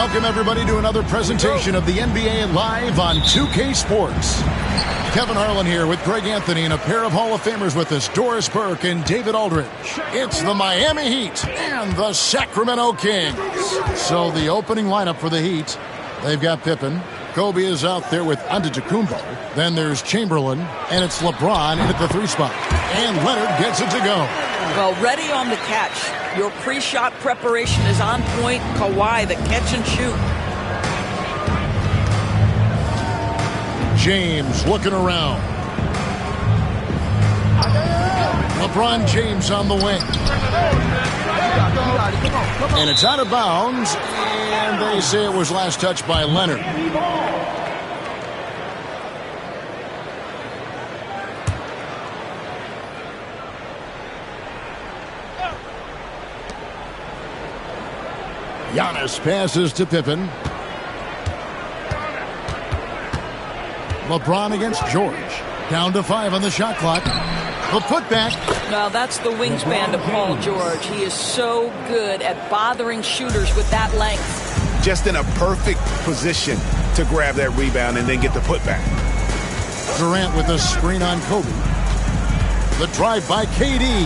Welcome, everybody, to another presentation of the NBA Live on 2K Sports. Kevin Harlan here with Greg Anthony and a pair of Hall of Famers with us, Doris Burke and David Aldridge. It's the Miami Heat and the Sacramento Kings. So the opening lineup for the Heat, they've got Pippen. Kobe is out there with Antetokounmpo. Then there's Chamberlain, and it's LeBron in at the 3 spot. And Leonard gets it to go. Well, ready on the catch. Your pre-shot preparation is on point. Kawhi, the catch and shoot. James looking around. LeBron James on the wing. And it's out of bounds, and they say it was last touched by Leonard. Giannis passes to Pippen. LeBron against George. Down to 5 on the shot clock. The putback. Now that's the wingspan of Paul George. He is so good at bothering shooters with that length. Just in a perfect position to grab that rebound and then get the putback. Durant with a screen on Kobe. The drive by KD.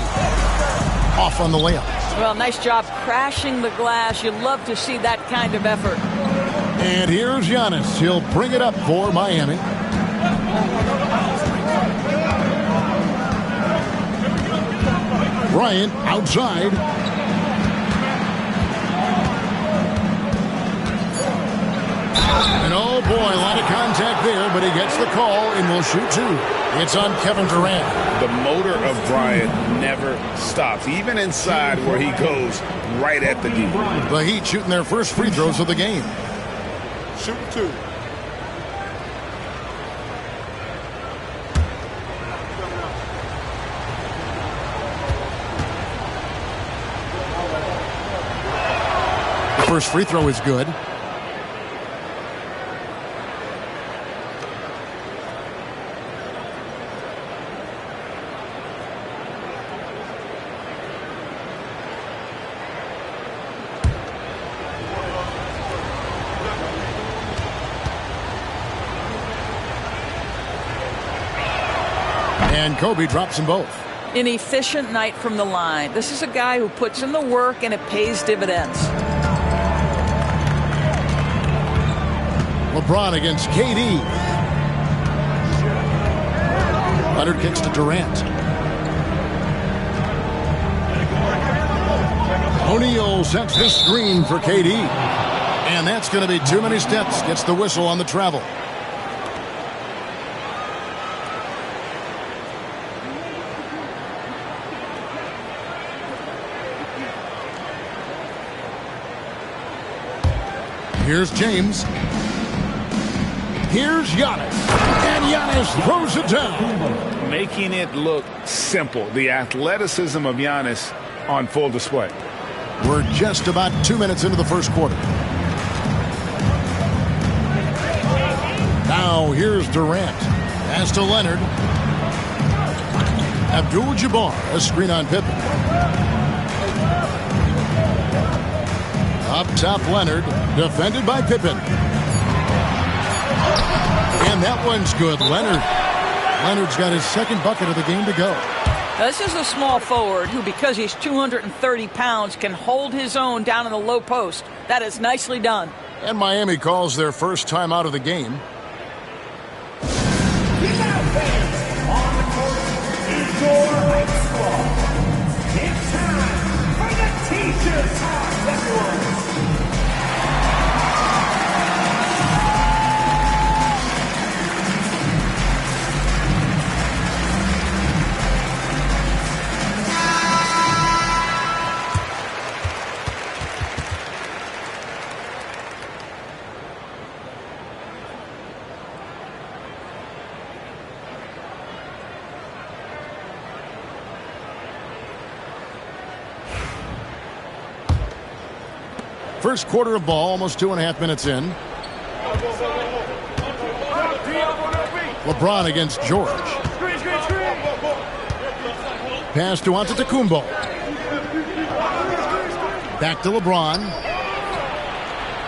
Off on the layup. Well, nice job crashing the glass. You love to see that kind of effort. And here's Giannis. He'll bring it up for Miami. Bryant outside. And oh boy, a lot of contact there, but he gets the call and will shoot two. It's on Kevin Durant. The motor of Bryant never stops, even inside where he goes right at the D. The Heat shooting their first free throws of the game. Shoot two. The first free throw is good. And Kobe drops them both. An efficient night from the line. This is a guy who puts in the work and it pays dividends. LeBron against KD. Leonard kicks to Durant. O'Neal sets the screen for KD. And that's going to be too many steps. Gets the whistle on the travel. Here's James. Here's Giannis. And Giannis throws it down. Making it look simple. The athleticism of Giannis on full display. We're just about 2 minutes into the first quarter. Now here's Durant. Pass to Leonard. Abdul-Jabbar, a screen on Pippen. Up top, Leonard, defended by Pippen. And that one's good. Leonard's got his second bucket of the game to go. This is a small forward who, because he's 230 pounds, can hold his own down in the low post. That is nicely done. And Miami calls their first time out of the game. On the court is your high squad. It's time for the Teachers Hospital. First quarter of ball, almost 2.5 minutes in. LeBron against George. Pass to Antetokounmpo. Back to LeBron.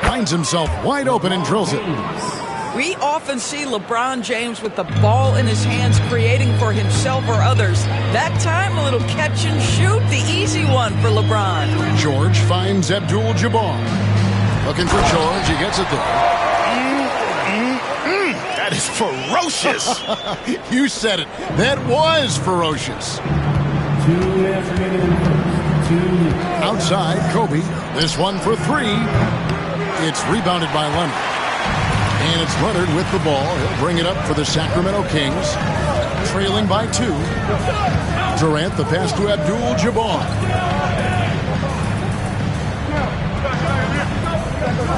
Finds himself wide open and drills it. We often see LeBron James with the ball in his hands creating for himself or others. That time, a little catch and shoot, the easy one for LeBron. George finds Abdul-Jabbar. Looking for George, he gets it there. That is ferocious. You said it. That was ferocious. Outside, Kobe. This one for three. It's rebounded by Leonard. And it's Leonard with the ball. He'll bring it up for the Sacramento Kings. Trailing by 2. Durant, the pass to Abdul-Jabbar.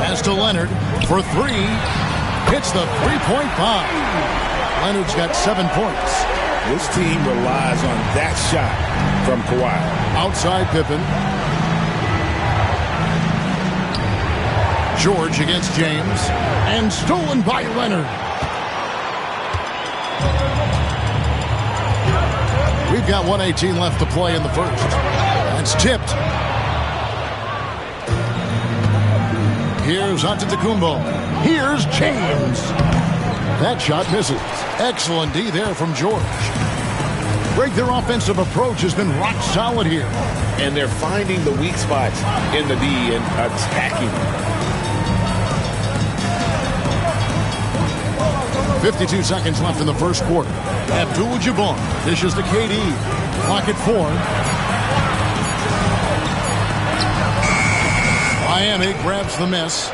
Pass to Leonard for 3. Hits the three-point bomb. Leonard's got 7 points. This team relies on that shot from Kawhi. Outside Pippen. George against James. And stolen by Leonard. We've got 1:18 left to play in the first. That's tipped. Here's Antetokounmpo. Here's James. That shot misses. Excellent D there from George. Greg, their offensive approach has been rock solid here. And they're finding the weak spots in the D and attacking. 52 seconds left in the first quarter. Abdul-Jabbar dishes to KD. Clock at 4. Miami grabs the miss.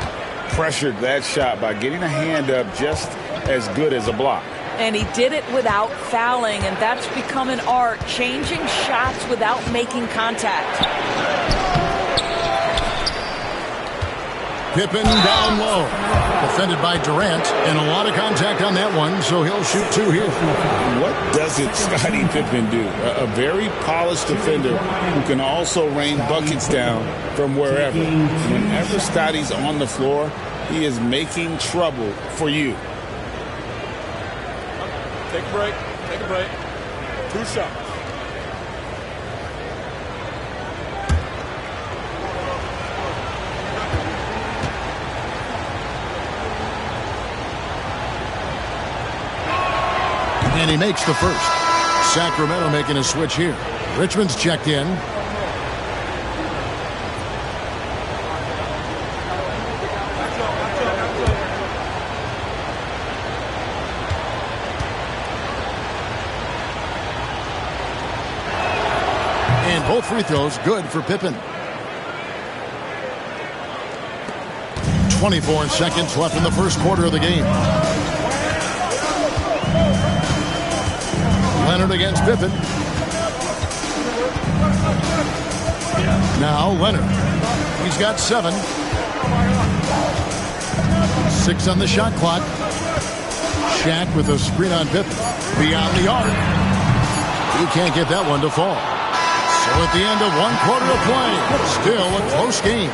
Pressured that shot by getting a hand up just as good as a block. And he did it without fouling, and that's become an art, changing shots without making contact. Pippen down low. Defended by Durant, and a lot of contact on that one, so he'll shoot 2 here. What doesn't Scottie Pippen do? A very polished defender who can also rain buckets down from wherever. Whenever Scottie's on the floor, he is making trouble for you. Take a break. Take a break. 2 shots. And he makes the first. Sacramento making a switch here. Richmond's checked in. And both free throws good for Pippen. 24 seconds left in the first quarter of the game. Leonard against Pippen. Now Leonard. He's got 7. 6 on the shot clock. Shaq with a screen on Pippen. Beyond the arc. He can't get that one to fall. So at the end of 1 quarter of play, still a close game.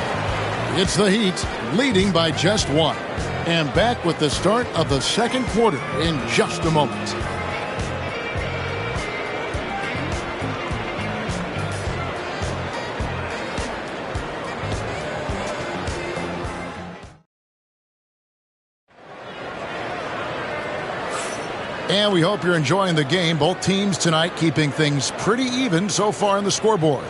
It's the Heat leading by just 1. And back with the start of the second quarter in just a moment. And we hope you're enjoying the game. Both teams tonight keeping things pretty even so far on the scoreboard.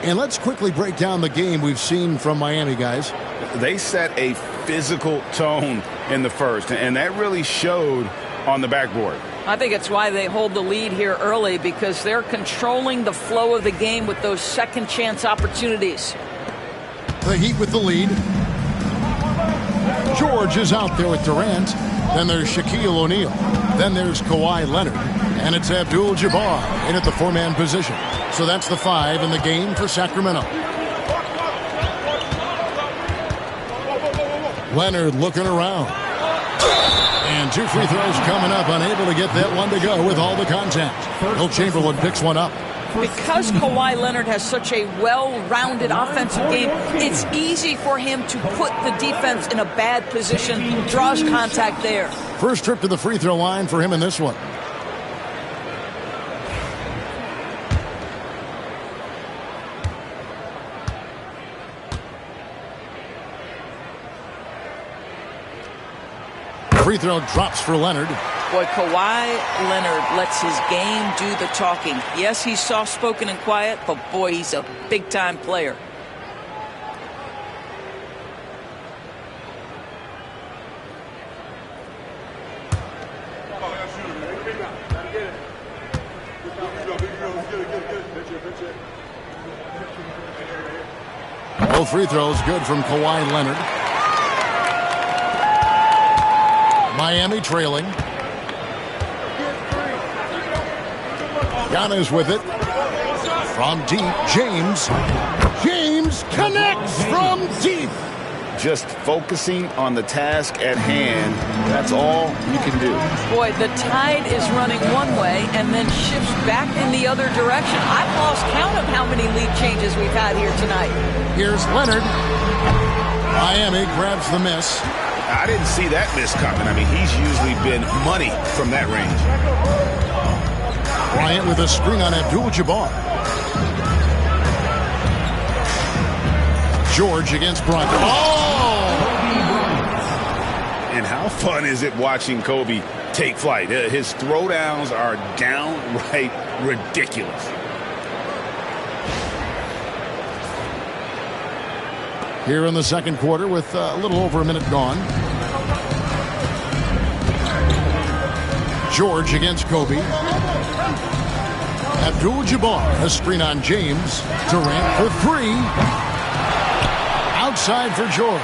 And let's quickly break down the game we've seen from Miami, guys. They set a physical tone in the first, and that really showed on the backboard. I think it's why they hold the lead here early, because they're controlling the flow of the game with those second chance opportunities. The Heat with the lead. George is out there with Durant. Then there's Shaquille O'Neal. Then there's Kawhi Leonard. And it's Abdul-Jabbar in at the 4-man position. So that's the 5 in the game for Sacramento. Leonard looking around. And 2 free throws coming up. Unable to get that one to go with all the contact. Will Chamberlain picks one up. Because Kawhi Leonard has such a well-rounded offensive game, it's easy for him to put the defense in a bad position, draws contact there. First trip to the free throw line for him in this one. Free throw drops for Leonard. Boy, Kawhi Leonard lets his game do the talking. Yes, he's soft-spoken and quiet, but boy, he's a big-time player. Both free throws good from Kawhi Leonard. Miami trailing. Giannis with it. From deep, James. James connects from deep. Just focusing on the task at hand, that's all you can do. Boy, the tide is running one way and then shifts back in the other direction. I've lost count of how many lead changes we've had here tonight. Here's Leonard. Miami grabs the miss. I didn't see that miss coming. I mean, he's usually been money from that range. Bryant with a screen on Abdul-Jabbar. George against Bryant. Oh! And how fun is it watching Kobe take flight? His throwdowns are downright ridiculous. Here in the second quarter with a little over a minute gone. George against Kobe. Abdul-Jabbar, a screen on James. Durant for three. Outside for George.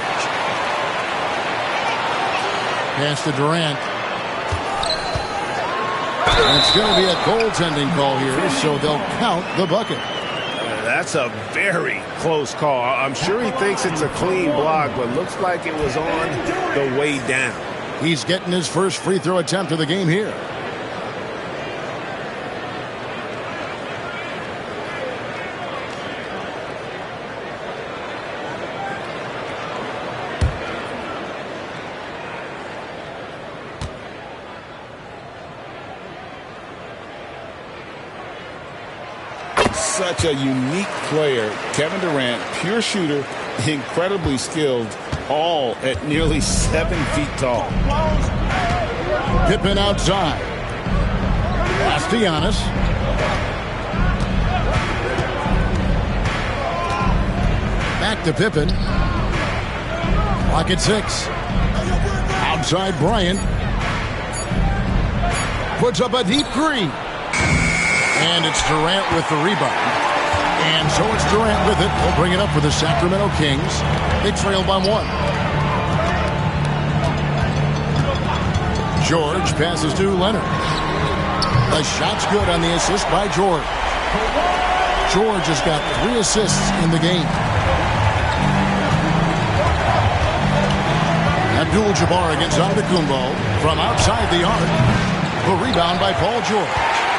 Pass to Durant. And it's going to be a goaltending call here, so they'll count the bucket. That's a very close call. I'm sure he thinks it's a clean block, but looks like it was on the way down. He's getting his first free throw attempt of the game here. Such a unique player. Kevin Durant, pure shooter, incredibly skilled, all at nearly 7 feet tall. Pippen outside. Pass to Giannis. Back to Pippen. Clock at 6. Outside Bryant. Puts up a deep three. And it's Durant with the rebound. And so it's Durant with it. They'll bring it up for the Sacramento Kings. They trail by 1. George passes to Leonard. The shot's good on the assist by George. George has got 3 assists in the game. Abdul-Jabbar against Antetokounmpo from outside the arc. The rebound by Paul George.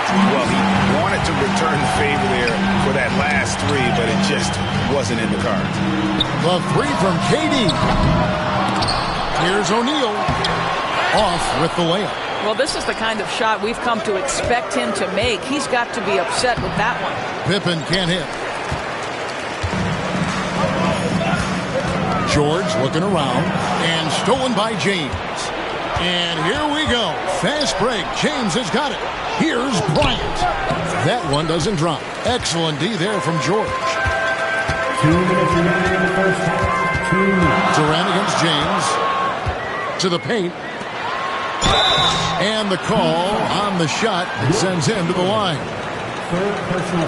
Well, he wanted to return the favor there for that last 3, but it just wasn't in the cards. The 3 from KD. Here's O'Neal. Off with the layup. Well, this is the kind of shot we've come to expect him to make. He's got to be upset with that one. Pippen can't hit. George looking around and stolen by James. And here we go. Fast break. James has got it. Here's Bryant. That one doesn't drop. Excellent D there from George. 2 minutes remaining in the first half. 2. Durant against James. To the paint. And the call on the shot sends him to the line.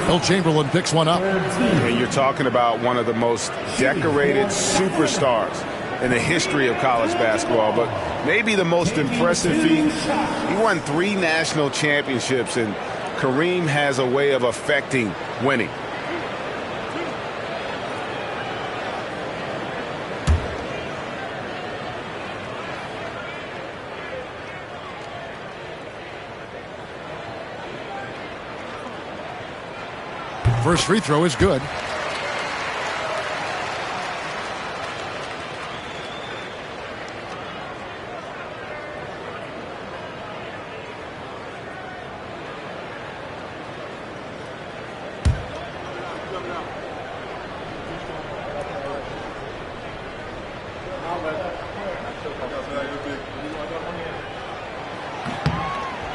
Will Chamberlain picks one up. And you're talking about one of the most decorated superstars in the history of college basketball, but maybe the most impressive feat. He won 3 national championships, and Kareem has a way of affecting winning. First free throw is good.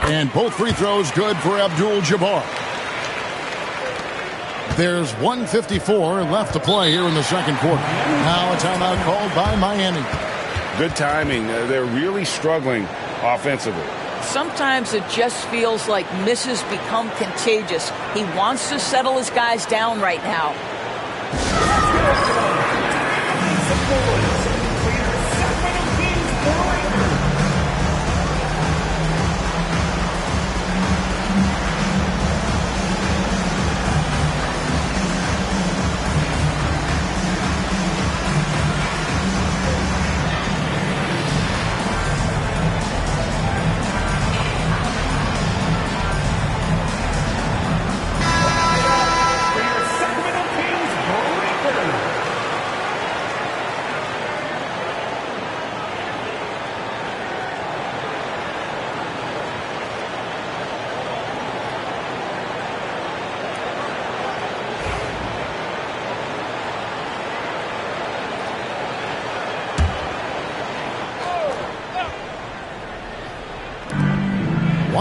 And both free throws good for Abdul-Jabbar. There's 1:54 left to play here in the second quarter. Now a timeout called by Miami. Good timing. They're really struggling offensively. Sometimes it just feels like misses become contagious. He wants to settle his guys down right now.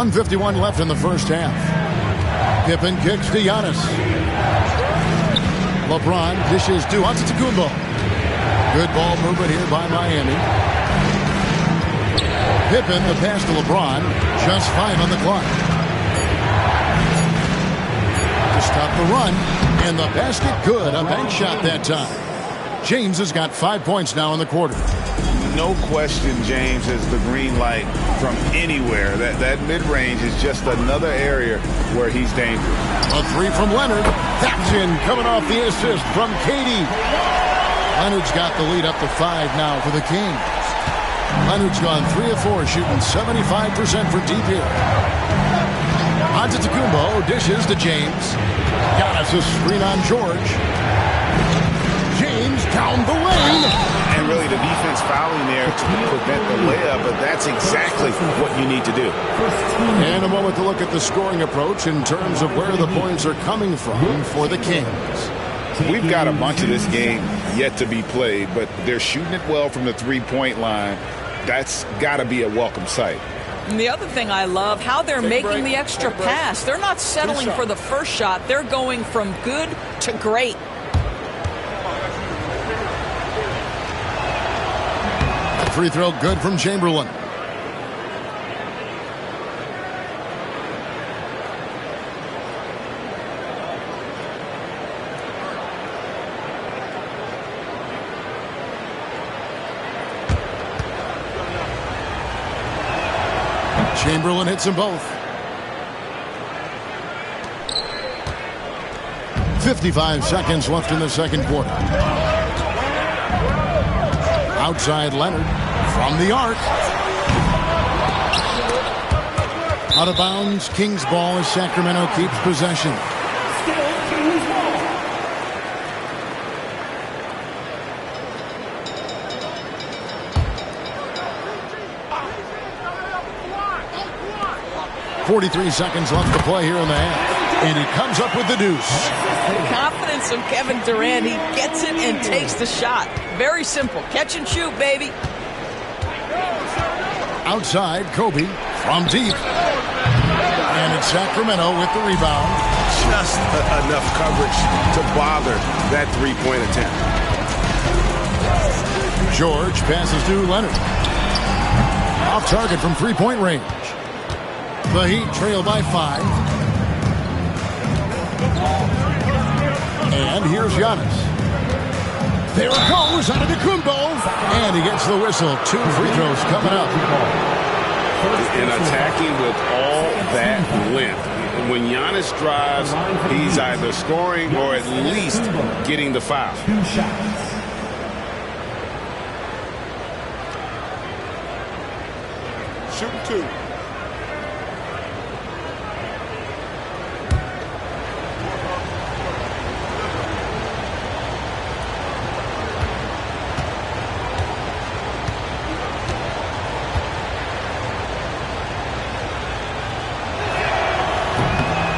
1:51 left in the first half. Pippen kicks to Giannis. LeBron dishes to Antetokounmpo. Good ball movement here by Miami. Pippen, the pass to LeBron. Just 5 on the clock. To stop the run. And the basket good. A bank shot that time. James has got 5 points now in the quarter. No question James has the green light from anywhere. That mid-range is just another area where he's dangerous. A three from Leonard. That's in, coming off the assist from Katie. Leonard's got the lead up to 5 now for the Kings. Leonard's gone 3 of 4, shooting 75% from deep here. Antetokounmpo dishes to James. Giannis a screen on George. James down the lane. And really the defense fouling there to prevent the layup, but that's exactly what you need to do. And a moment to look at the scoring approach in terms of where the points are coming from for the Kings. We've got a bunch of this game yet to be played, but they're shooting it well from the three-point line. That's got to be a welcome sight. And the other thing I love, how they're making the extra pass. They're not settling for the first shot. They're going from good to great. Free throw good from Chamberlain. Chamberlain hits them both. 55 seconds left in the second quarter. Outside Leonard from the arc. Out of bounds, Kings ball as Sacramento keeps possession. .43 seconds left to play here in the half. And he comes up with the deuce. The confidence of Kevin Durant. He gets it and takes the shot. Very simple. Catch and shoot, baby. Outside, Kobe from deep. And it's Sacramento with the rebound. Just enough coverage to bother that three-point attempt. George passes to Leonard. Off target from three-point range. The Heat trail by 5. And here's Giannis. There it goes, Antetokounmpo. And he gets the whistle. 2 free throws coming up. And attacking with all that length. When Giannis drives, he's either scoring or at least getting the foul. Shooting 2.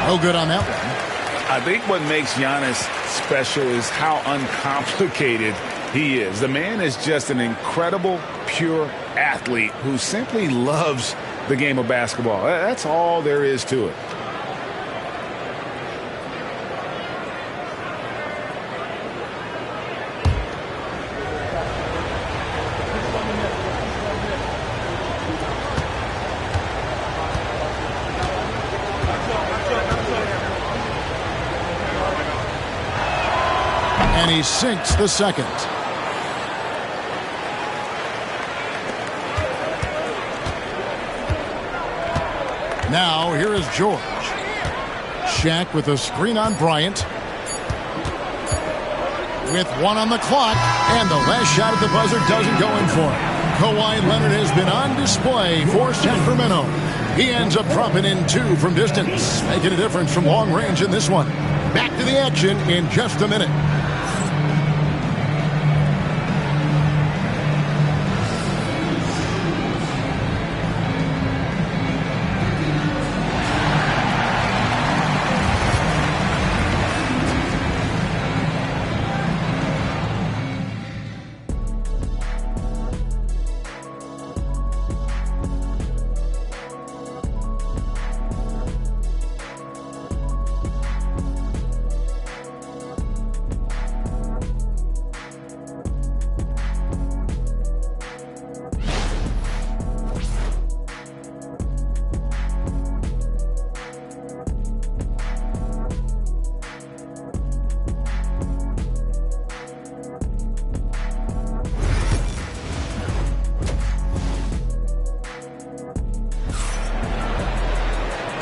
No good on that one. I think what makes Giannis special is how uncomplicated he is. The man is just an incredible, pure athlete who simply loves the game of basketball. That's all there is to it. And he sinks the second. Now, here is George. Shaq with a screen on Bryant. With 1 on the clock, and the last shot at the buzzer doesn't go in for him. Kawhi Leonard has been on display for Sacramento. He ends up dropping in 2 from distance, making a difference from long range in this one. Back to the action in just a minute.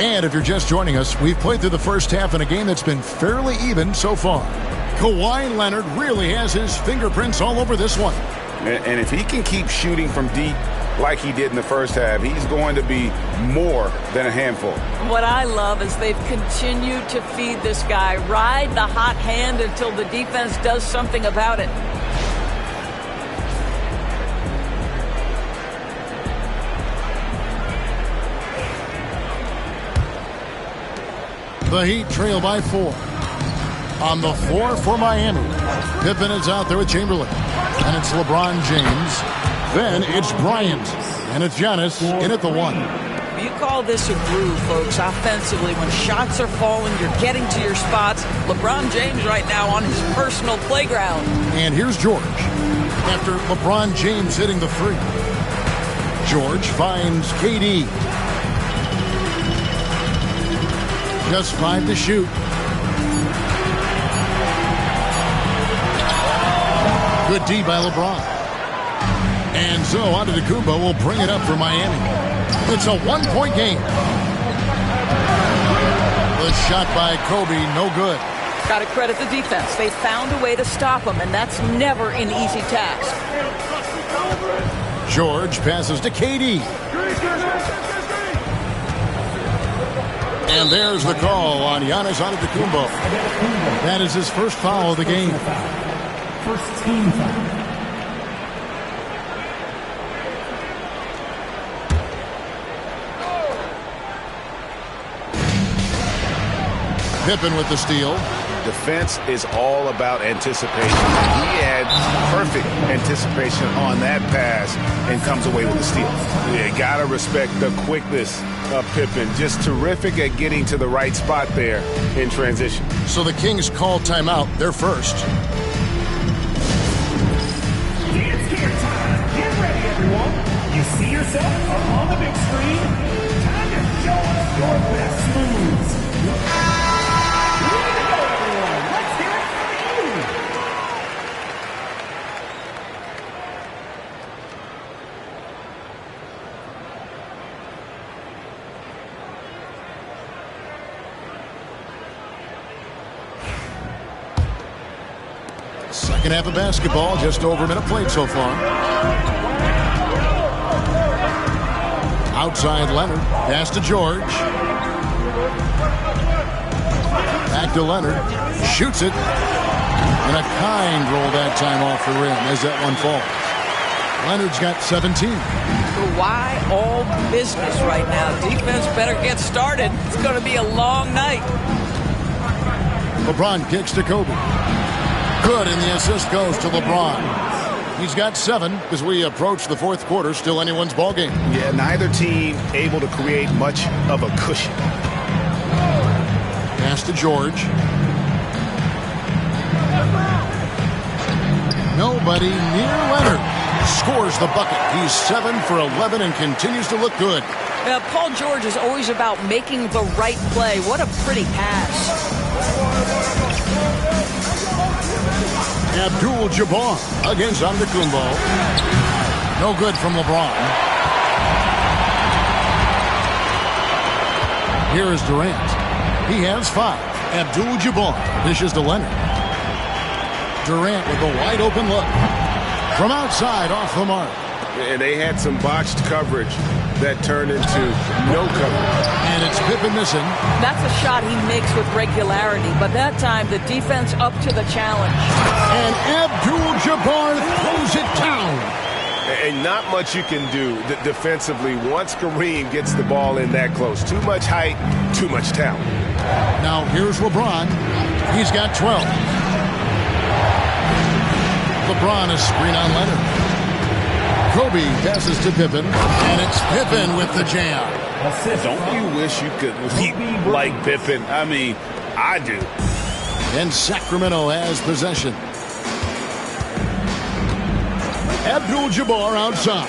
And if you're just joining us, we've played through the first half in a game that's been fairly even so far. Kawhi Leonard really has his fingerprints all over this one. And if he can keep shooting from deep like he did in the first half, he's going to be more than a handful. What I love is they've continued to feed this guy, ride the hot hand until the defense does something about it. The Heat trail by 4. On the floor for Miami, Pippen is out there with Chamberlain. And it's LeBron James. Then it's Bryant. And it's Giannis in at the 1. You call this a groove, folks, offensively. When shots are falling, you're getting to your spots. LeBron James right now on his personal playground. And here's George. After LeBron James hitting the 3. George finds KD. Just 5 to shoot. Good D by LeBron. And so Antetokounmpo will bring it up for Miami. It's a 1-point game. The shot by Kobe, no good. Got to credit the defense. They found a way to stop him, and that's never an easy task. George passes to KD. And there's the call on Giannis Antetokounmpo. That is his first foul of the game. First team foul. Pippen with the steal. Defense is all about anticipation. He had perfect anticipation on that pass and comes away with the steal. You gotta respect the quickness of Pippen. Just terrific at getting to the right spot there in transition. So the Kings call timeout. They're first. Dance gear time. Get ready, everyone. You see yourself on the big screen. Time to show us your best moves. Second half of basketball, just over a minute played so far. Outside Leonard, pass to George. Back to Leonard, shoots it. And a kind roll that time off the rim as that one falls. Leonard's got 17. Why all business right now? Defense better get started. It's going to be a long night. LeBron kicks to Kobe. Good, and the assist goes to LeBron. He's got 7 as we approach the fourth quarter. Still anyone's ball game. Yeah, neither team able to create much of a cushion. Pass to George. Nobody near Leonard. Scores the bucket. He's 7 for 11 and continues to look good. Paul George is always about making the right play. What a pretty pass. Abdul-Jabbar against Antetokounmpo. No good from LeBron. Here is Durant. He has 5. Abdul-Jabbar dishes to Leonard. Durant with a wide open look. From outside, off the mark. And they had some botched coverage that turned into no coverage. And it's Pippen missing. That's a shot he makes with regularity, but that time the defense up to the challenge. And Abdul-Jabbar throws it down. And not much you can do defensively once Kareem gets the ball in that close. Too much height, too much talent. Now here's LeBron. He's got 12. LeBron is screen on Leonard. Kobe passes to Pippen, and it's Pippen with the jam. Don't you wish you could leap like Pippen? I mean, I do. And Sacramento has possession. Abdul-Jabbar outside.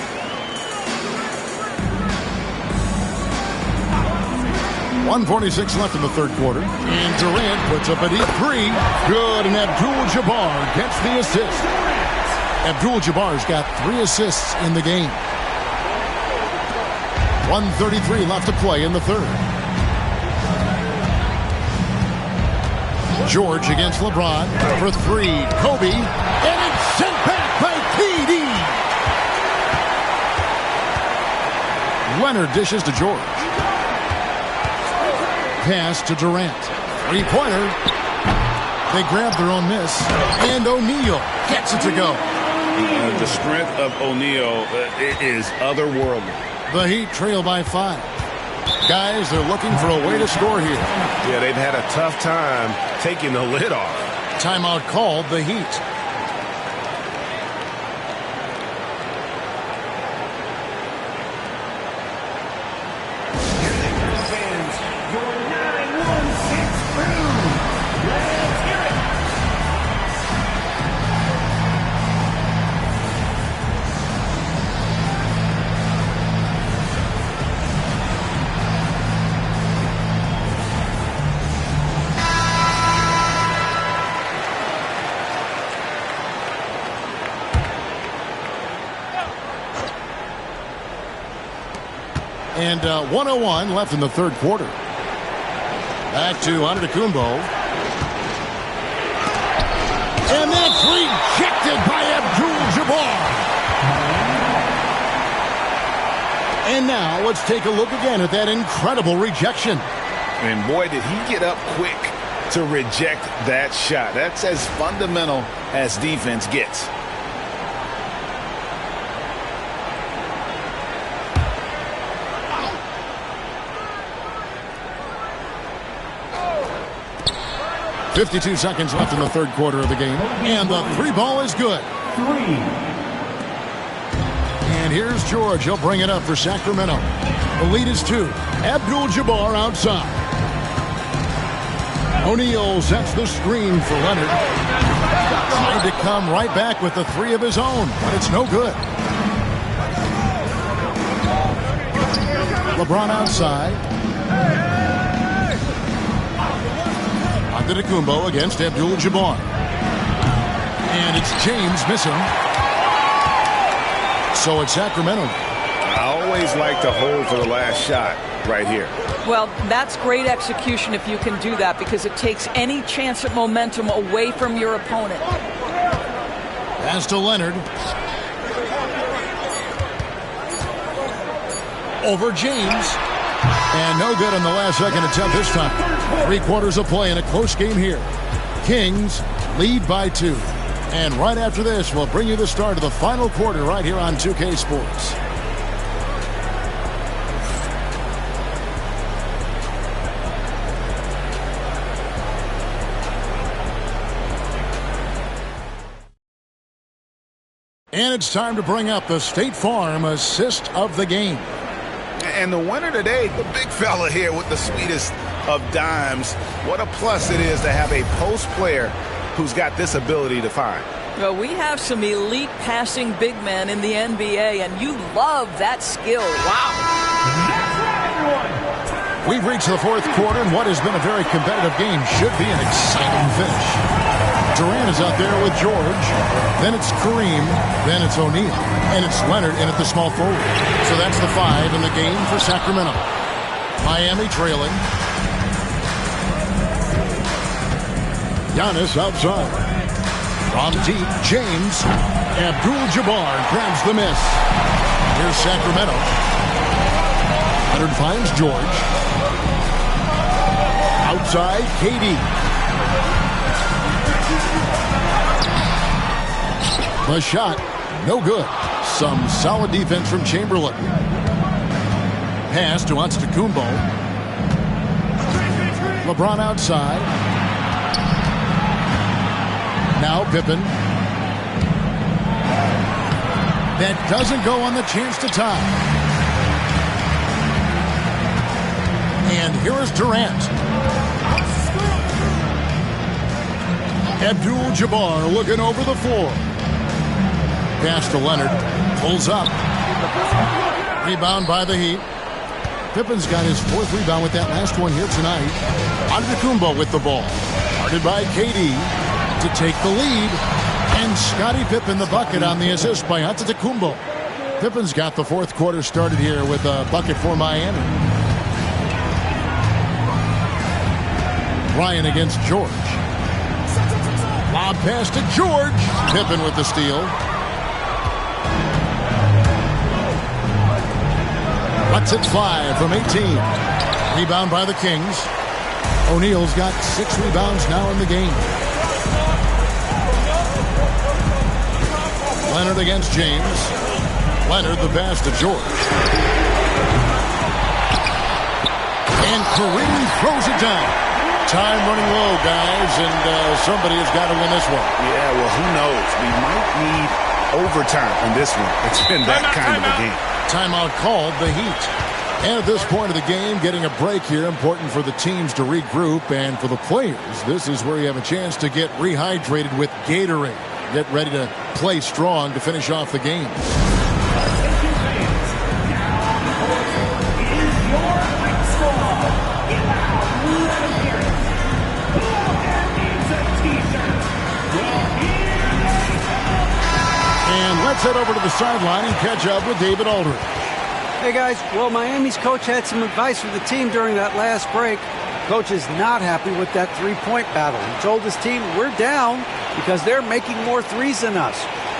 .146 left in the third quarter. And Durant puts up a deep 3. Good, and Abdul-Jabbar gets the assist. Abdul-Jabbar's got 3 assists in the game. 1:33 left to play in the third. George against LeBron for three. Kobe, and it's sent back by KD. Leonard dishes to George. Pass to Durant. Three-pointer. They grab their own miss. And O'Neal gets it to go. The strength of O'Neal is otherworldly. The Heat trail by 5. Guys, they're looking for a way to score here. Yeah, they've had a tough time taking the lid off. Timeout called, the Heat. And 1:01 left in the third quarter. Back to Antetokounmpo. And that's rejected by Abdul-Jabbar. And now let's take a look again at that incredible rejection. And boy, did he get up quick to reject that shot. That's as fundamental as defense gets. .52 seconds left in the third quarter of the game. And the three ball is good. And here's George. He'll bring it up for Sacramento. The lead is 2. Abdul-Jabbar outside. O'Neal sets the screen for Leonard. Trying to come right back with the three of his own, but it's no good. LeBron outside. Antetokounmpo against Abdul-Jabbar. And it's James missing. So it's Sacramento. I always like to hold for the last shot right here. Well, that's great execution if you can do that, because it takes any chance at momentum away from your opponent. Pass to Leonard. Over James. And no good on the last second attempt this time. 3 quarters of play in a close game here. Kings lead by 2. And right after this, we'll bring you the start of the final quarter right here on 2K Sports. And it's time to bring up the State Farm assist of the game. And the winner today, the big fella here with the sweetest of dimes. What a plus it is to have a post player who's got this ability to find. Well, we have some elite passing big men in the NBA, and you love that skill. Wow. We've reached the fourth quarter, and what has been a very competitive game should be an exciting finish. Durant is out there with George. Then it's Kareem. Then it's O'Neal. And it's Leonard in at the small forward. So that's the 5 in the game for Sacramento. Miami trailing. Giannis outside. From deep, James. Abdul-Jabbar grabs the miss. Here's Sacramento. Leonard finds George. Outside, KD. The shot, no good. Some solid defense from Chamberlain. Pass to Antetokounmpo. LeBron outside. Now Pippen. That doesn't go on the chance to tie. And here is Durant. Abdul-Jabbar looking over the floor. Pass to Leonard. Pulls up. Rebound by the Heat. Pippen's got his 4th rebound with that last one here tonight. Antetokounmpo with the ball. Guarded by KD to take the lead. And Scottie Pippen the bucket on the assist by Antetokounmpo. Pippen's got the 4th quarter started here with a bucket for Miami. Ryan against George. Lob pass to George. Pippen with the steal. Lets it fly from 18. Rebound by the Kings. O'Neal's got 6 rebounds now in the game. Leonard against James. Leonard the pass to George. And Kareem throws it down. Time running low, guys, and somebody has got to win this one. Yeah, well, who knows? We might need overtime in this one. It's been that kind of a game. Timeout called, the Heat. And at this point of the game, getting a break here, important for the teams to regroup, and for the players, this is where you have a chance to get rehydrated with Gatorade. Get ready to play strong to finish off the game. And let's head over to the sideline and catch up with David Aldridge. Hey guys, well, Miami's coach had some advice for the team during that last break. Coach is not happy with that three-point battle. He told his team, we're down because they're making more threes than us.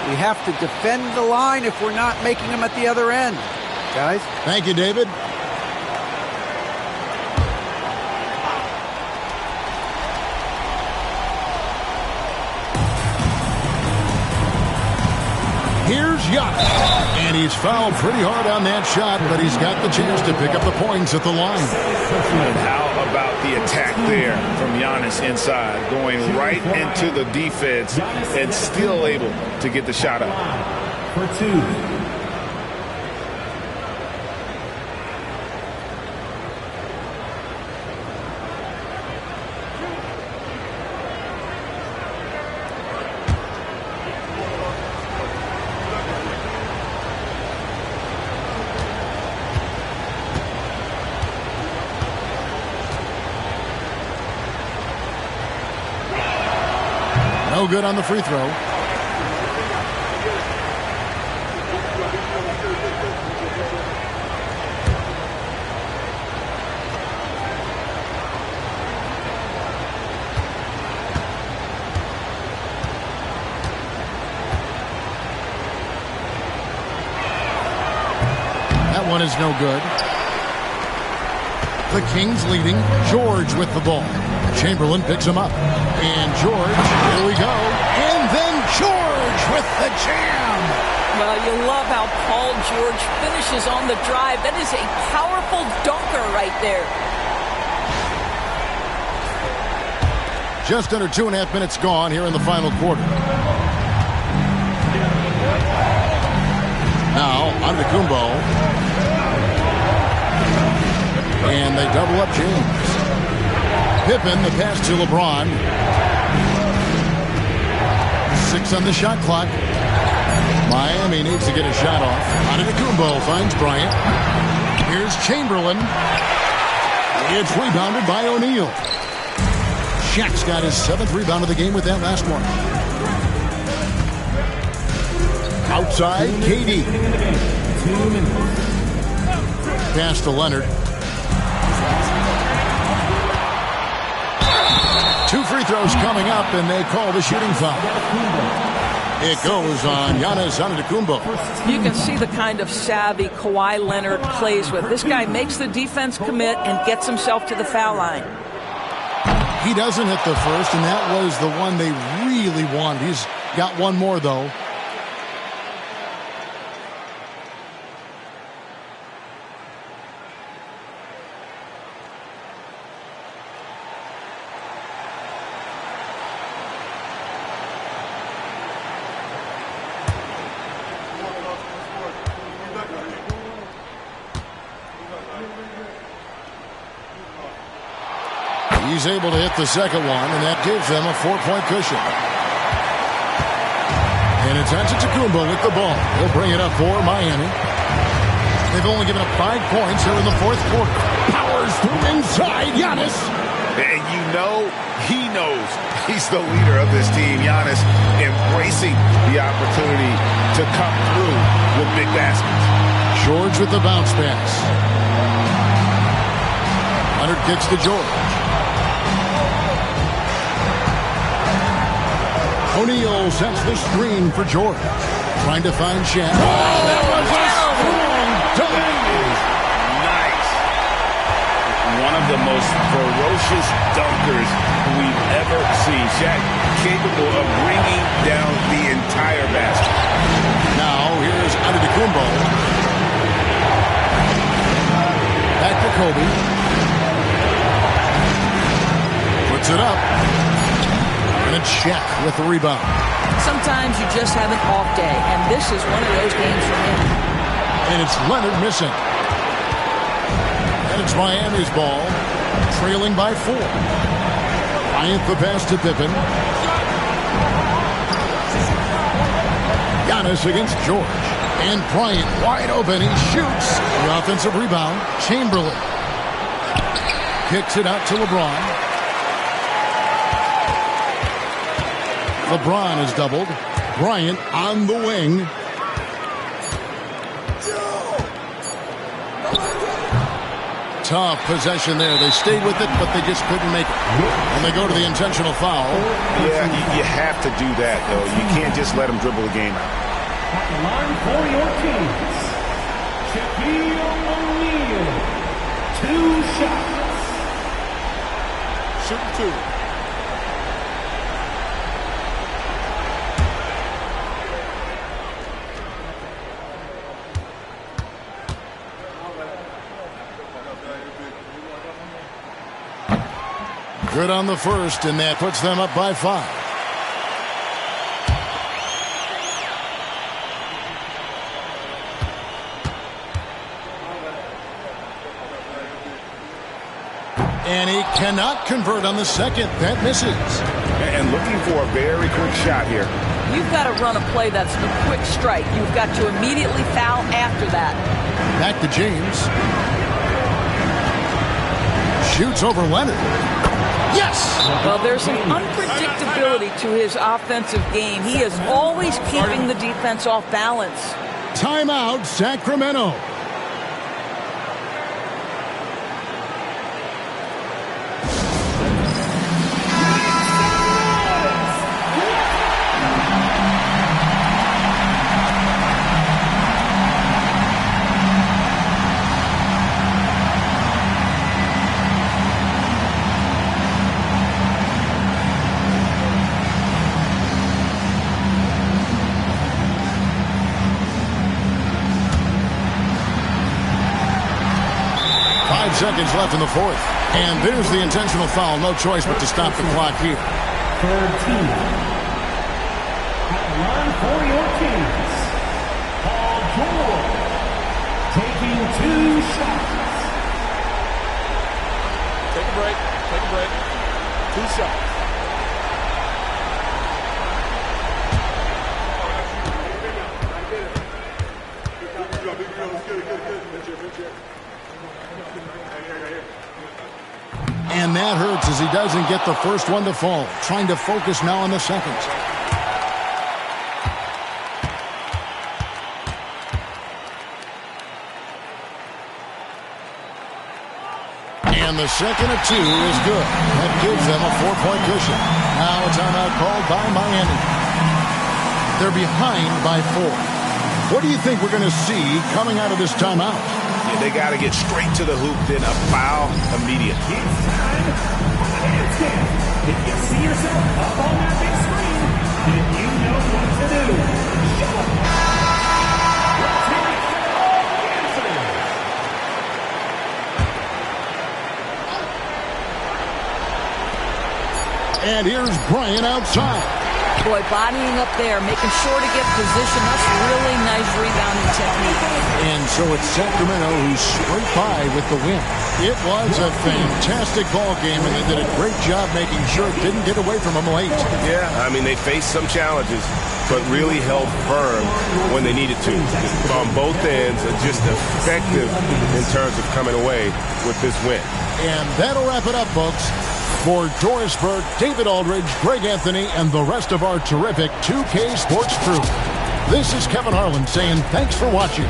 We have to defend the line if we're not making them at the other end. Guys? Thank you, David. Here's Giannis, and he's fouled pretty hard on that shot, but he's got the chance to pick up the points at the line. And how about the attack there from Giannis inside, going right into the defense and still able to get the shot up. For 2. No good on the free throw. That one is no good. The Kings leading. George with the ball. Chamberlain picks him up. And George, here we go. And then George with the jam. Well, you love how Paul George finishes on the drive. That is a powerful dunker right there. Just under 2.5 minutes gone here in the final quarter. Now, Antetokounmpo. And they double up James. Pippen, the pass to LeBron. 6 on the shot clock. Miami needs to get a shot off. Antetokounmpo finds Bryant. Here's Chamberlain. It's rebounded by O'Neal. Shaq's got his 7th rebound of the game with that last one. Outside, KD. Pass to Leonard. 2 free throws coming up, and they call the shooting foul. It goes on Giannis Antetokounmpo. You can see the kind of savvy Kawhi Leonard plays with. This guy makes the defense commit and gets himself to the foul line. He doesn't hit the first, and that was the one they really wanted. He's got one more, though. He's able to hit the second one, and that gives them a 4-point cushion. And it's Antetokounmpo with the ball. He'll bring it up for Miami. They've only given up 5 points here in the 4th quarter. Powers through inside, Giannis. And you know he knows he's the leader of this team. Giannis embracing the opportunity to come through with big baskets. George with the bounce pass. Leonard kicks to George. O'Neal sets the screen for George. Trying to find Shaq. Oh, that was a strong dunk. Nice. One of the most ferocious dunkers we've ever seen. Shaq capable of bringing down the entire basket. Now here's Antetokounmpo. Back to Kobe. Puts it up. And it's Shaq with the rebound. Sometimes you just have an off day, and this is one of those games for him. And it's Leonard missing. And it's Miami's ball, trailing by 4. Bryant the pass to Pippen. Giannis against George. And Bryant wide open. He shoots. The offensive rebound. Chamberlain. Kicks it out to LeBron. LeBron is doubled. Bryant on the wing. Tough possession there. They stayed with it, but they just couldn't make it. And they go to the intentional foul. Yeah, you have to do that, though. You can't just let them dribble the game out. At the line for your teams, Shaquille O'Neal, 2 shots. Shoot 2. Good on the first, and that puts them up by 5. And he cannot convert on the second. That misses. And looking for a very quick shot here. You've got to run a play that's a quick strike. You've got to immediately foul after that. Back to James. Shoots over Leonard. Yes! Well, there's some unpredictability to his offensive game. He is always keeping the defense off balance. Timeout, Sacramento. Seconds left in the fourth. And there's the intentional foul. No choice but to stop the clock here. Third team. At the line for your teams, Paul George, taking 2 shots. Take a break. Take a break. 2 shots. And that hurts as he doesn't get the first one to fall. Trying to focus now on the second. And the second of 2 is good. That gives them a 4-point cushion. Now a timeout called by Miami. They're behind by 4. What do you think we're going to see coming out of this timeout? They got to get straight to the hoop, then a foul immediate. It's time for the dance game. If you see yourself up on that big screen, then you know what to do. Show them. Let's hear it for all dancers. And here's Bryant outside. Boy, bodying up there, making sure to get position. That's really nice rebounding technique. And so it's Sacramento who's straight by with the win. It was a fantastic ball game, and they did a great job making sure it didn't get away from them late. Yeah, I mean, they faced some challenges, but really held firm when they needed to. On both ends, just effective in terms of coming away with this win. And that'll wrap it up, folks. For Doris Burke, David Aldridge, Greg Anthony, and the rest of our terrific 2K Sports crew, this is Kevin Harlan saying thanks for watching.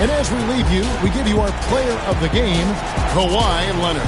And as we leave you, we give you our player of the game, Kawhi Leonard.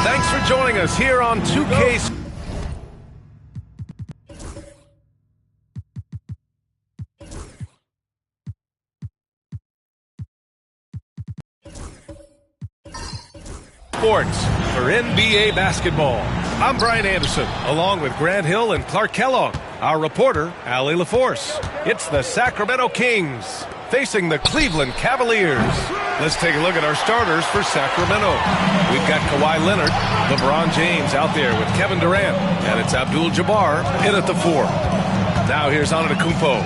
Thanks for joining us here on 2K. Sports for NBA basketball. I'm Brian Anderson, along with Grant Hill and Clark Kellogg. Our reporter, Allie LaForce. It's the Sacramento Kings facing the Cleveland Cavaliers. Let's take a look at our starters for Sacramento. We've got Kawhi Leonard, LeBron James out there with Kevin Durant, and it's Abdul-Jabbar in at the 4. Now here's Antetokounmpo.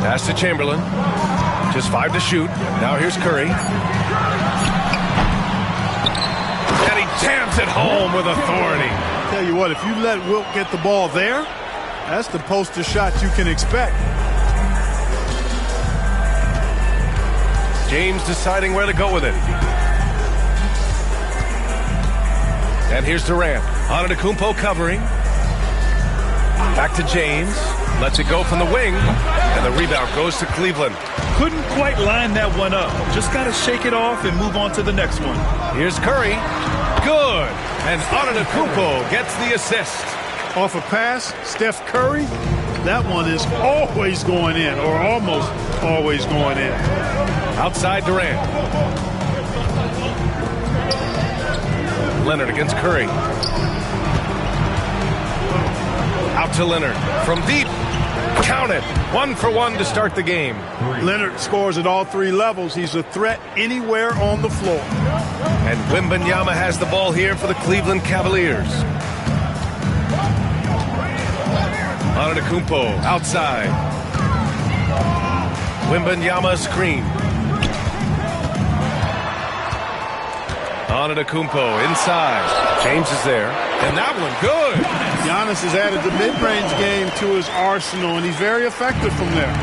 Pass to Chamberlain. Just 5 to shoot. Now here's Curry. And he jams it home with authority. Tell you what, if you let Wilt get the ball there, that's the poster shot you can expect. James deciding where to go with it. And here's Durant. Antetokounmpo covering. Back to James. Lets it go from the wing. And the rebound goes to Cleveland. Couldn't quite line that one up. Just got to shake it off and move on to the next one. Here's Curry. Good. And Antetokounmpo gets the assist. Off a pass, Steph Curry, that one is always going in, or almost always going in. Outside Durant. Leonard against Curry. Out to Leonard. From deep. Count it. 1 for 1 to start the game. Leonard scores at all 3 levels. He's a threat anywhere on the floor. And Wembanyama has the ball here for the Cleveland Cavaliers. Antetokounmpo outside. Wembanyama screen. Antetokounmpo inside. James is there. And that one good. Giannis has added the mid-range game to his arsenal, and he's very effective from there.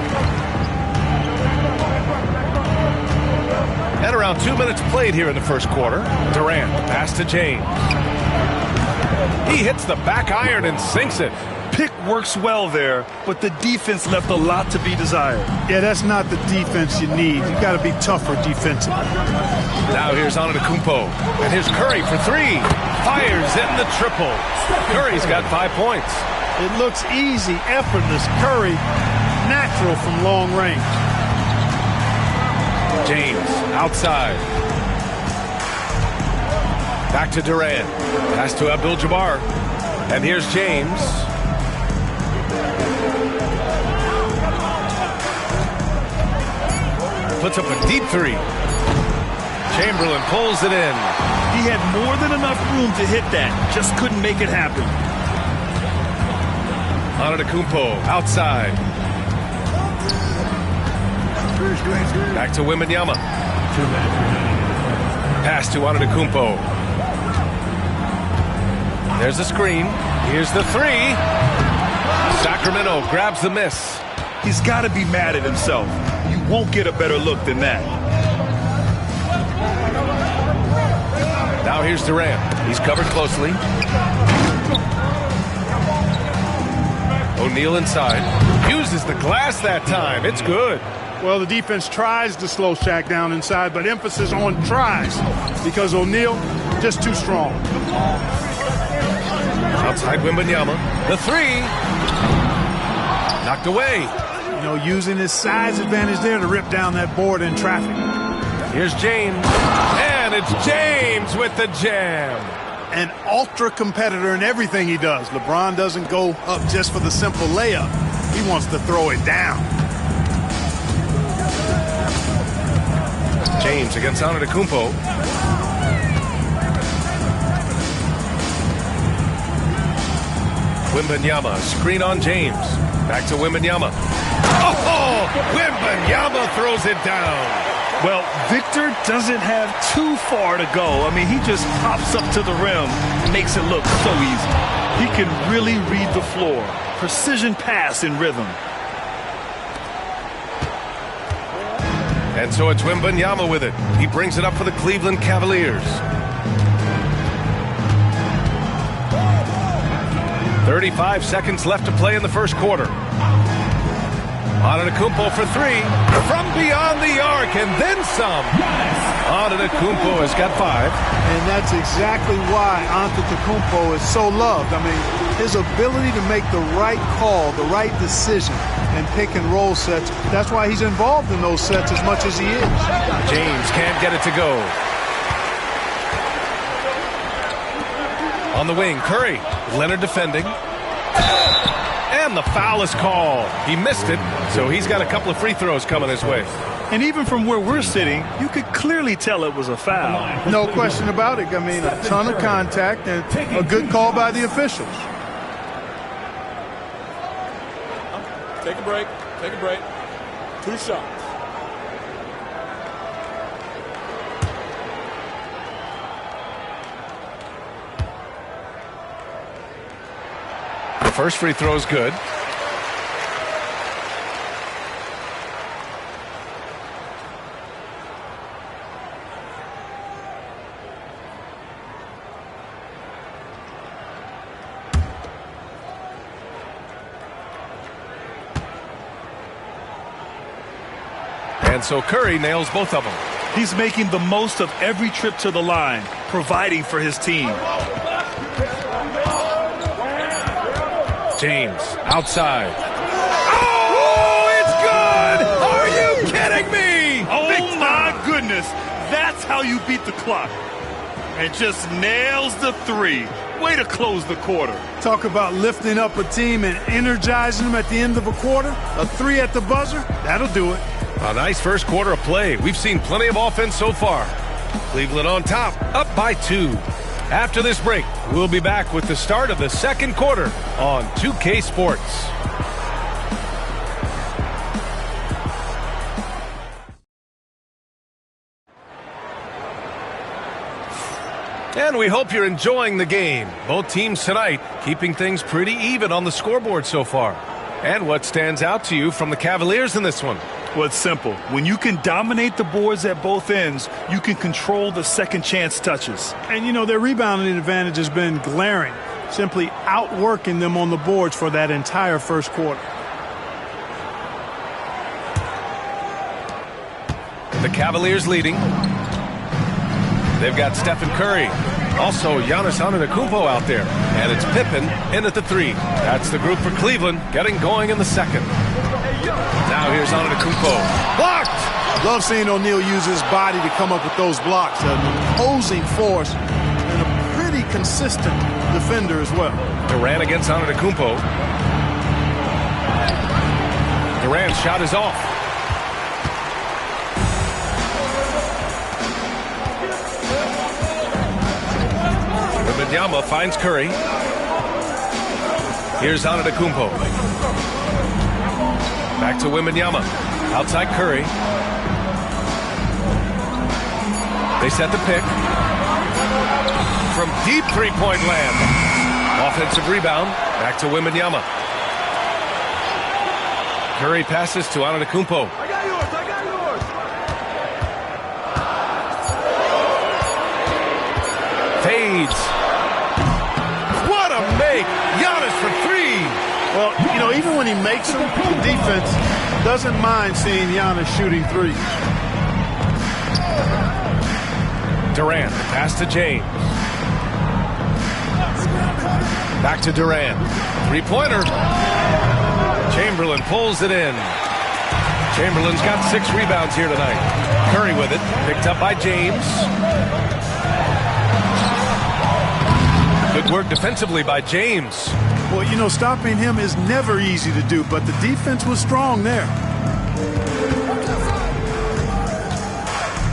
And around 2 minutes played here in the first quarter. Durant, pass to James. He hits the back iron and sinks it. Pick works well there, but the defense left a lot to be desired. Yeah, that's not the defense you need. You got to be tougher defensively. Now here's Antetokounmpo, and here's Curry for three. Fires in the triple. Curry's got 5 points. It looks easy, effortless. Curry, natural from long range. James, outside. Back to Durant. Pass to Abdul-Jabbar. And here's James. Puts up a deep three. Chamberlain pulls it in. He had more than enough room to hit that. Just couldn't make it happen. Antetokounmpo outside. Back to Wembanyama. Pass to Antetokounmpo. There's a screen. Here's the three. Sacramento grabs the miss. He's got to be mad at himself. You won't get a better look than that. Now here's Durant. He's covered closely. O'Neal inside. Uses the glass that time. It's good. Well, the defense tries to slow Shaq down inside, but emphasis on tries because O'Neal just too strong. Outside Wembanyama. The three. Knocked away. You know, using his size advantage there to rip down that board in traffic. Here's James. And it's James with the jam. An ultra competitor in everything he does. LeBron doesn't go up just for the simple layup. He wants to throw it down. James against Antetokounmpo. Wembanyama, screen on James. Back to Wembanyama. Oh, Wembanyama throws it down. Well, Victor doesn't have too far to go. I mean, he just pops up to the rim, makes it look so easy. He can really read the floor. Precision pass in rhythm. And so it's Wembanyama with it. He brings it up for the Cleveland Cavaliers. 35 seconds left to play in the first quarter. Antetokounmpo for three from beyond the arc and then some. Antetokounmpo has got 5. And that's exactly why Antetokounmpo is so loved. I mean, his ability to make the right call, the right decision, and pick and roll sets, that's why he's involved in those sets as much as he is. James can't get it to go. On the wing, Curry. Leonard defending. And the foul is called. He missed it, so he's got a couple of free throws coming his way. And even from where we're sitting, you could clearly tell it was a foul. No question about it. I mean, a ton of contact and a good call by the officials. Take a break. Take a break. 2 shots. The first free throw is good. And so Curry nails both of them. He's making the most of every trip to the line, providing for his team. James, outside. Oh, it's good! Are you kidding me? Oh, my goodness. That's how you beat the clock. And just nails the three. Way to close the quarter. Talk about lifting up a team and energizing them at the end of a quarter. A 3 at the buzzer, that'll do it. A nice first quarter of play. We've seen plenty of offense so far. Cleveland on top, up by 2. After this break, we'll be back with the start of the second quarter on 2K Sports. And we hope you're enjoying the game. Both teams tonight keeping things pretty even on the scoreboard so far. And what stands out to you from the Cavaliers in this one? Well, it's simple. When you can dominate the boards at both ends, you can control the second chance touches. And, you know, their rebounding advantage has been glaring, simply outworking them on the boards for that entire first quarter. The Cavaliers leading. They've got Stephen Curry. Also, Giannis Antetokounmpo out there. And it's Pippen in at the 3. That's the group for Cleveland getting going in the second. Now here's Antetokounmpo. Blocked! Love seeing O'Neal use his body to come up with those blocks. An opposing force and a pretty consistent defender as well. Durant against Antetokounmpo. Durant's shot is off. Wembanyama finds Curry. Here's Antetokounmpo. Back to Wembanyama. Outside Curry. They set the pick. From deep three-point land. Offensive rebound. Back to Wembanyama. Curry passes to Antetokounmpo. I got yours. Fades. What a make. Giannis for 3. Well, you know, even when he makes them, the defense doesn't mind seeing Giannis shooting threes. Durant, pass to James. Back to Durant. Three-pointer. Chamberlain pulls it in. Chamberlain's got 6 rebounds here tonight. Curry with it. Picked up by James. Good work defensively by James. Well, you know, stopping him is never easy to do, but the defense was strong there.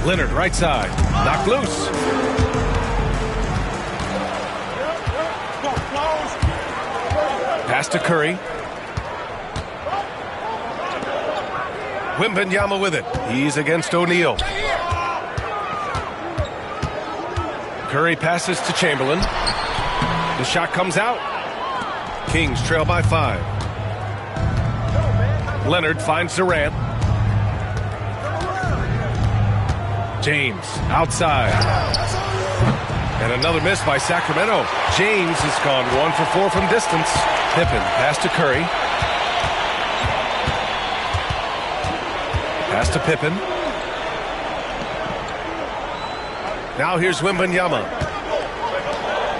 Leonard, right side. Knocked loose. Pass to Curry. Wembanyama with it. He's against O'Neal. Curry passes to Chamberlain. The shot comes out. Kings trail by 5. Leonard finds Durant. James outside. And another miss by Sacramento. James has gone 1 for 4 from distance. Pippen pass to Curry. Pass to Pippen. Now here's Wembanyama.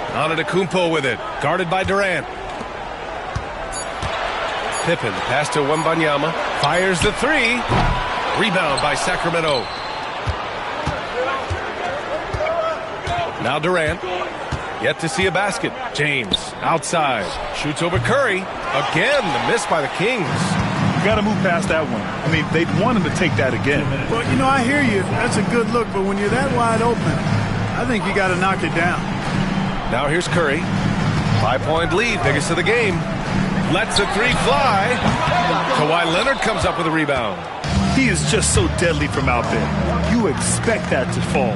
Antetokounmpo with it. Guarded by Durant. Pippen pass to Wembanyama. Fires the 3. Rebound by Sacramento. Now Durant. Yet to see a basket. James outside. Shoots over Curry. Again, the miss by the Kings. You got to move past that one. I mean, they'd want him to take that again. Well, you know, I hear you. That's a good look, but when you're that wide open, I think you got to knock it down. Now here's Curry. 5-point lead, biggest of the game. Lets the 3 fly. Kawhi Leonard comes up with a rebound. He is just so deadly from out there. You expect that to fall.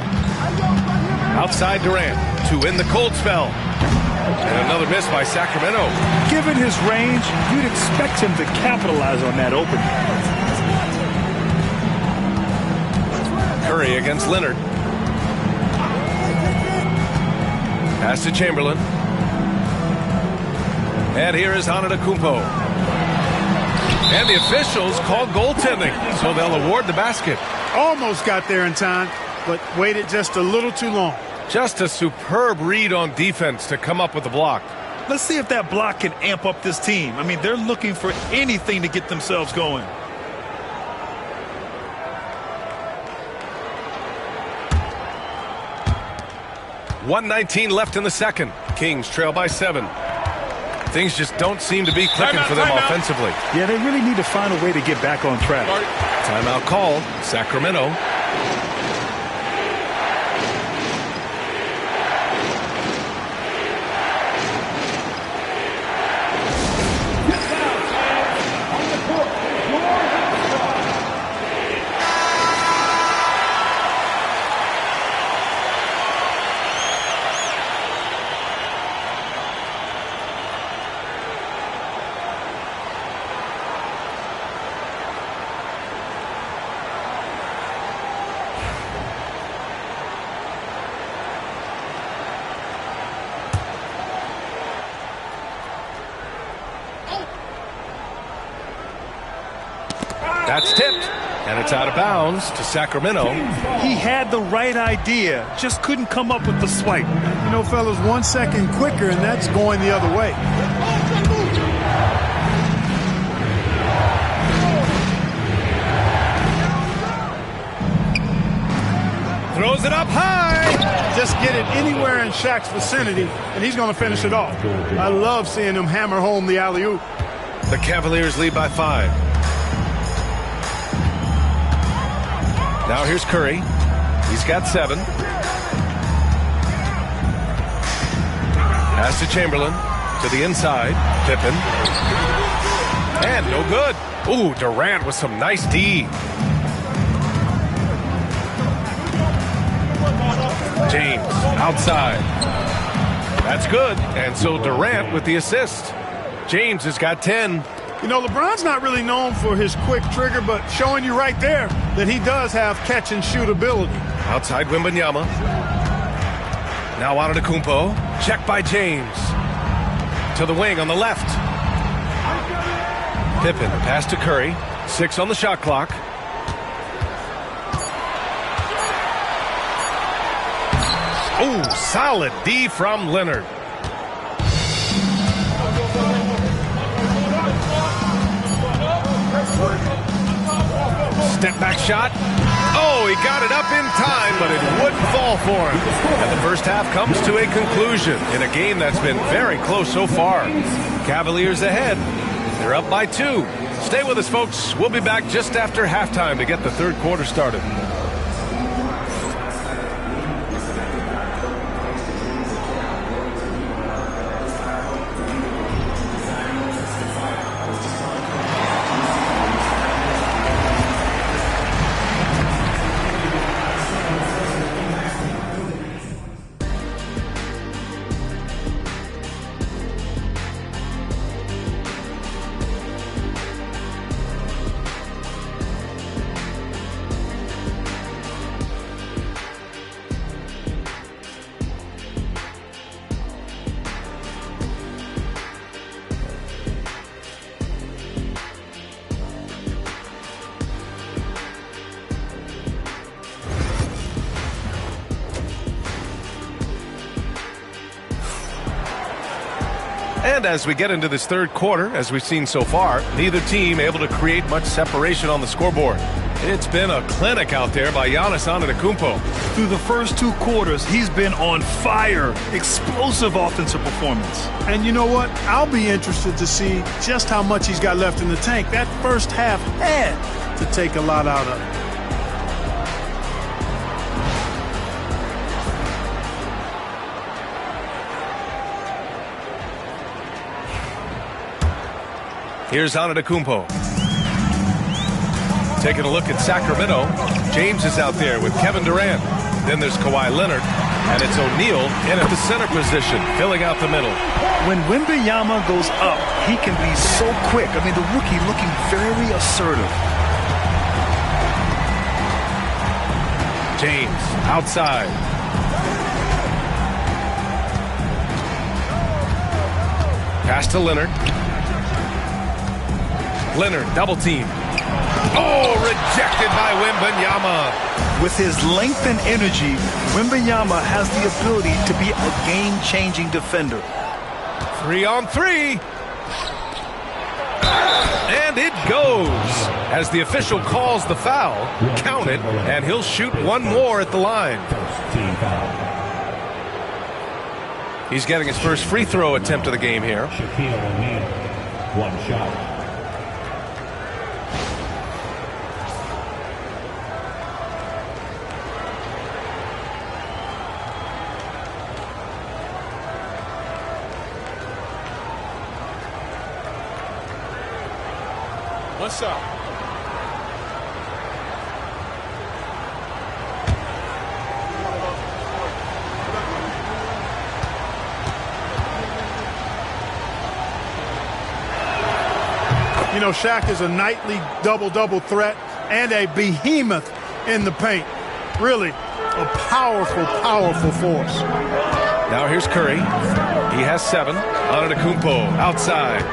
Outside Durant to end the cold spell. And another miss by Sacramento. Given his range, you'd expect him to capitalize on that opening. Curry against Leonard. Pass to Chamberlain. And here is Antetokounmpo. And the officials call goaltending, so they'll award the basket. Almost got there in time, but waited just a little too long. Just a superb read on defense to come up with the block. Let's see if that block can amp up this team. I mean, they're looking for anything to get themselves going. .119 left in the second. Kings trail by 7. Things just don't seem to be clicking for them offensively. Yeah, they really need to find a way to get back on track. Timeout call, Sacramento. shot's tipped, and it's out of bounds to Sacramento. He had the right idea, just couldn't come up with the swipe. You know, fellas, 1 second quicker, and that's going the other way. Throws it up high. Just get it anywhere in Shaq's vicinity, and he's going to finish it off. I love seeing him hammer home the alley-oop. The Cavaliers lead by 5. Now here's Curry. He's got 7. Pass to Chamberlain. To the inside. Pippen. And no good. Ooh, Durant with some nice D. James outside. That's good. And so Durant with the assist. James has got 10. You know, LeBron's not really known for his quick trigger, but showing you right there that he does have catch-and-shoot ability. Outside Wembanyama. Now Antetokounmpo. Check by James. To the wing on the left. Pippen, pass to Curry. 6 on the shot clock. Ooh, solid D from Leonard. Step back shot. Oh, he got it up in time, but it wouldn't fall for him. And the first half comes to a conclusion in a game that's been very close so far. Cavaliers ahead. They're up by 2. Stay with us, folks. We'll be back just after halftime to get the third quarter started. And as we get into this third quarter, as we've seen so far, neither team able to create much separation on the scoreboard. It's been a clinic out there by Giannis Antetokounmpo. Through the first 2 quarters, he's been on fire. Explosive offensive performance. And you know what? I'll be interested to see just how much he's got left in the tank. That first half had to take a lot out of it. Here's Antetokounmpo. Taking a look at Sacramento. James is out there with Kevin Durant. Then there's Kawhi Leonard. And it's O'Neal in at the center position, filling out the middle. When Wembanyama goes up, he can be so quick. I mean, the rookie looking very assertive. James outside. Pass to Leonard. Leonard, double team. Oh, rejected by Wembanyama. With his length and energy, Wembanyama has the ability to be a game-changing defender. 3 on 3. And it goes. As the official calls the foul, count it, and he'll shoot one more at the line. He's getting his first free throw attempt of the game here. Shaquille O'Neal, 1 shot. What's up? You know, Shaq is a nightly double-double threat and a behemoth in the paint. Really a powerful, powerful force. Now here's Curry. He has 7. Antetokounmpo outside.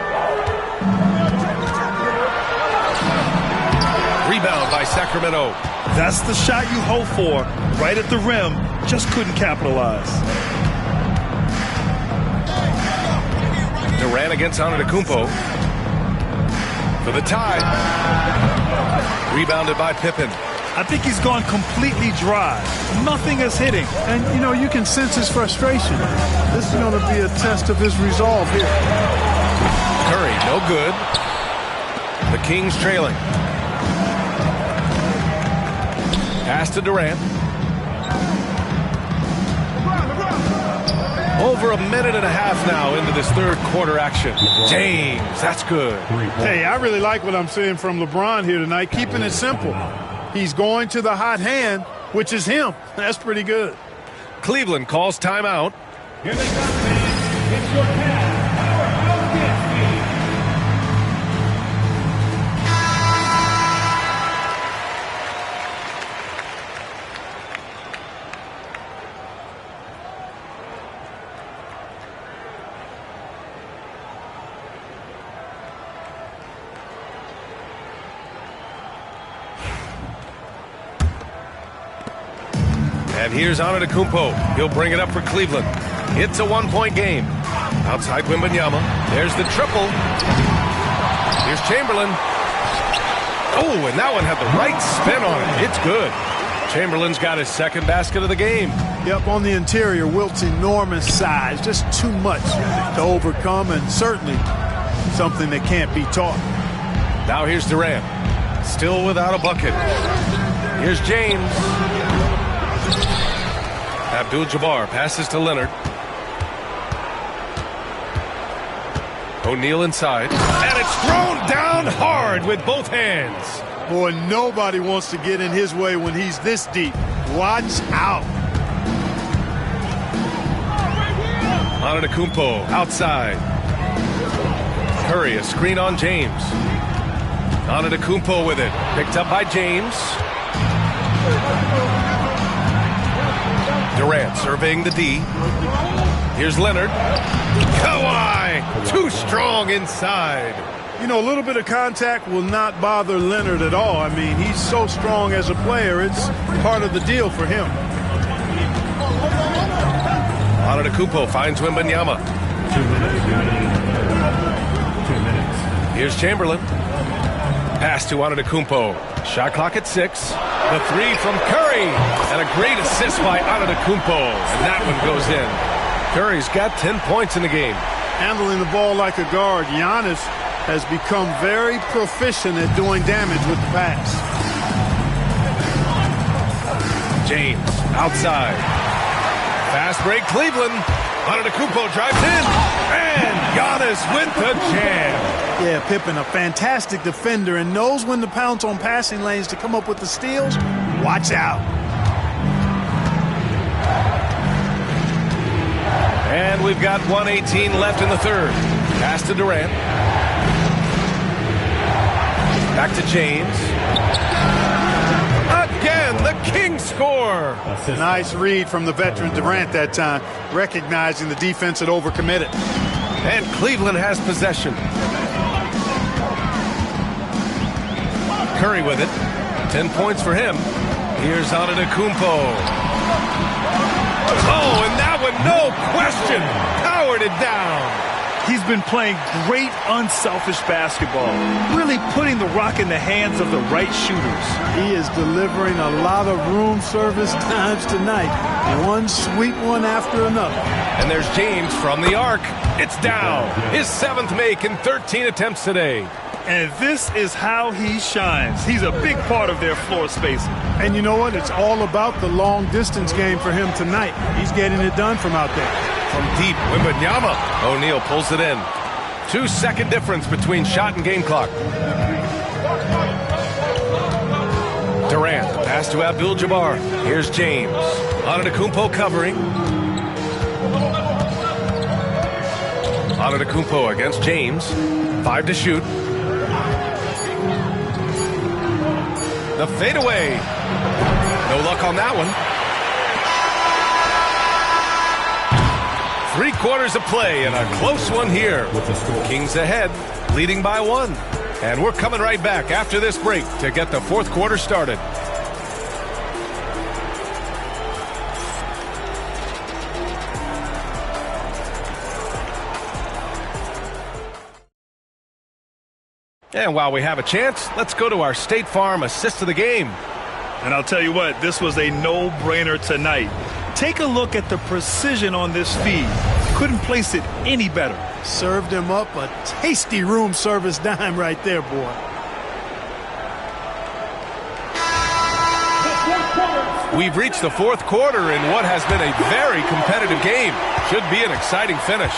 by Sacramento. That's the shot you hope for. Right at the rim. Just couldn't capitalize. Durant against Antetokounmpo. For the tie. Rebounded by Pippen. I think he's gone completely dry. Nothing is hitting. And, you know, you can sense his frustration. This is going to be a test of his resolve here. Curry, no good. The Kings trailing. Pass to Durant. Over a minute and a half now into this third quarter action. James, that's good. Hey, I really like what I'm seeing from LeBron here tonight, keeping it simple. He's going to the hot hand, which is him. That's pretty good. Cleveland calls timeout. Here they come, man. It's your powerhouse dance team. And here's Antetokounmpo. He'll bring it up for Cleveland. It's a one-point game. Outside Wembanyama. There's the triple. Here's Chamberlain. Oh, and that one had the right spin on it. It's good. Chamberlain's got his second basket of the game. Yep, on the interior, Wilt's enormous size. Just too much to overcome, and certainly something that can't be taught. Now here's Durant. Still without a bucket. Here's James. Abdul-Jabbar passes to Leonard. O'Neal inside. And it's thrown down hard with both hands. Boy, nobody wants to get in his way when he's this deep. Watch out. Antetokounmpo outside. Curry, a screen on James. Antetokounmpo with it. Picked up by James. Durant surveying the D. Here's Leonard. Kawhi, too strong inside. You know, a little bit of contact will not bother Leonard at all. I mean, he's so strong as a player. It's part of the deal for him. Antetokounmpo finds Wembanyama. 2 minutes. 2 minutes. Here's Chamberlain. Pass to Antetokounmpo. Shot clock at 6. The three from Curry. And a great assist by Antetokounmpo. And that one goes in. Curry's got 10 points in the game. Handling the ball like a guard, Giannis has become very proficient at doing damage with the pass. James outside. Fast break Cleveland. Antetokounmpo drives in. And Giannis with the jam. Yeah, Pippen, a fantastic defender and knows when to pounce on passing lanes to come up with the steals. Watch out. And we've got 1:18 left in the third. Pass to Durant. Back to James. Again, the Kings score. Nice read from the veteran Durant that time, recognizing the defense had overcommitted. And Cleveland has possession. Curry with it. 10 points for him. Here's Antetokounmpo. Oh, and that one, no question, powered it down. He's been playing great unselfish basketball, really putting the rock in the hands of the right shooters. He is delivering a lot of room service times tonight. One sweet one after another. And there's James from the arc. It's down. His 7th make in 13 attempts today. And this is how he shines. He's a big part of their floor spacing. And you know what? It's all about the long distance game for him tonight. He's getting it done from out there. From deep, Wembanyama. O'Neal pulls it in. 2-second difference between shot and game clock. Durant, pass to Abdul-Jabbar. Here's James. Antetokounmpo covering. Antetokounmpo against James. 5 to shoot. The fadeaway. No luck on that one. 3 quarters of play and a close one here. Kings ahead, leading by 1. And we're coming right back after this break to get the fourth quarter started. And while we have a chance, let's go to our State Farm assist of the game. And I'll tell you what, this was a no-brainer tonight. Take a look at the precision on this feed. Couldn't place it any better. Served him up a tasty room service dime right there, boy. We've reached the fourth quarter in what has been a very competitive game. Should be an exciting finish.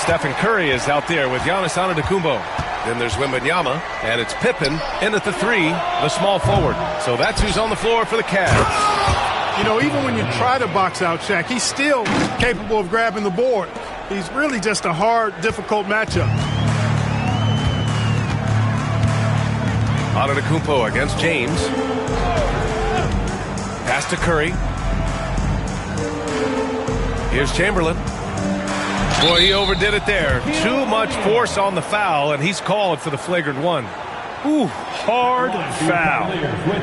Stephen Curry is out there with Giannis Antetokounmpo. Then there's Wembanyama, and it's Pippen in at the 3, the small forward. So that's who's on the floor for the Cavs. You know, even when you try to box out Shaq, he's still capable of grabbing the board. He's really just a hard, difficult matchup. Antetokounmpo against James. Pass to Curry. Here's Chamberlain. Boy, he overdid it there. Too much force on the foul, and he's called for the flagrant one. Ooh, hard foul.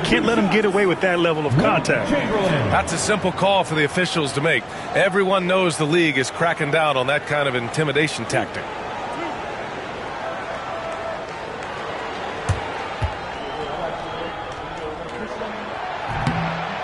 Can't let him get away with that level of contact. That's a simple call for the officials to make. Everyone knows the league is cracking down on that kind of intimidation tactic.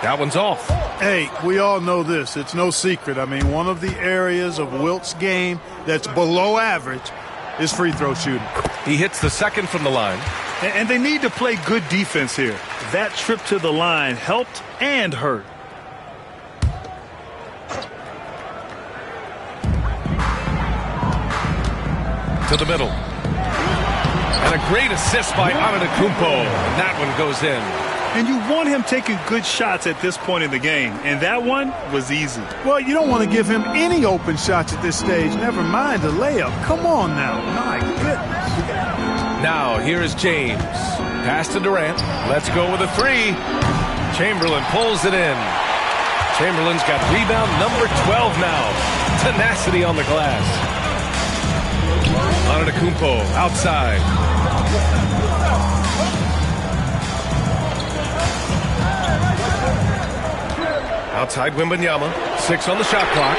That one's off. Hey, we all know this. It's no secret. I mean, one of the areas of Wilt's game that's below average is free throw shooting. He hits the second from the line. And they need to play good defense here. That trip to the line helped and hurt. To the middle. And a great assist by Antetokounmpo. And that one goes in. And you want him taking good shots at this point in the game. And that one was easy. Well, you don't want to give him any open shots at this stage. Never mind a layup. Come on now. My goodness. Now, here is James. Pass to Durant. Let's go with a 3. Chamberlain pulls it in. Chamberlain's got rebound number 12 now. Tenacity on the glass. Antetokounmpo outside. Outside Wembanyama. 6 on the shot clock.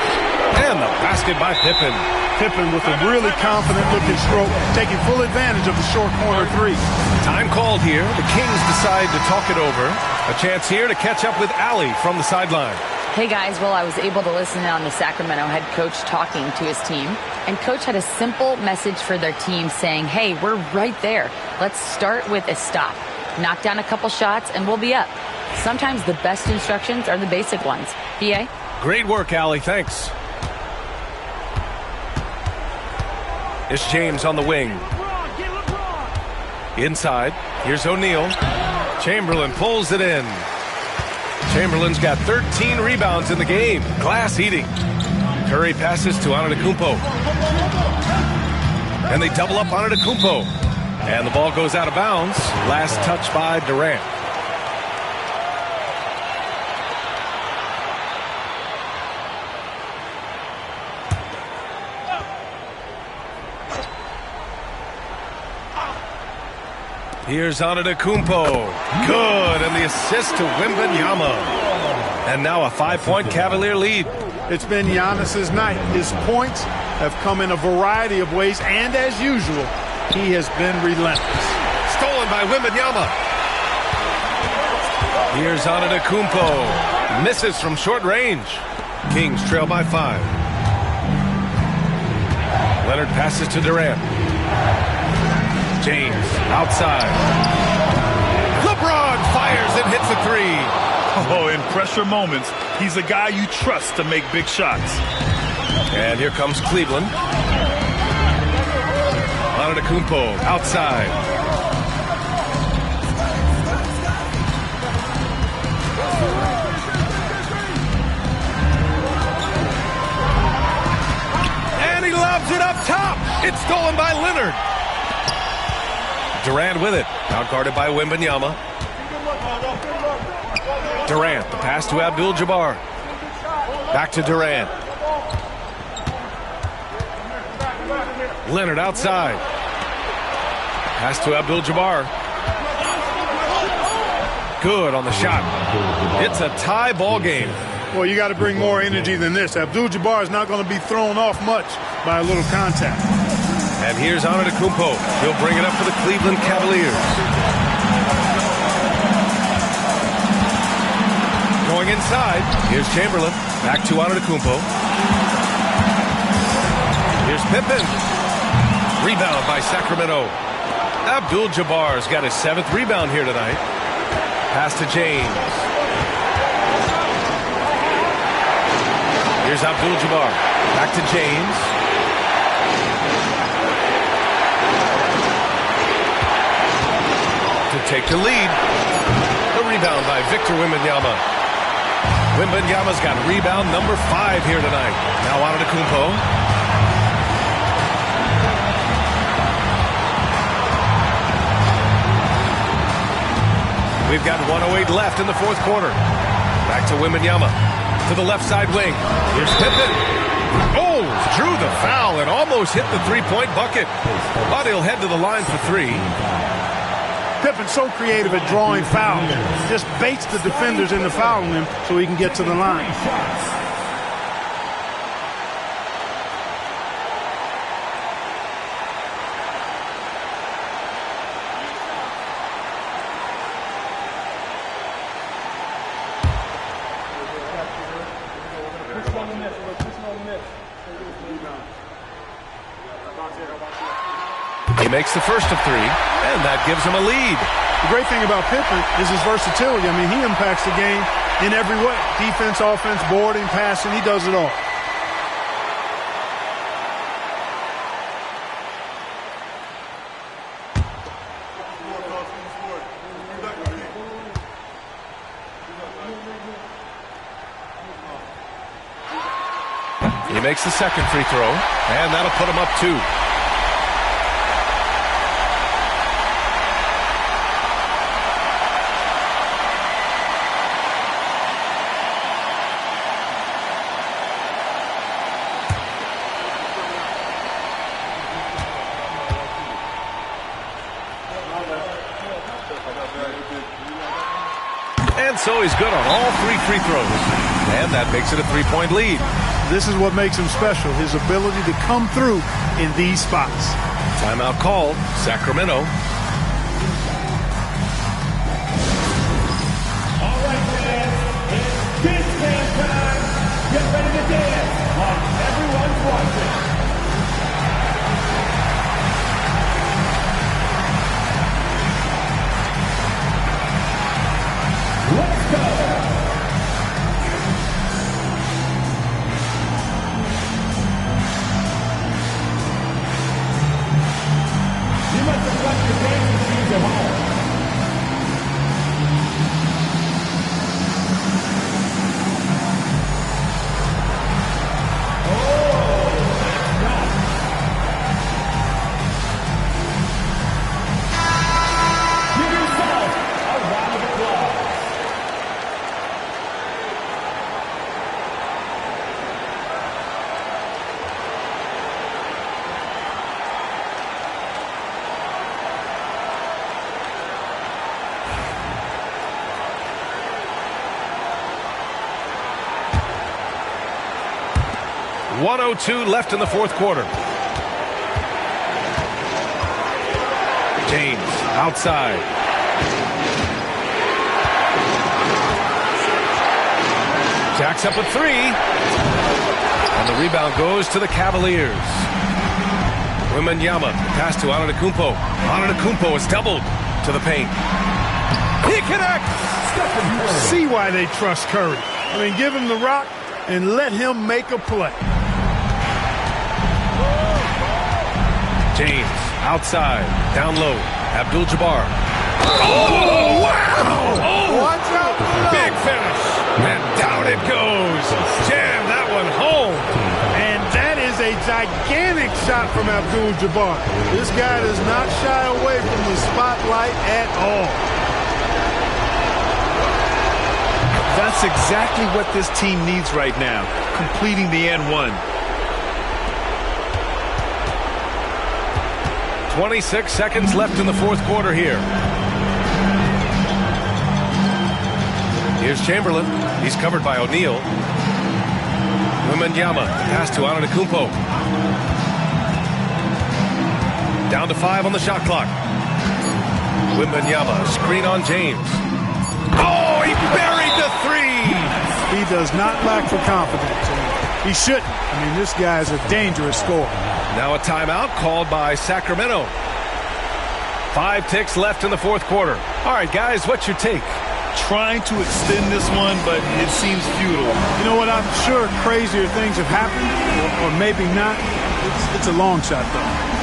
And the basket by Pippen. Pippen with a really confident-looking stroke, taking full advantage of the short corner 3. Time called here. The Kings decide to talk it over. A chance here to catch up with Allie from the sideline. Hey, guys. Well, I was able to listen in on the Sacramento head coach talking to his team. And coach had a simple message for their team saying, hey, we're right there. Let's start with a stop. Knock down a couple shots, and we'll be up. Sometimes the best instructions are the basic ones. PA? Great work, Allie. Thanks. It's James on the wing. Inside. Here's O'Neal. Chamberlain pulls it in. Chamberlain's got 13 rebounds in the game. Glass eating. Curry passes to Antetokounmpo. And they double up Antetokounmpo. And the ball goes out of bounds. Last touch by Durant. Here's Antetokounmpo. Good, and the assist to Wembanyama. And now a 5-point Cavalier lead. It's been Giannis's night. His points have come in a variety of ways, and as usual, he has been relentless. Stolen by Wembanyama. Here's Antetokounmpo. Misses from short range. Kings trail by 5. Leonard passes to Durant. James outside. LeBron fires and hits a 3. Oh, in pressure moments, he's a guy you trust to make big shots. And here comes Cleveland. Antetokounmpo outside. And he lobs it up top. It's stolen by Leonard. Durant with it. Out guarded by Wembanyama. Durant, the pass to Abdul-Jabbar. Back to Durant. Leonard outside. Pass to Abdul-Jabbar. Good on the shot. It's a tie ball game. Well, you got to bring more energy than this. Abdul-Jabbar is not going to be thrown off much by a little contact. And here's Antetokounmpo. He'll bring it up for the Cleveland Cavaliers. Going inside. Here's Chamberlain. Back to Antetokounmpo. Here's Pippen. Rebound by Sacramento. Abdul-Jabbar's got his 7th rebound here tonight. Pass to James. Here's Abdul-Jabbar. Back to James. To take the lead. The rebound by Victor Wembanyama. Wembanyama's got rebound number 5 here tonight. Now Antetokounmpo. We've got 1:08 left in the 4th quarter. Back to Wembanyama. To the left side wing. Here's Pippen. Oh, drew the foul and almost hit the 3-point bucket. But he'll head to the line for 3. Pippen's so creative at drawing fouls. Just baits the defenders into fouling him so he can get to the line. He makes the first of 3, and that gives him a lead. The great thing about Pippen is his versatility. I mean, he impacts the game in every way. Defense, offense, boarding, passing, he does it all. He makes the second free throw, and that'll put him up 2. And so he's good on all 3 free throws. And that makes it a 3-point lead. This is what makes him special, his ability to come through in these spots. Timeout called, Sacramento. All right, fans, it's dance band time. Get ready to dance while everyone's watching. Let's go. You must have left your dancing shoes at home. Give yourself a round of applause. .102 left in the 4th quarter. James outside. Jacks up a 3. And the rebound goes to the Cavaliers. Wembanyama, pass to Antetokounmpo. Antetokounmpo is doubled to the paint. He connects! See why they trust Curry. I mean, give him the rock and let him make a play. James outside, down low. Abdul-Jabbar. Oh, wow! Oh, watch out! Big finish. And down it goes. Jam that one home. And that is a gigantic shot from Abdul-Jabbar. This guy does not shy away from the spotlight at all. That's exactly what this team needs right now, completing the N1. 26 seconds left in the fourth quarter here. Here's Chamberlain. He's covered by O'Neal. Wembanyama, pass to Antetokounmpo. Down to 5 on the shot clock. Wembanyama, screen on James. Oh, he buried the three! He does not lack for confidence. He shouldn't. I mean, this guy is a dangerous scorer. Now a timeout called by Sacramento. 5 ticks left in the fourth quarter. All right, guys, what's your take? Trying to extend this one, but it seems futile. You know what? I'm sure crazier things have happened, or maybe not. It's a long shot, though.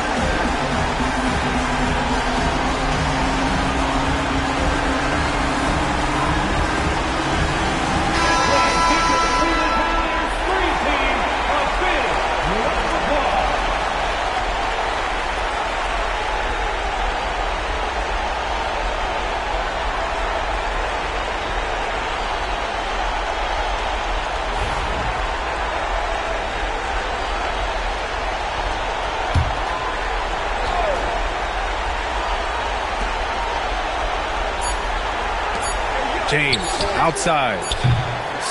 James outside.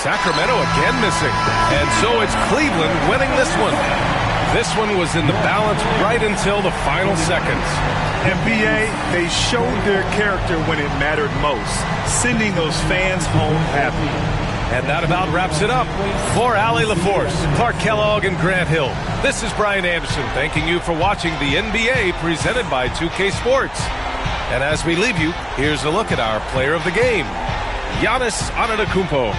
Sacramento again missing. And so it's Cleveland winning this one. This one was in the balance right until the final seconds. NBA, they showed their character when it mattered most, sending those fans home happy. And that about wraps it up. For Allie LaForce, Clark Kellogg, and Grant Hill, this is Brian Anderson thanking you for watching the NBA presented by 2K Sports. And as we leave you, here's a look at our player of the game, Giannis Antetokounmpo.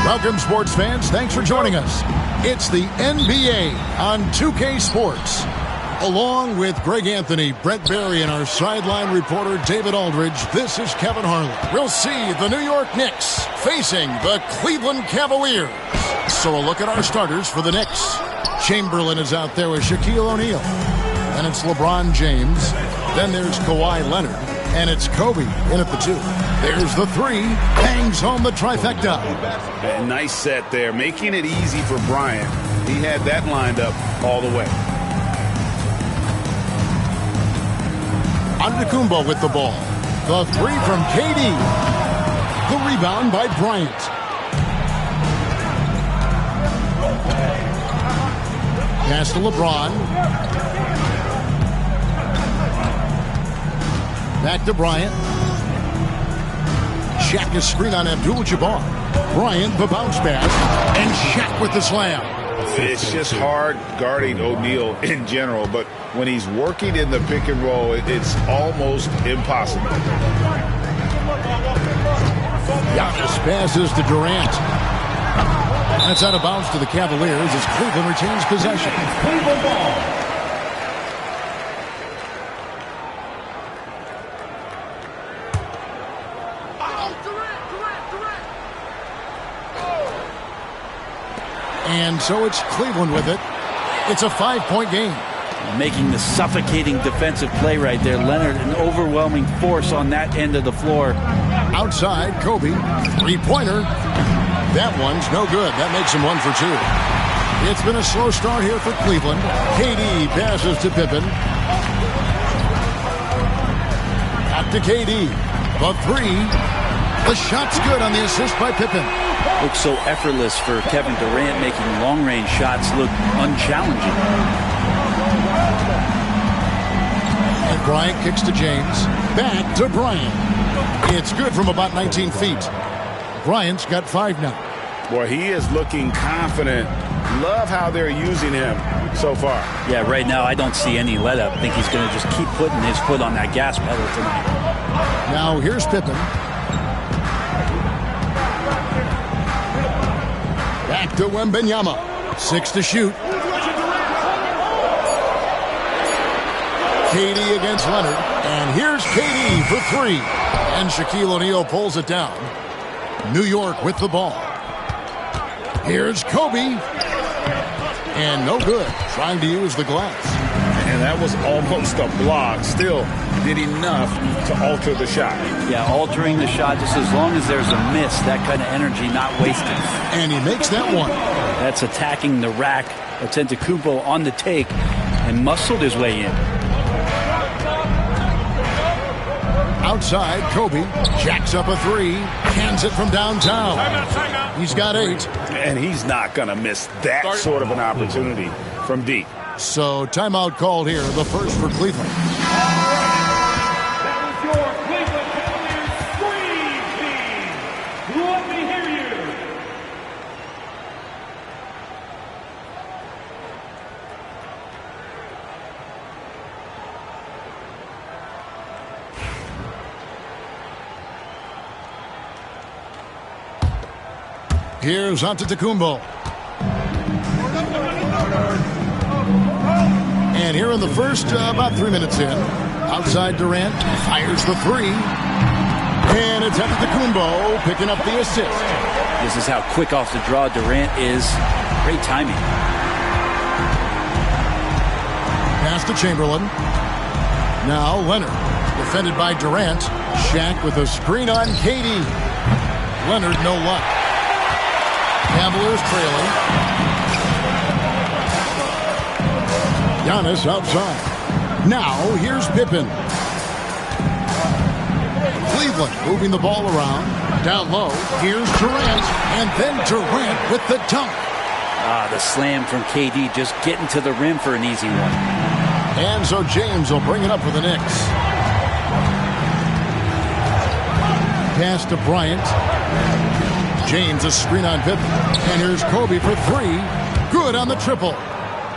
Welcome, sports fans. Thanks for joining us. It's the NBA on 2K Sports. Along with Greg Anthony, Brett Barry, and our sideline reporter David Aldridge, this is Kevin Harlan. We'll see the New York Knicks facing the Cleveland Cavaliers. So a look at our starters for the Knicks. Chamberlain is out there with Shaquille O'Neal. Then it's LeBron James. Then there's Kawhi Leonard. And it's Kobe in at the 2. There's the 3. Hangs home the trifecta. A nice set there, making it easy for Bryant. He had that lined up all the way. Antetokounmpo with the ball. The 3 from KD. The rebound by Bryant. Pass to LeBron. Back to Bryant. Shaq is screen on Abdul-Jabbar. Bryant, the bounce pass. And Shaq with the slam. It's just hard guarding O'Neal in general, but when he's working in the pick and roll, it's almost impossible. Giannis passes to Durant. That's out of bounds to the Cavaliers as Cleveland retains possession. Cleveland ball. And so it's Cleveland with it. It's a 5-point game. Making the suffocating defensive play right there. Leonard, an overwhelming force on that end of the floor. Outside, Kobe, 3-pointer. That one's no good. That makes him 1 for 2. It's been a slow start here for Cleveland. KD passes to Pippen. Back to KD. The 3. The shot's good on the assist by Pippen. Looks so effortless for Kevin Durant, making long-range shots look unchallenging. And Bryant kicks to James. Back to Bryant. It's good from about 19 feet. Bryant's got 5 now. Boy, he is looking confident. Love how they're using him so far. Yeah, right now I don't see any let-up. I think he's going to just keep putting his foot on that gas pedal tonight. Now here's Pippen. Back to Wembanyama. 6 to shoot. KD against Leonard. And here's KD for 3. And Shaquille O'Neal pulls it down. New York with the ball. Here's Kobe. And no good. Trying to use the glass. And that was almost a block. Still did enough to alter the shot. Yeah, altering the shot just as long as there's a miss. That kind of energy not wasted. And he makes that one. That's attacking the rack. Antetokounmpo on the take and muscled his way in. Outside, Kobe jacks up a 3. Cans it from downtown. He's got 8. And he's not going to miss that sort of an opportunity from deep. So timeout called here, the first for Cleveland. That was your Cleveland Cavaliers Dream Team. Let me hear you. Here's Antetokounmpo. And here in the first, about 3 minutes in, outside Durant fires the three. And it's Antetokounmpo picking up the assist. This is how quick off the draw Durant is. Great timing. Pass to Chamberlain. Now Leonard, defended by Durant. Shaq with a screen on KD. Leonard, no luck. Cavaliers trailing. Giannis outside. Now here's Pippen. Cleveland moving the ball around. Down low. Here's Durant. And then Durant with the dunk. The slam from KD, just getting to the rim for an easy one. And so James will bring it up for the Knicks. Pass to Bryant. James a screen on Pippen. And here's Kobe for three. Good on the triple.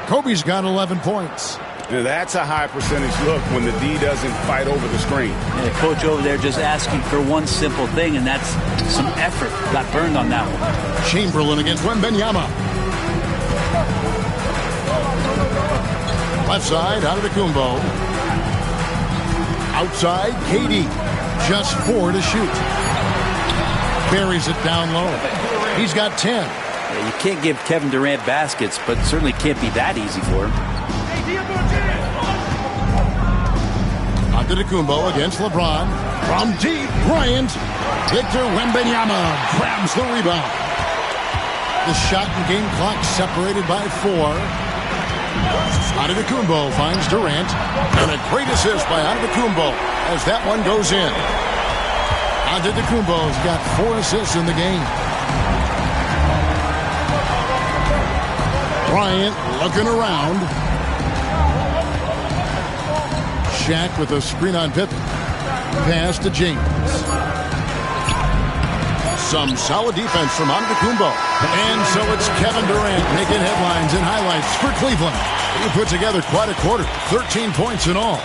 Kobe's got 11 points. Now that's a high percentage look when the D doesn't fight over the screen. And the coach over there just asking for one simple thing, and that's some effort. Got burned on that one. Chamberlain against Wembanyama. Left side, Antetokounmpo. Outside, KD. Just 4 to shoot. Buries it down low. He's got 10. Yeah, you can't give Kevin Durant baskets, but certainly can't be that easy for him. Antetokounmpo against LeBron. From deep, Bryant. Victor Wembanyama grabs the rebound. The shot and game clock separated by 4. Antetokounmpo finds Durant. And a great assist by Antetokounmpo as that one goes in. Antetokounmpo's got 4 assists in the game. Bryant looking around. Shaq with a screen on Pippen. Pass to James. Some solid defense from Antetokounmpo. And so it's Kevin Durant making headlines and highlights for Cleveland. He put together quite a quarter, 13 points in all.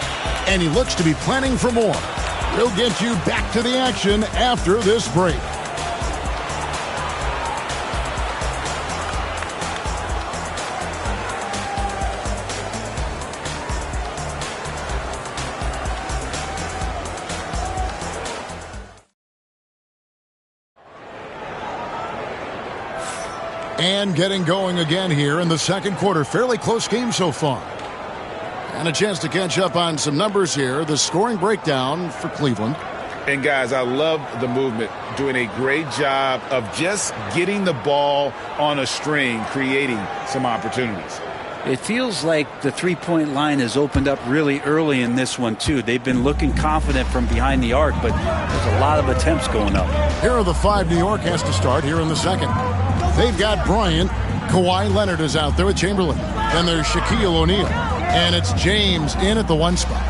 And he looks to be planning for more. We'll get you back to the action after this break. And getting going again here in the second quarter. Fairly close game so far. And a chance to catch up on some numbers here. The scoring breakdown for Cleveland. And guys, I love the movement. Doing a great job of just getting the ball on a string, creating some opportunities. It feels like the three-point line has opened up really early in this one, too. They've been looking confident from behind the arc, but there's a lot of attempts going up. Here are the 5 New York has to start here in the second. They've got Bryant. Kawhi Leonard is out there with Chamberlain. Then there's Shaquille O'Neal. And it's James in at the 1 spot.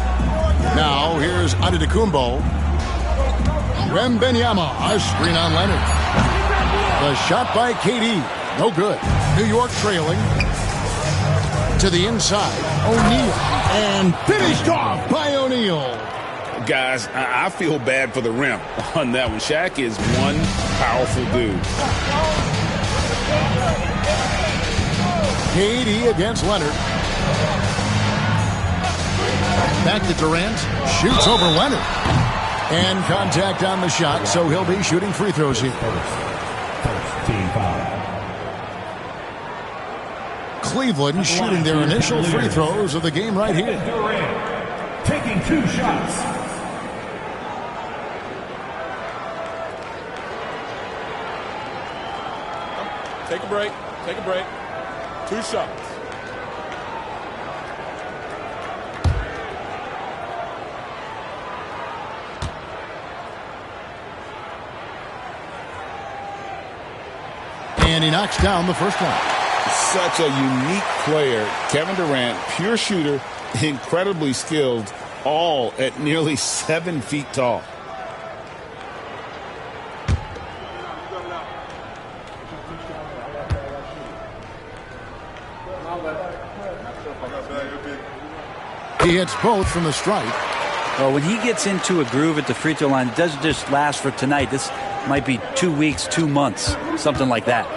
Now here's Antetokounmpo. Wembanyama, a screen on Leonard. The shot by KD. No good. New York trailing. To the inside. O'Neal. And finished off by O'Neal. Guys, I feel bad for the rim on that one. Shaq is one powerful dude. KD against Leonard. Back to Durant. Shoots over Leonard. And contact on the shot, so he'll be shooting free throws here. First team foul. Cleveland shooting their initial free throws of the game right here. Durant taking 2 shots. Take a break. Take a break. 2 shots. And he knocks down the first one. Such a unique player. Kevin Durant, pure shooter, incredibly skilled, all at nearly 7 feet tall. He hits both from the stripe. Well, when he gets into a groove at the free throw line, it doesn't just last for tonight. This might be 2 weeks, 2 months, something like that.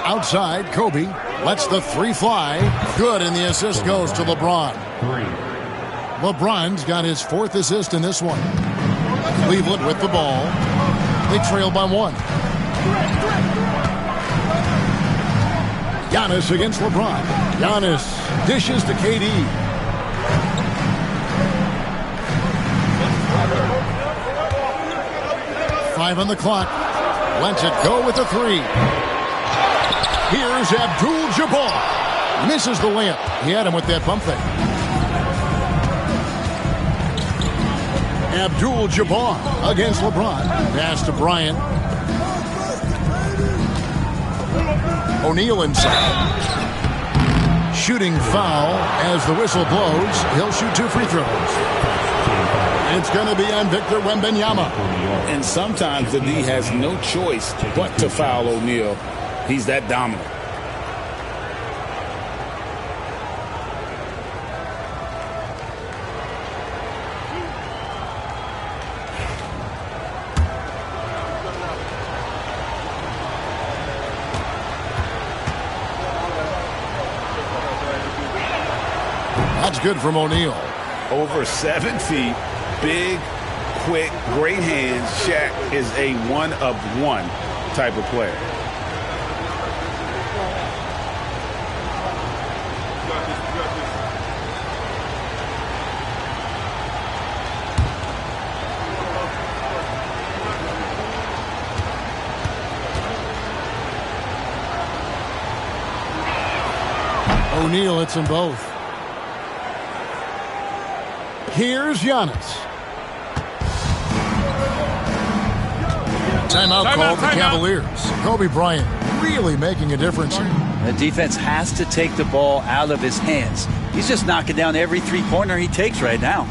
Outside, Kobe lets the three fly. Good, and the assist goes to LeBron. LeBron's got his 4th assist in this one. Cleveland with the ball. They trail by 1. Giannis against LeBron. Giannis dishes to KD. Five on the clock. Lets it go with the 3. Here's Abdul-Jabbar. Misses the layup. He had him with that pump fake. Abdul-Jabbar against LeBron. Pass to Bryant. O'Neal inside. Shooting foul as the whistle blows. He'll shoot 2 free throws. It's going to be on Victor Wembanyama. And sometimes the D has no choice but to foul O'Neal. He's that dominant. That's good from O'Neal. Over 7 feet, big, quick, great hands. Shaq is a one-of-one type of player. O'Neal hits them both. Here's Giannis. Timeout called the Cavaliers. Kobe Bryant really making a difference here. The defense has to take the ball out of his hands. He's just knocking down every three-pointer he takes right now.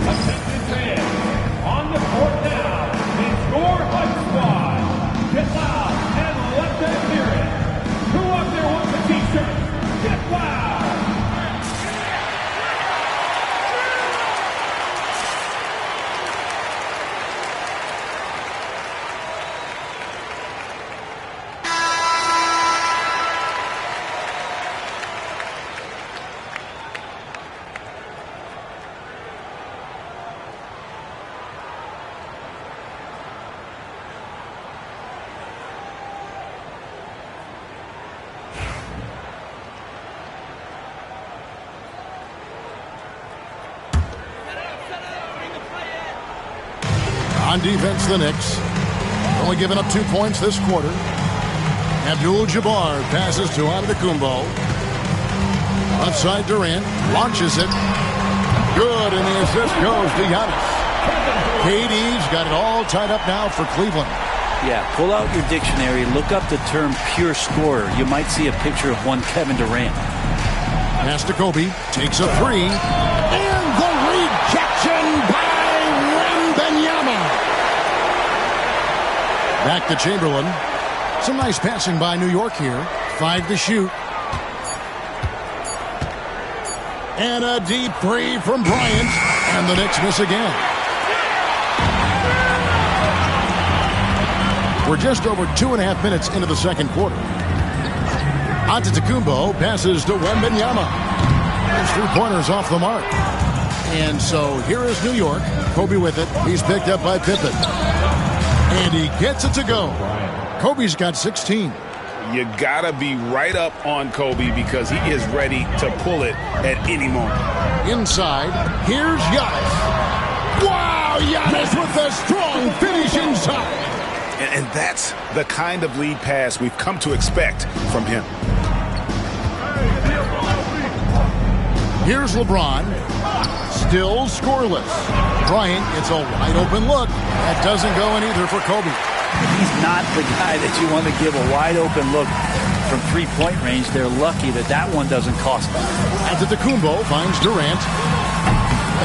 Attention fans, on the court now, it's your HUD squad. Get loud and let them hear it. Who up there wants a t-shirt? Get loud. On defense, the Knicks only giving up 2 points this quarter. Abdul-Jabbar passes to Antetokounmpo. Left side, Durant launches it. Good, and the assist goes to Giannis. KD's got it all tied up now for Cleveland. Yeah, pull out your dictionary, look up the term pure scorer. You might see a picture of one Kevin Durant. Pass to Kobe, takes a 3, and the rejection by Wembanyama. Back to Chamberlain. Some nice passing by New York here. 5 to shoot. And a deep 3 from Bryant. And the Knicks miss again. We're just over 2.5 minutes into the second quarter. Antetokounmpo passes to Wembanyama. His 3-pointers off the mark. And so here is New York. Kobe with it. He's picked up by Pippen. And he gets it to go. Kobe's got 16. You gotta be right up on Kobe because he is ready to pull it at any moment. Inside, here's Giannis. Wow, Giannis with a strong finish inside. And that's the kind of lead pass we've come to expect from him. Here's LeBron. Still scoreless. Bryant gets a wide open look. That doesn't go in either for Kobe. He's not the guy that you want to give a wide open look from 3-point range. They're lucky that that one doesn't cost them. Antetokounmpo finds Durant.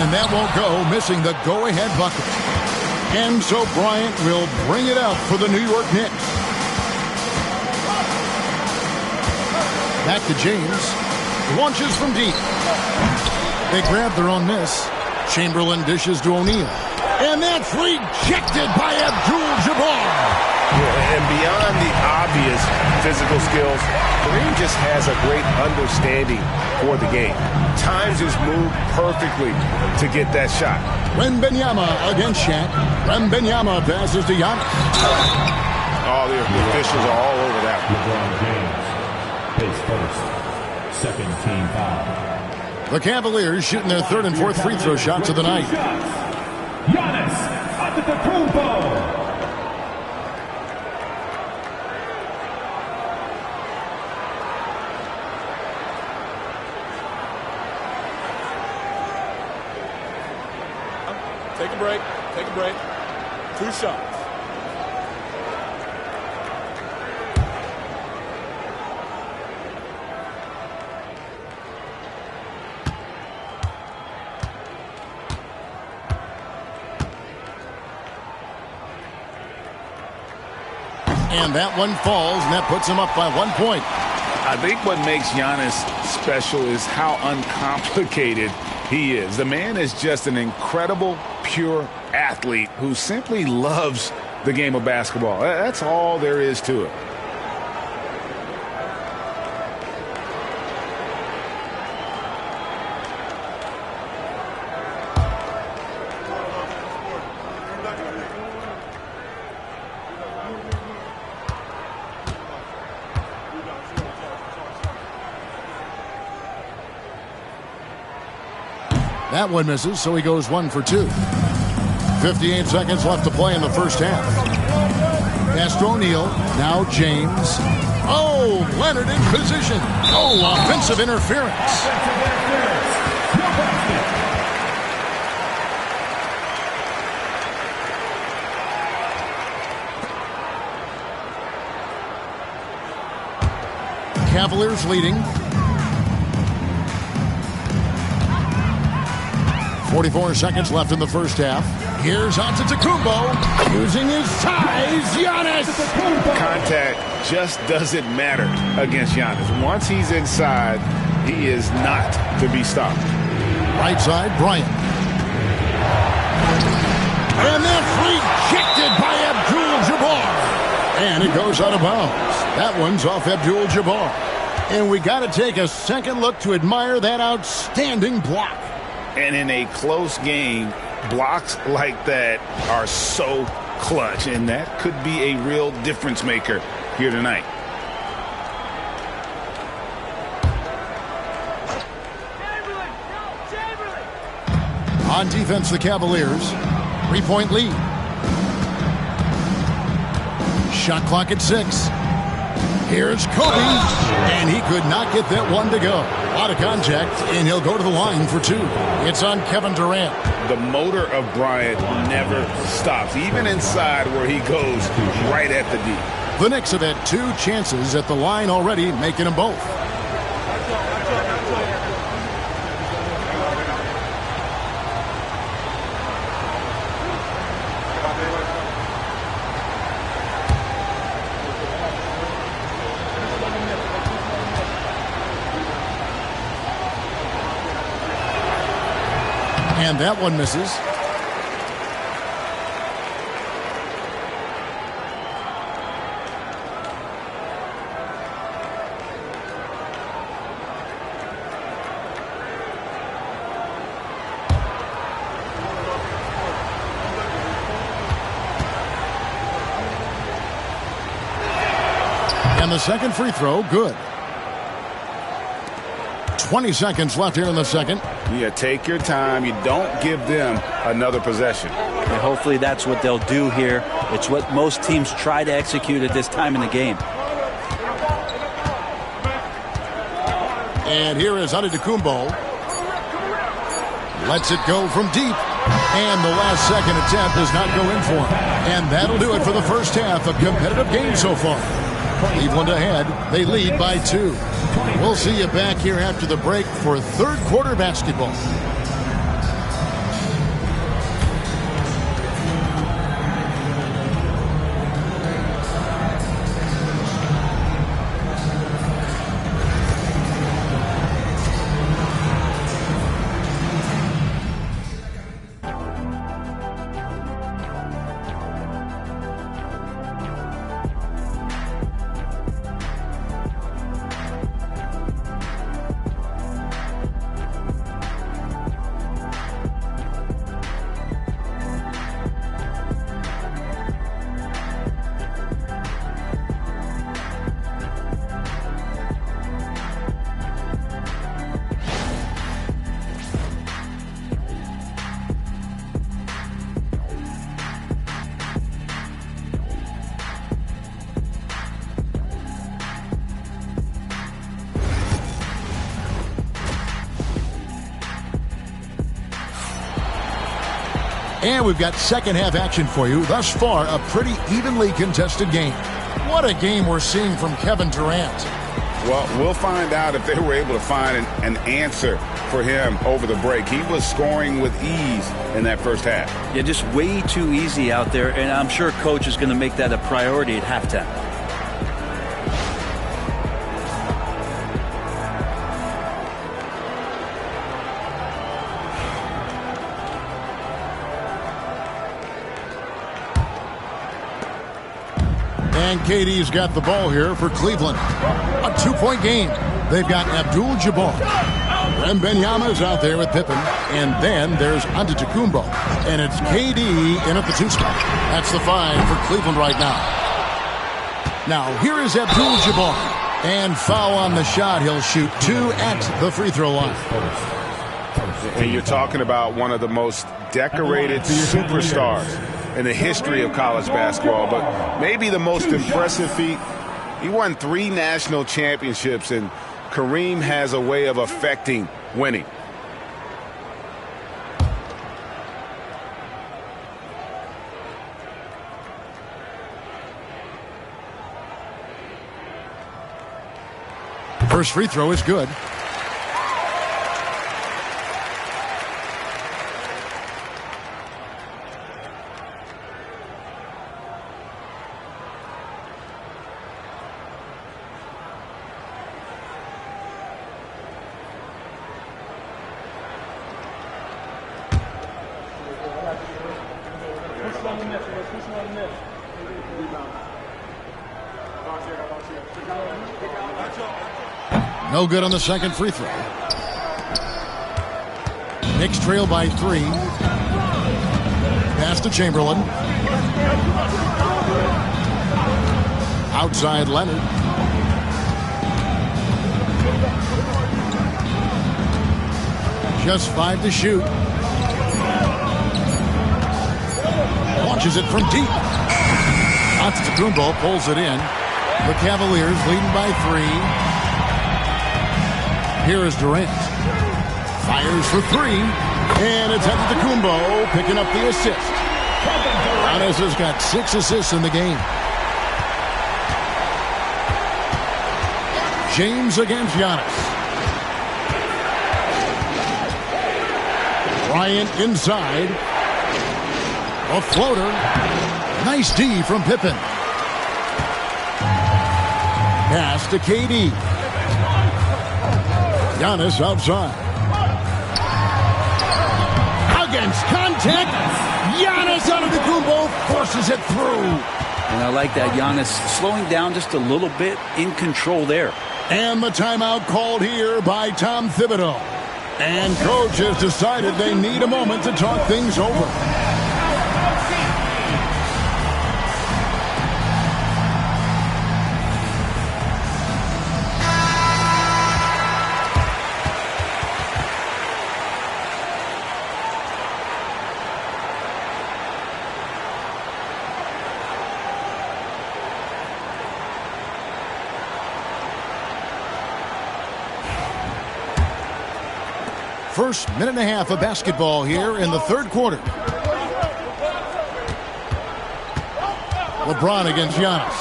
And that won't go, missing the go-ahead bucket. And so Bryant will bring it out for the New York Knicks. Back to James. launches from deep. They grab their own miss. Chamberlain dishes to O'Neal. And that's rejected by Abdul-Jabbar. Yeah, and beyond the obvious physical skills, Kareem just has a great understanding for the game. Times his move perfectly to get that shot. Wembanyama against Shaq. Wembanyama passes to Giannis. Oh, the officials are all over that. LeBron James, his first, second team foul. The Cavaliers shooting their third and fourth free throw shots of the night. Giannis Antetokounmpo. Take a break. Take a break. 2 shots. And that one falls, and that puts him up by 1 point. I think what makes Giannis special is how uncomplicated he is. The man is just an incredible, pure athlete who simply loves the game of basketball. That's all there is to it. That one misses, so he goes 1 for 2. 58 seconds left to play in the first half. Pass to O'Neal. Now James. Oh, Leonard in position. Oh, offensive interference. Cavaliers leading. 44 seconds left in the first half. Here's Antetokounmpo using his size. Giannis! Contact just doesn't matter against Giannis. Once he's inside, he is not to be stopped. Right side, Bryant. And that's rejected by Abdul-Jabbar. And it goes out of bounds. That one's off Abdul-Jabbar. And we got to take a second look to admire that outstanding block. And in a close game, blocks like that are so clutch, and that could be a real difference maker here tonight. On defense, the Cavaliers. 3-point lead. Shot clock at 6. Here's Kobe, and he could not get that one to go. A lot of contact, and he'll go to the line for 2. It's on Kevin Durant. The motor of Bryant never stops, even inside where he goes right at the D. The Knicks have had 2 chances at the line already, making them both. And that one misses. And the second free throw, good. 20 seconds left here in the second. Yeah, take your time. You don't give them another possession. And hopefully that's what they'll do here. It's what most teams try to execute at this time in the game. And here is Antetokounmpo. Lets it go from deep. And the last second attempt does not go in for him. And that'll do it for the first half. A competitive game so far. Cleveland ahead. They lead by 2. We'll see you back here after the break for third quarter basketball. And we've got second half action for you. Thus far, a pretty evenly contested game. What a game we're seeing from Kevin Durant. Well, we'll find out if they were able to find an answer for him over the break. He was scoring with ease in that first half. Yeah, just way too easy out there, and I'm sure coach is going to make that a priority at halftime. And KD's got the ball here for Cleveland. A 2-point game. They've got Abdul-Jabbar. And Wembanyama's out there with Pippen. And then there's Antetokounmpo. And it's KD in at the 2 spot. That's the 5 for Cleveland right now. Now, here is Abdul-Jabbar. And foul on the shot. He'll shoot 2 at the free throw line. And you're talking about one of the most decorated superstars in the history of college basketball, but maybe the most impressive feat. He won 3 national championships, and Kareem has a way of affecting winning. First free throw is good. No good on the second free throw. Knicks trail by 3. Pass to Chamberlain. Outside Leonard. Just 5 to shoot. Launches it from deep. Antetokounmpo pulls it in. The Cavaliers leading by 3. Here is Durant. Fires for 3. And it's Antetokounmpo picking up the assist. Giannis has got 6 assists in the game. James against Giannis. Bryant inside. A floater. Nice D from Pippen. Pass to KD. Giannis outside. Against contact. Giannis Antetokounmpo forces it through. And I like that. Giannis slowing down just a little bit, in control there. And the timeout called here by Tom Thibodeau. And coach has decided they need a moment to talk things over. First minute and a half of basketball here in the third quarter. LeBron against Giannis.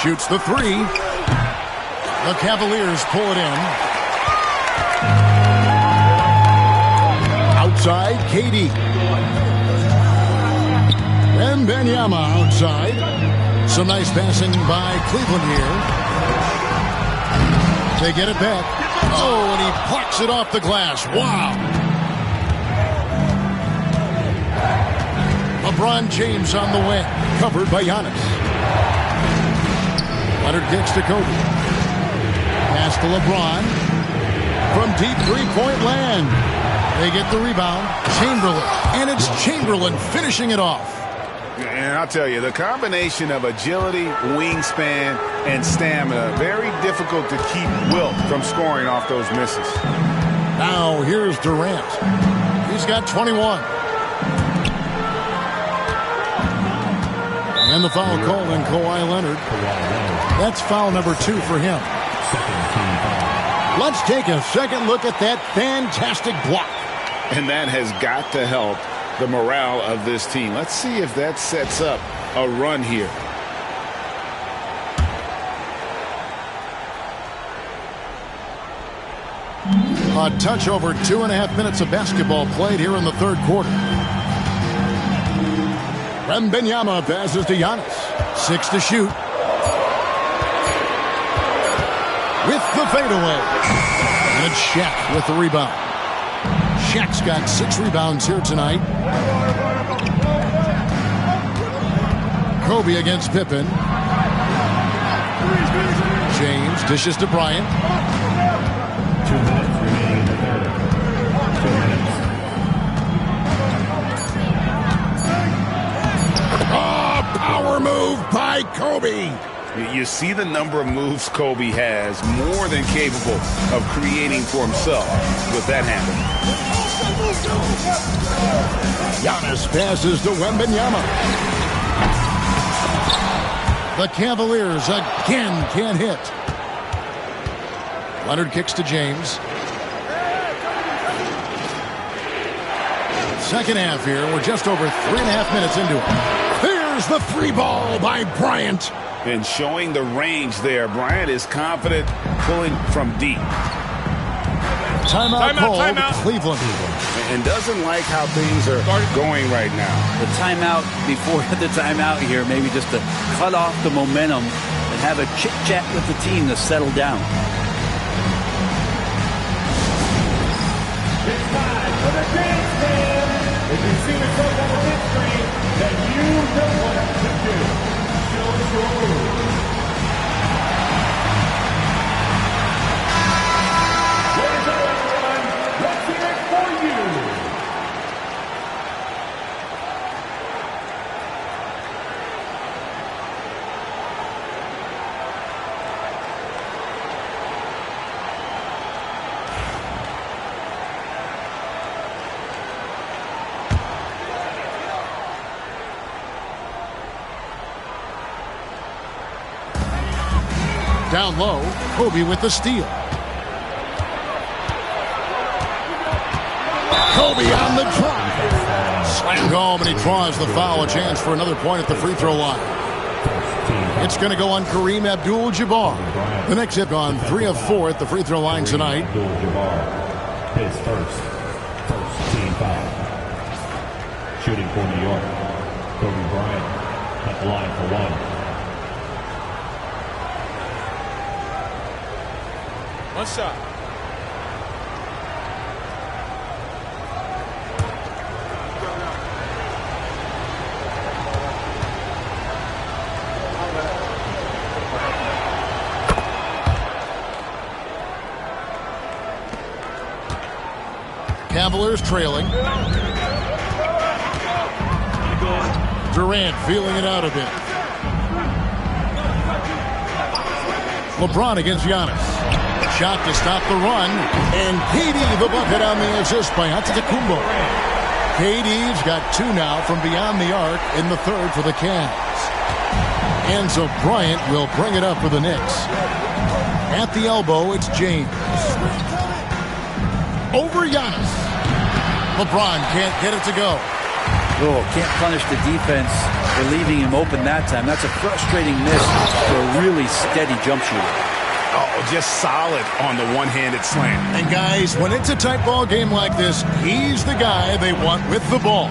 Shoots the 3. The Cavaliers pull it in. Outside, KD. And Wembanyama outside. Some nice passing by Cleveland here. They get it back. Oh, and he plucks it off the glass. Wow. LeBron James on the wing. Covered by Giannis. Leonard kicks to Kobe. Pass to LeBron. From deep three-point land. They get the rebound. Chamberlain. And it's Chamberlain finishing it off. And I'll tell you, the combination of agility, wingspan, and stamina, very difficult to keep Wilt from scoring off those misses. Now here's Durant. He's got 21. And the foul called on Kawhi Leonard. That's foul number 2 for him. Let's take a second look at that fantastic block. And that has got to help the morale of this team. Let's see if that sets up a run here. A touch over 2.5 minutes of basketball played here in the third quarter. Wembanyama passes to Giannis. 6 to shoot. With the fadeaway. And it's Shaq with the rebound. Shaq's got 6 rebounds here tonight. Kobe against Pippen. James dishes to Bryant. 2 minutes remaining in the third. 2 minutes. Oh, power move by Kobe. You see the number of moves Kobe has, more than capable of creating for himself with that handle. Giannis passes to Wembanyama. The Cavaliers again can't hit. Leonard kicks to James. Second half here. We're just over 3.5 minutes into it. There's the free ball by Bryant. And showing the range there. Bryant is confident pulling from deep. Timeout called, Cleveland. And doesn't like how things are going right now. The timeout before the timeout here, maybe just to cut off the momentum and have a chit-chat with the team to settle down. It's time for the dance band. If you see yourself on the big screen, then you know what to do. Show us your move. Ladies and gentlemen, let's hear it for you. Down low, Kobe with the steal. Kobe on the drive. Slammed home, and he draws the foul. A chance for another point at the free throw line. It's going to go on Kareem Abdul-Jabbar. The Knicks have gone 3 of 4 at the free throw line tonight. Abdul-Jabbar, his first team foul. Shooting for New York, Kobe Bryant at the line for 1. One shot. Cavaliers trailing. Durant feeling it out a bit. LeBron against Giannis. Shot to stop the run, and KD the bucket on the assist by Antetokounmpo. KD's got 2 now from beyond the arc in the third for the Cavs. Enzo Bryant will bring it up for the Knicks. At the elbow, it's James. Over Giannis. LeBron can't get it to go. Oh, can't punish the defense for leaving him open that time. That's a frustrating miss for a really steady jump shooter. Oh, just solid on the one-handed slam. And guys, when it's a tight ball game like this, he's the guy they want with the ball.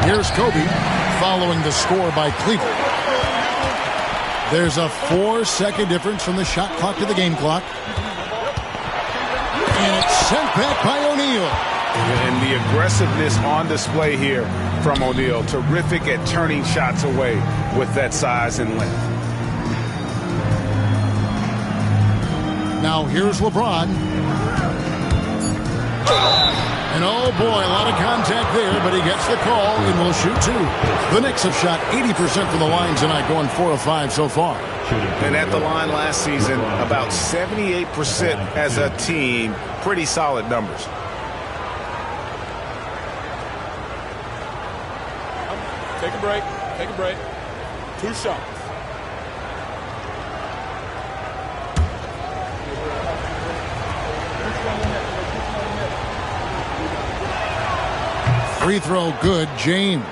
Here's Kobe following the score by Cleveland. There's a 4-second difference from the shot clock to the game clock. And it's sent back by O'Neal. And the aggressiveness on display here from O'Neal. Terrific at turning shots away with that size and length. Now here's LeBron. And oh boy, a lot of contact there, but he gets the call and will shoot 2. The Knicks have shot 80% from the line tonight, going 4 of 5 so far. And at the line last season, about 78% as a team. Pretty solid numbers. Take a break. Take a break. 2 shots. Free throw good, James.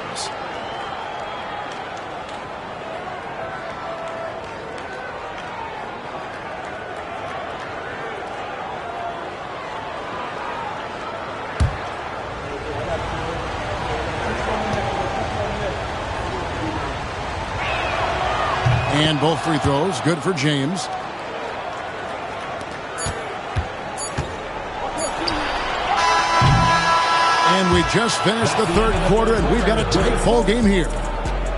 And both free throws good for James. And we just finished the third quarter, and we've got a tight ball game here.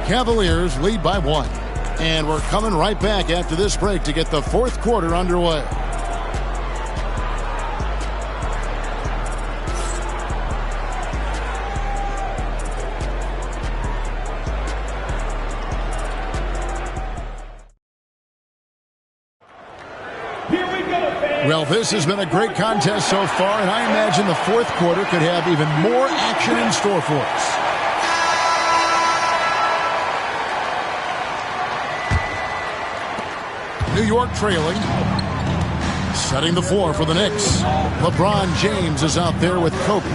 Cavaliers lead by 1. And we're coming right back after this break to get the fourth quarter underway. Well, this has been a great contest so far, and I imagine the fourth quarter could have even more action in store for us. New York trailing. Setting the floor for the Knicks. LeBron James is out there with Kobe.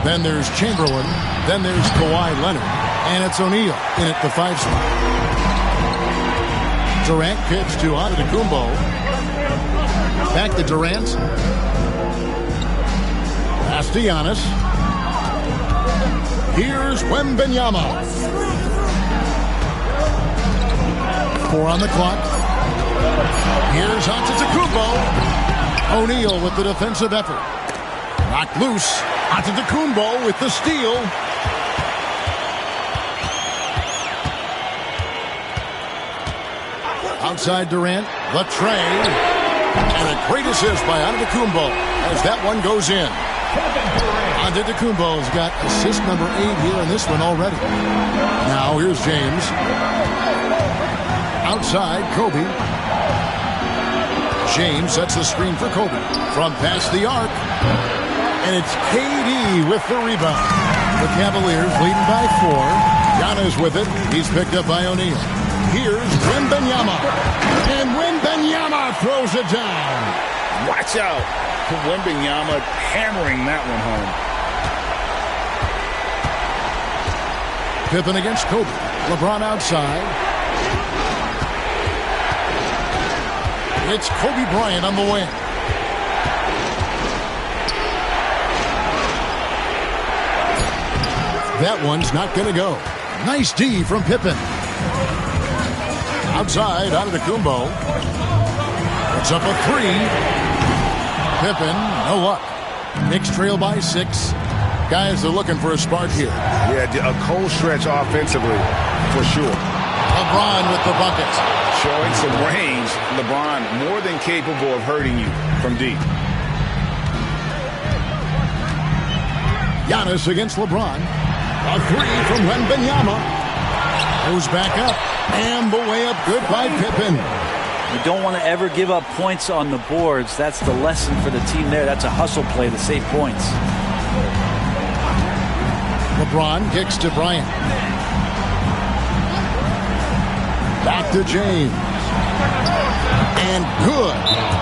Then there's Chamberlain. Then there's Kawhi Leonard. And it's O'Neal in at the 5 spot. Durant kicks to Antetokounmpo. Back to Durant. Pass to Giannis. Here's Wembanyama. 4 on the clock. Here's Antetokounmpo. O'Neal with the defensive effort. Knocked loose. Antetokounmpo with the steal. Outside Durant. The tray. And a great assist by Antetokounmpo as that one goes in. Antetokounmpo's got assist number 8 here in this one already. Now here's James. Outside, Kobe. James sets the screen for Kobe. From past the arc. And it's KD with the rebound. The Cavaliers leading by 4. Giannis with it. He's picked up by O'Neal. Here's Wembanyama. And Wembanyama throws it down. Watch out. Wembanyama hammering that one home. Pippen against Kobe. LeBron outside. It's Kobe Bryant on the wing. That one's not going to go. Nice D from Pippen. Outside, Antetokounmpo. It's up a 3. Pippen, no luck. Knicks trail by 6. Guys are looking for a spark here. Yeah, a cold stretch offensively, for sure. LeBron with the bucket. Showing some range. LeBron more than capable of hurting you from deep. Giannis against LeBron. A 3 from Wembanyama. Goes back up. And the way up good by Pippen. You don't want to ever give up points on the boards. That's the lesson for the team there. That's a hustle play to save points. LeBron kicks to Bryant. Back to James. And good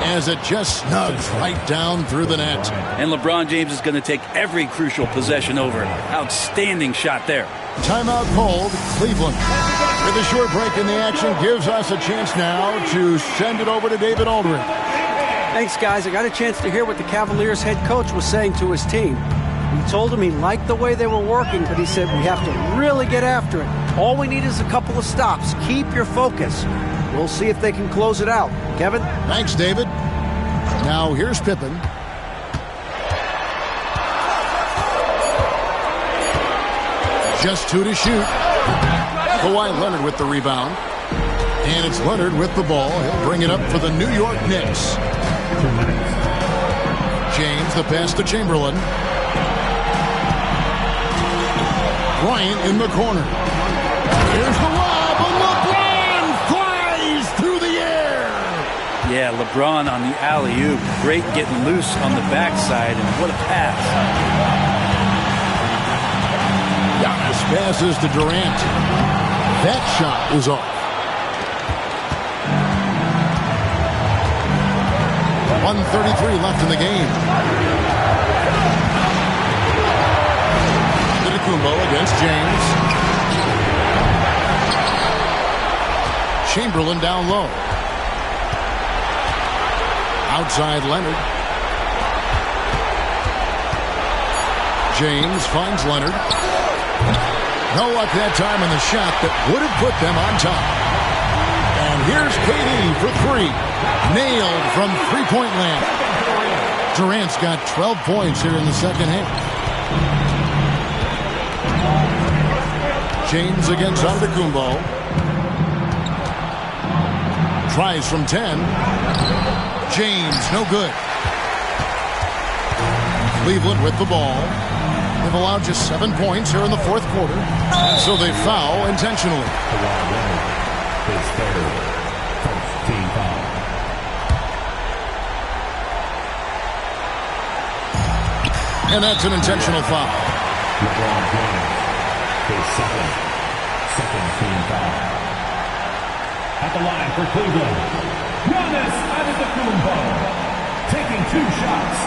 as it just snugs right down through the net. And LeBron James is going to take every crucial possession over. Outstanding shot there. Timeout called. Cleveland, with a short break in the action, gives us a chance now to send it over to David Aldridge. Thanks, guys. I got a chance to hear what the Cavaliers head coach was saying to his team. He told him he liked the way they were working, but he said we have to really get after it. All we need is a couple of stops. Keep your focus. We'll see if they can close it out. Kevin? Thanks, David. Now here's Pippen. Just 2 to shoot. Kawhi Leonard with the rebound. And it's Leonard with the ball. He'll bring it up for the New York Knicks. James, the pass to Chamberlain. Bryant in the corner. Here's the lob, and LeBron flies through the air. Yeah, LeBron on the alley-oop. Great getting loose on the backside, and what a pass. Giannis passes to Durant. That shot is off. 1:33 left in the game. Antetokounmpo against James. Chamberlain down low. Outside Leonard. James finds Leonard. No luck that time in the shot that would have put them on top. And here's KD for three. Nailed from three-point land. Durant's got 12 points here in the second half. James against Antetokounmpo. Tries from 10. James, no good. Cleveland with the ball. They've allowed just 7 points here in the fourth quarter. And so they foul intentionally. His third, first team foul. And that's an intentional foul. LeBron James, his second team foul. At the line for Cleveland, Giannis Antetokounmpo, taking 2 shots.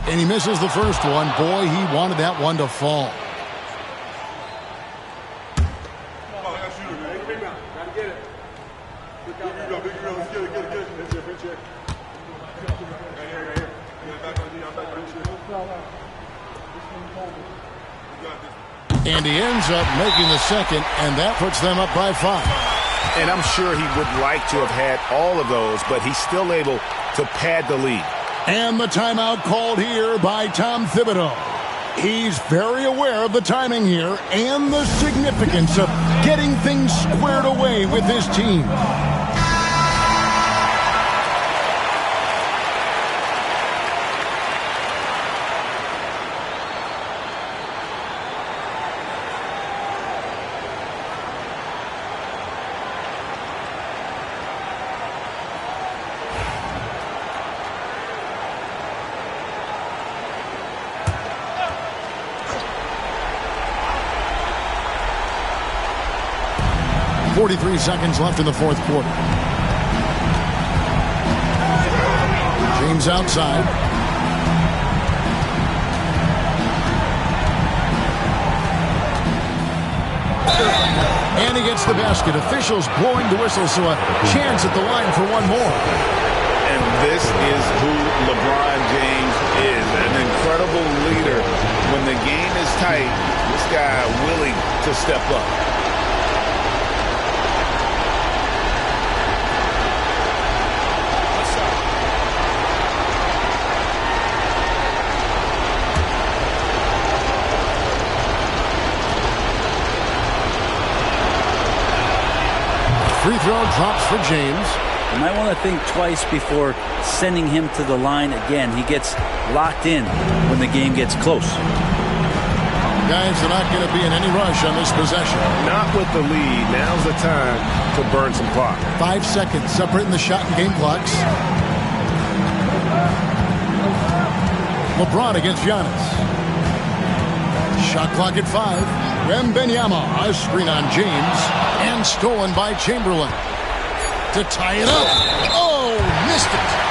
And he misses the first one. Boy, he wanted that one to fall. And he ends up making the second, and that puts them up by 5. And I'm sure he would like to have had all of those, but he's still able to pad the lead. And the timeout called here by Tom Thibodeau. He's very aware of the timing here and the significance of getting things squared away with his team. .43 seconds left in the fourth quarter. James outside. And he gets the basket. Officials blowing the whistle, so a chance at the line for one more. And this is who LeBron James is, an incredible leader. When the game is tight, this guy willing to step up. Free throw drops for James. You might want to think twice before sending him to the line again. He gets locked in when the game gets close. Guys are not going to be in any rush on this possession. Not with the lead. Now's the time to burn some clock. 5 seconds separating the shot and game clocks. LeBron against Giannis. Shot clock at 5. Wembanyama, a screen on James, and stolen by Chamberlain. To tie it up. Oh, missed it.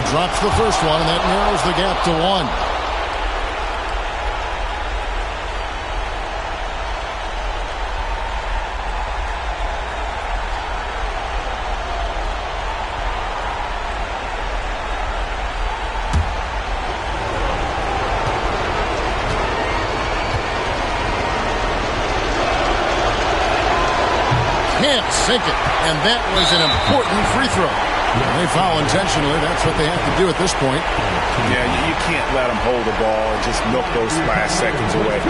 Drops the first one, and that narrows the gap to 1. Can't sink it, and that was an important free throw. They foul intentionally. That's what they have to do at this point. Yeah, you can't let them hold the ball and just milk those last seconds away.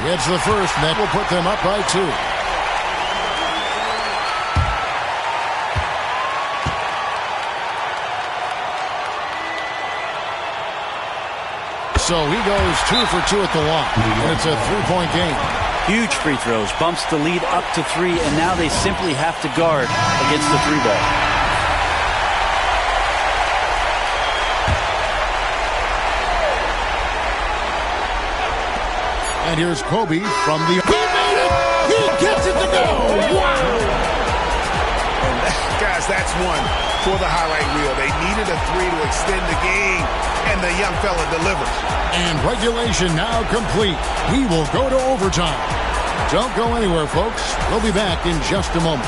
It's the first, and that will put them up by 2. So he goes 2 for 2 at the line, and it's a 3-point game. Huge free throws, bumps the lead up to 3, and now they simply have to guard against the 3 ball. And here's Kobe from the... He made it! He gets it to go! Wow! Guys, that's one for the highlight reel. They needed a 3 to extend the game, and the young fella delivers. And regulation now complete. He will go to overtime. Don't go anywhere, folks. We'll be back in just a moment.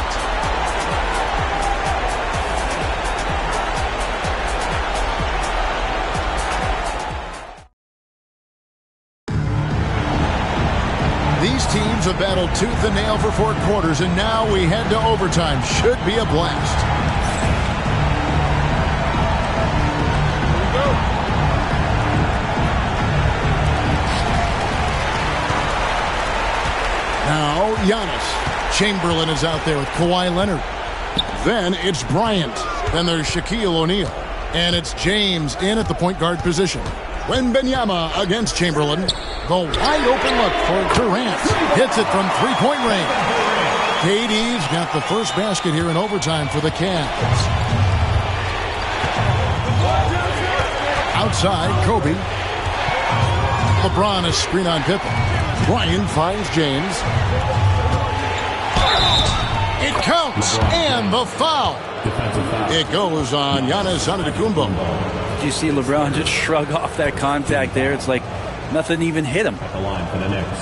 These teams have battled tooth and nail for 4 quarters, and now we head to overtime. Should be a blast. Now, Giannis. Chamberlain is out there with Kawhi Leonard. Then it's Bryant. Then there's Shaquille O'Neal. And it's James in at the point guard position. Wembanyama against Chamberlain. The wide open look for Durant. Hits it from 3-point range. KD's got the first basket here in overtime for the Cavs. Outside, Kobe. LeBron is screen on Pippen. Bryant finds James. It counts, and the foul. It goes on Giannis Antetokounmpo. You see LeBron just shrug off that contact there. It's like nothing even hit him. At the line for the Knicks,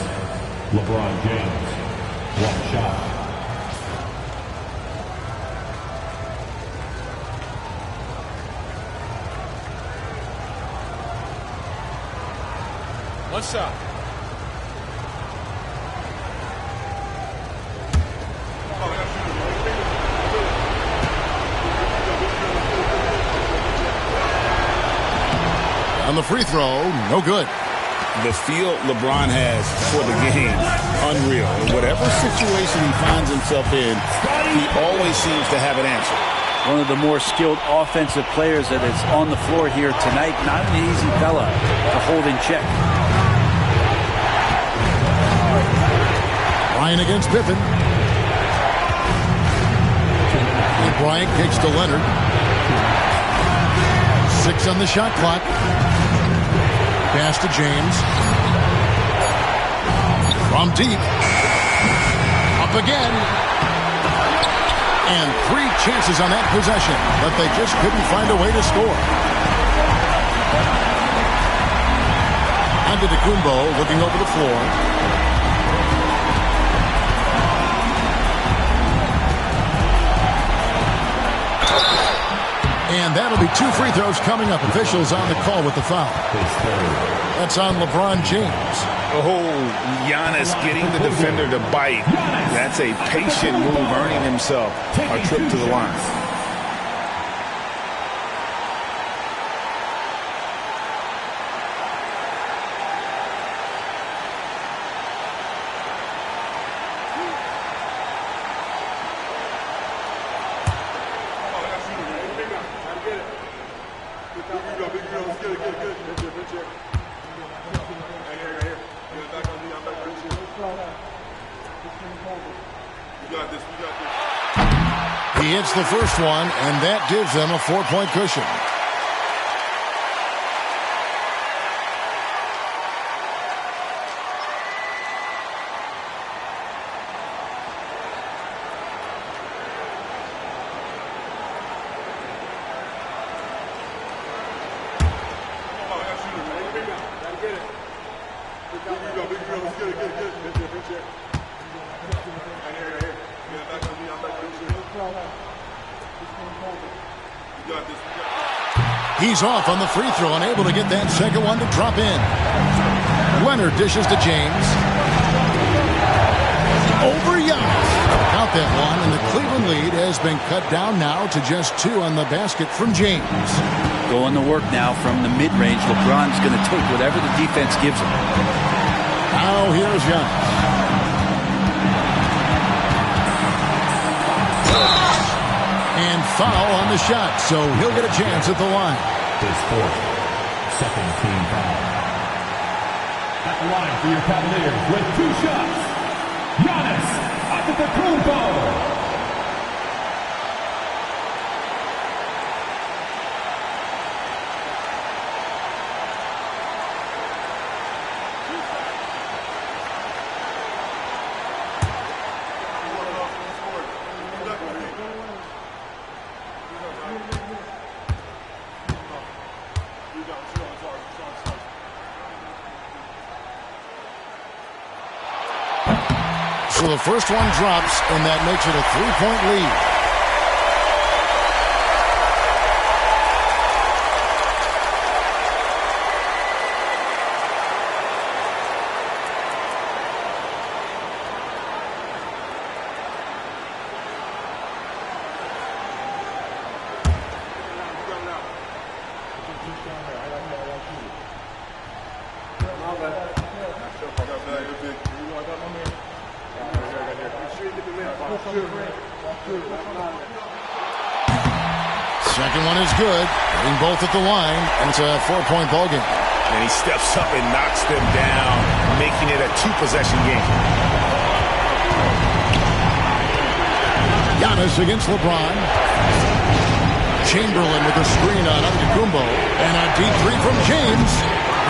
LeBron James. One shot. One shot. On the free throw, no good. The feel LeBron has for the game, unreal. In whatever situation he finds himself in, he always seems to have an answer. One of the more skilled offensive players that is on the floor here tonight. Not an easy fella to hold in check. Bryant against Pippen. And Bryant kicks to Leonard. 6 on the shot clock. Pass to James. From deep. Up again. And 3 chances on that possession, but they just couldn't find a way to score. Antetokounmpo looking over the floor. And that'll be 2 free throws coming up. Officials on the call with the foul. That's on LeBron James. Oh, Giannis getting the defender to bite. That's a patient move, earning himself a trip to the line. He hits the first one, and that gives them a 4-point cushion. He's off on the free throw, unable to get that second one to drop in. Leonard dishes to James. Over Giannis. Count that one, and the Cleveland lead has been cut down now to just 2 on the basket from James. Going to work now from the mid-range. LeBron's going to take whatever the defense gives him. Now here's Giannis. And foul on the shot, so he'll get a chance at the line. His 4th, second team foul. At the line for your Cavaliers with 2 shots, Giannis Antetokounmpo. So the first one drops, and that makes it a 3-point lead. Second one is good. Hitting both at the line, and it's a 4-point ball game. And he steps up and knocks them down, making it a 2-possession game. Giannis against LeBron. Chamberlain with a screen on Antetokounmpo. And a deep 3 from James.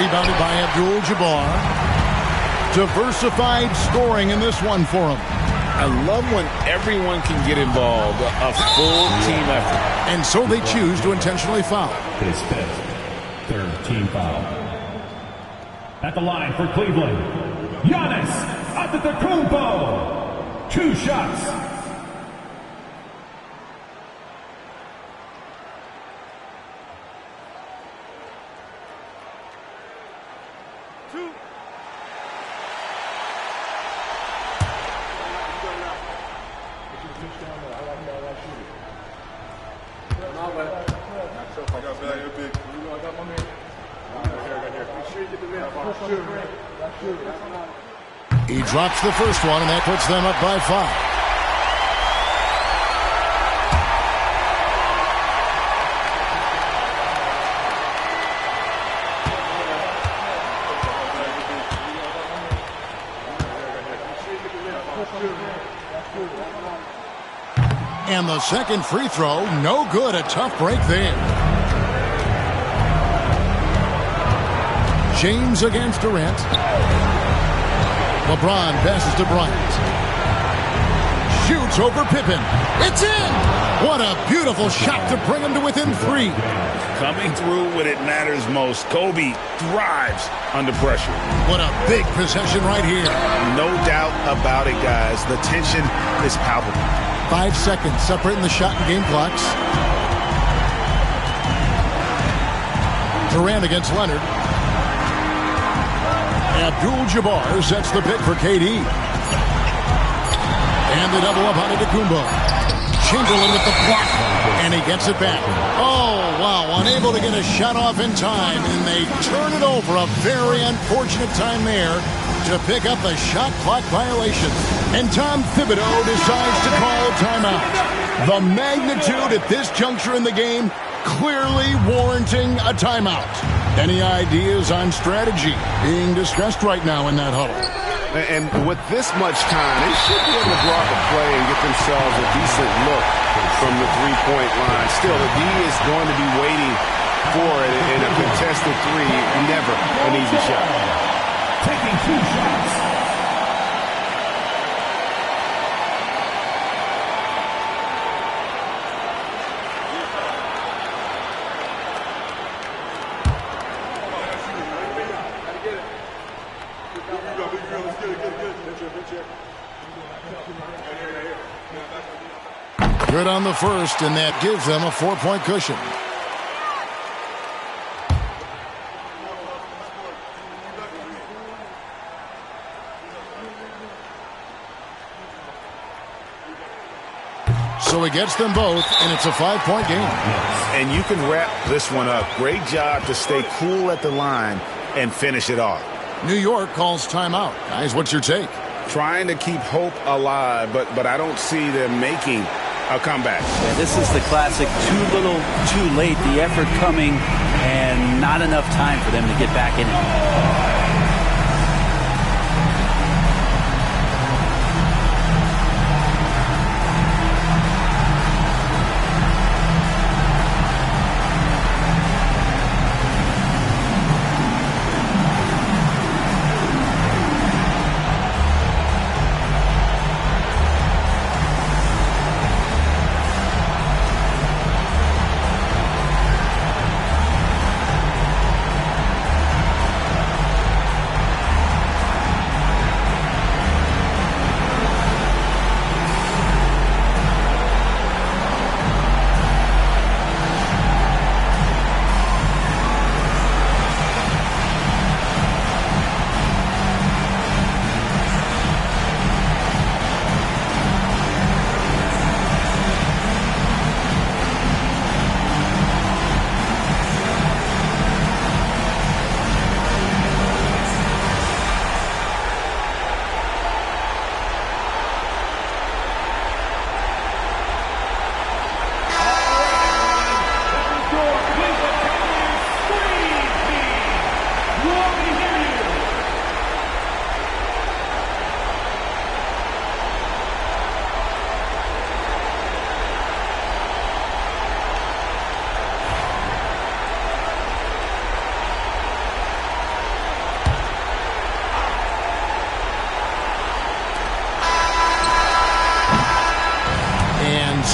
Rebounded by Abdul-Jabbar. Diversified scoring in this one for him. I love when everyone can get involved, a full team effort. And so they choose to intentionally foul. His 5th, 3rd team foul. At the line for Cleveland, Giannis Antetokounmpo. 2 shots. He drops the first one, and that puts them up by 5. And the second free throw, no good. A tough break there. James against Durant. LeBron passes to Bryant. Shoots over Pippen. It's in! What a beautiful shot to bring him to within 3. Coming through when it matters most. Kobe thrives under pressure. What a big possession right here. No doubt about it, guys. The tension is palpable. 5 seconds separating the shot and game clocks. Durant against Leonard. Abdul-Jabbar sets the pick for KD. And the double up on Antetokounmpo. Chamberlain with the block. And he gets it back. Oh, wow. Unable to get a shot off in time. And they turn it over. A very unfortunate time there to pick up the shot clock violation. And Tom Thibodeau decides to call a timeout. The magnitude at this juncture in the game clearly warranting a timeout. Any ideas on strategy being discussed right now in that huddle? And with this much time, they should be able to draw up a play and get themselves a decent look from the three-point line. Still, the D is going to be waiting for it in a contested 3. Never an easy shot. Taking 2 shots. Good on the first, and that gives them a 4-point cushion. So he gets them both, and it's a 5-point game. And you can wrap this one up. Great job to stay cool at the line and finish it off. New York calls timeout. Guys, what's your take? Trying to keep hope alive, but I don't see them making a comeback. Yeah, this is the classic too little, too late. The effort coming and not enough time for them to get back in it.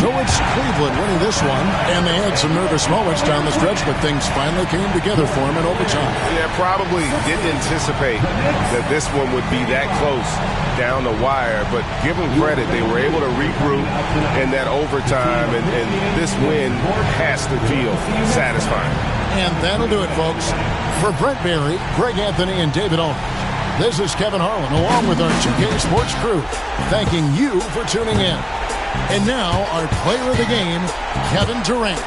So it's Cleveland winning this one, and they had some nervous moments down the stretch, but things finally came together for them in overtime. Yeah, probably didn't anticipate that this one would be that close down the wire, but give them credit. They were able to regroup in that overtime, and this win has to feel satisfying. And that'll do it, folks. For Brent Barry, Greg Anthony, and David Aldridge, this is Kevin Harlan, along with our 2K Sports crew, thanking you for tuning in. And now, our player of the game, Kevin Durant.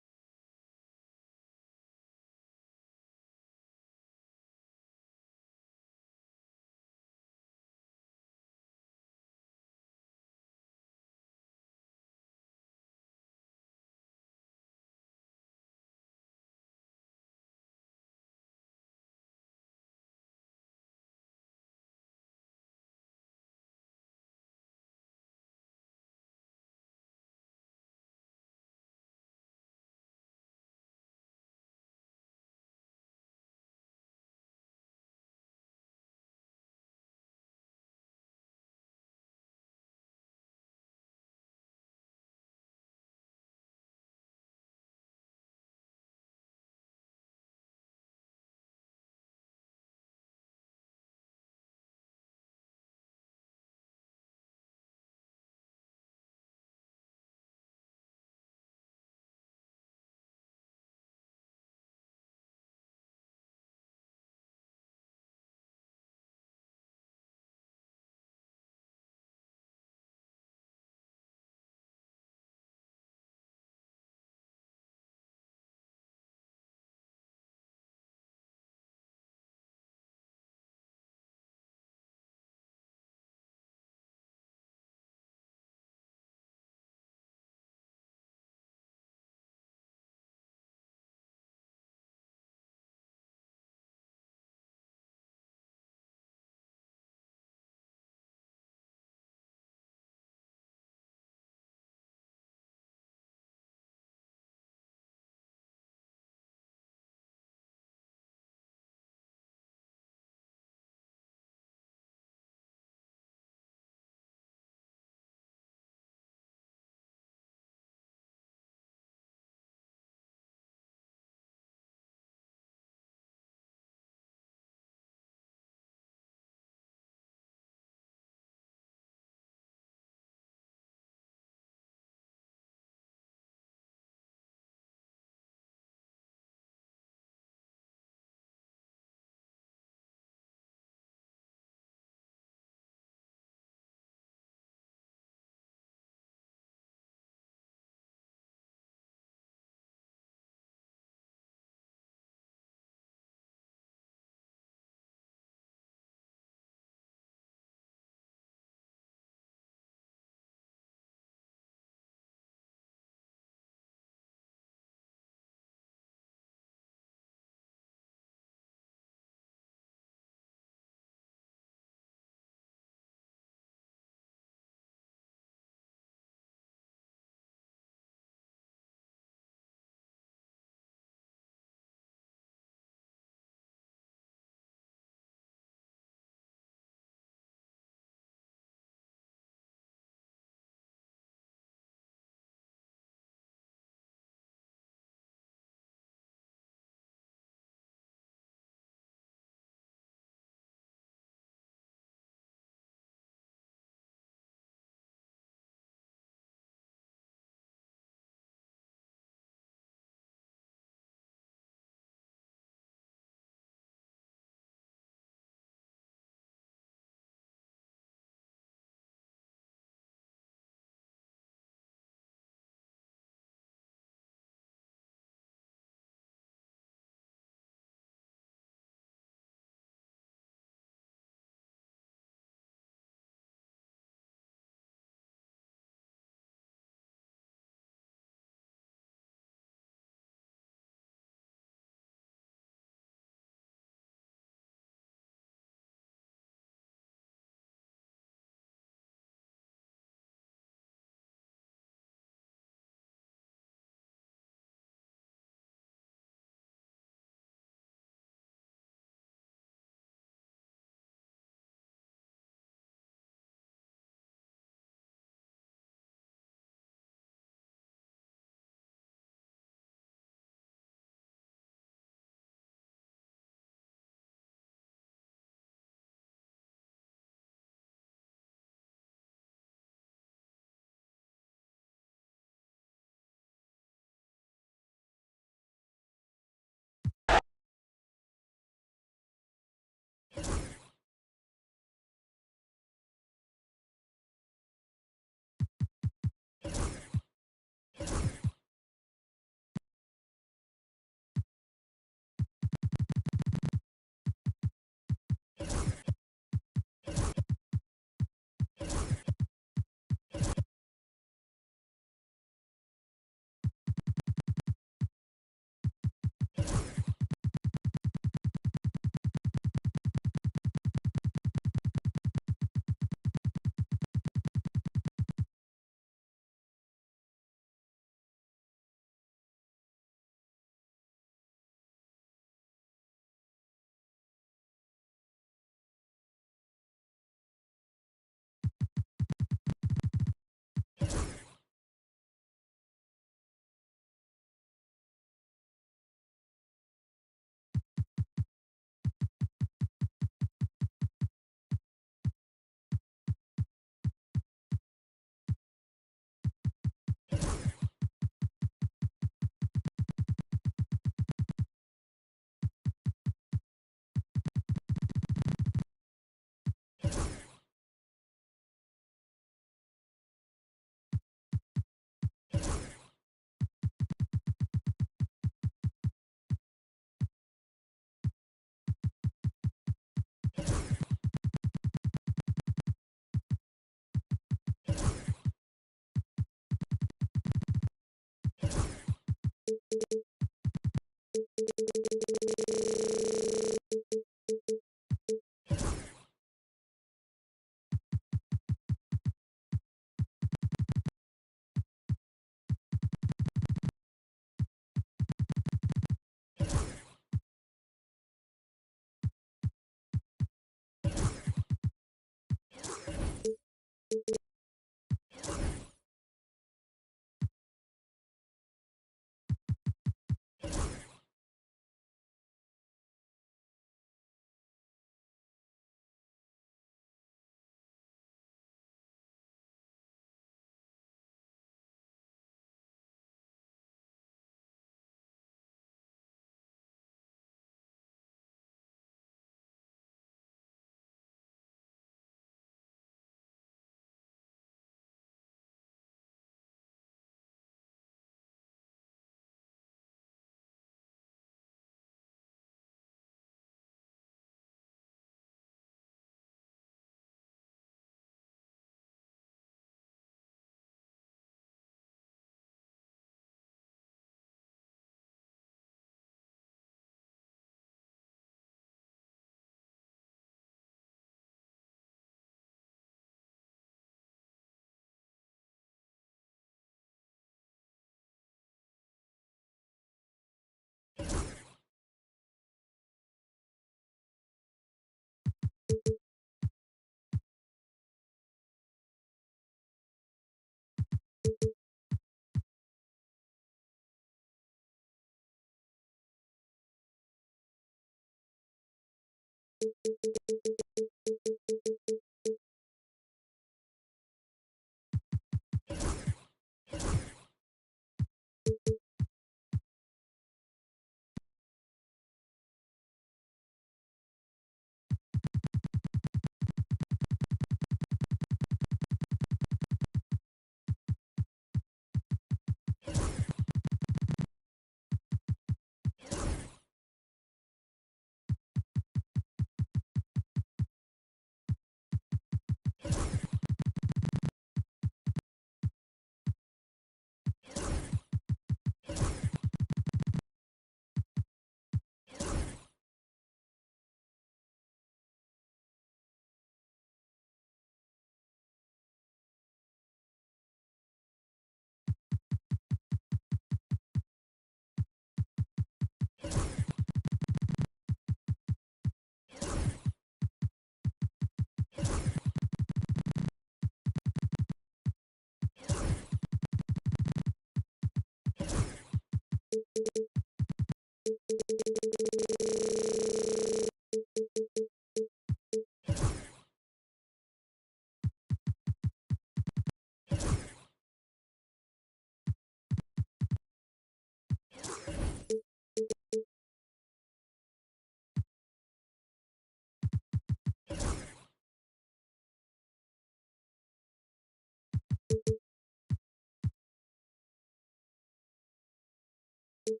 It's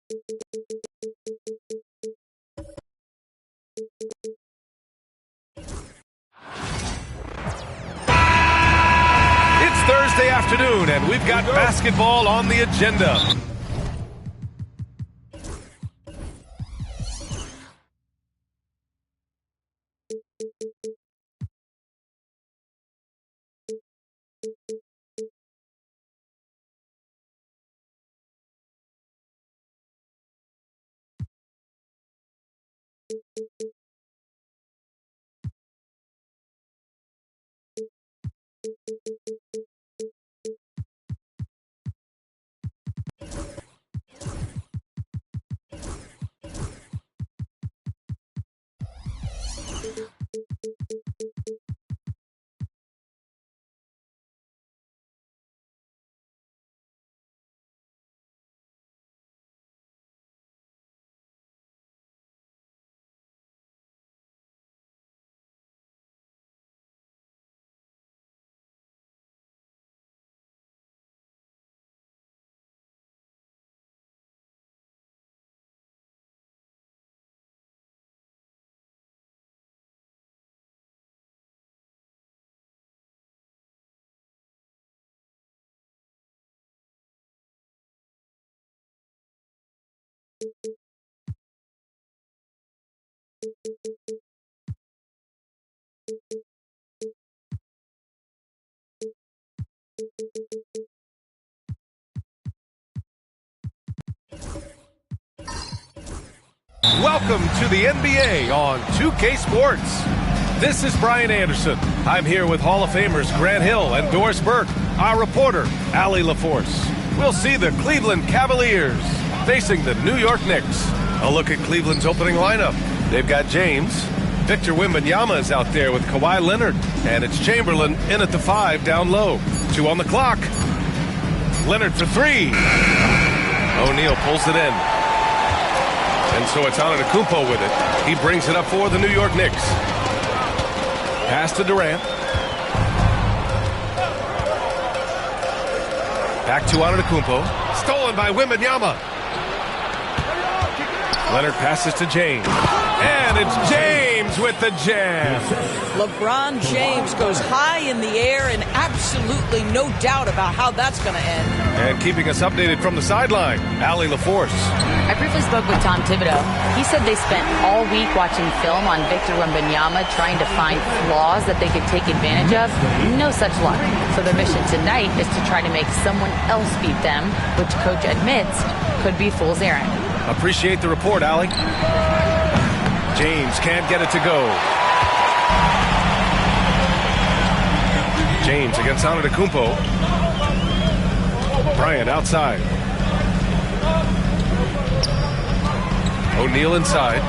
Thursday afternoon, and we've got basketball on the agenda. Welcome to the NBA on 2K Sports. This is Brian Anderson. I'm here with Hall of Famers Grant Hill and Doris Burke, our reporter, Allie LaForce. We'll see the Cleveland Cavaliers facing the New York Knicks. A look at Cleveland's opening lineup. They've got James. Victor Wembanyama is out there with Kawhi Leonard. And it's Chamberlain in at the 5 down low. 2 on the clock. Leonard for 3. O'Neal pulls it in. And so it's Antetokounmpo with it. He brings it up for the New York Knicks. Pass to Durant. Back to Antetokounmpo. Stolen by Wembanyama. Leonard passes to James. And it's James with the jam. LeBron James goes high in the air, and absolutely no doubt about how that's going to end. And keeping us updated from the sideline, Allie LaForce. I briefly spoke with Tom Thibodeau. He said they spent all week watching film on Victor Wembanyama, trying to find flaws that they could take advantage of. No such luck. So their mission tonight is to try to make someone else beat them, which coach admits could be fool's errand. Appreciate the report, Allie. James can't get it to go. James against Antetokounmpo. Bryant outside. O'Neal inside.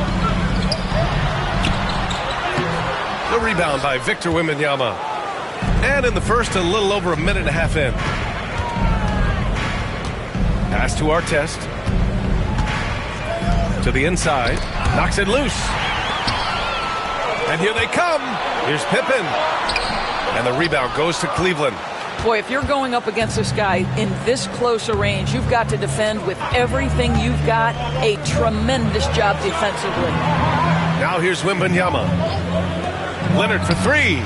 The rebound by Victor Wembanyama. And in the first, a little over a minute and a half in. Pass to Artest. To the inside. Knocks it loose. And here they come. Here's Pippen. And the rebound goes to Cleveland. Boy, if you're going up against this guy in this close a range, you've got to defend with everything you've got. A tremendous job defensively. Now here's Wembanyama. Leonard for three.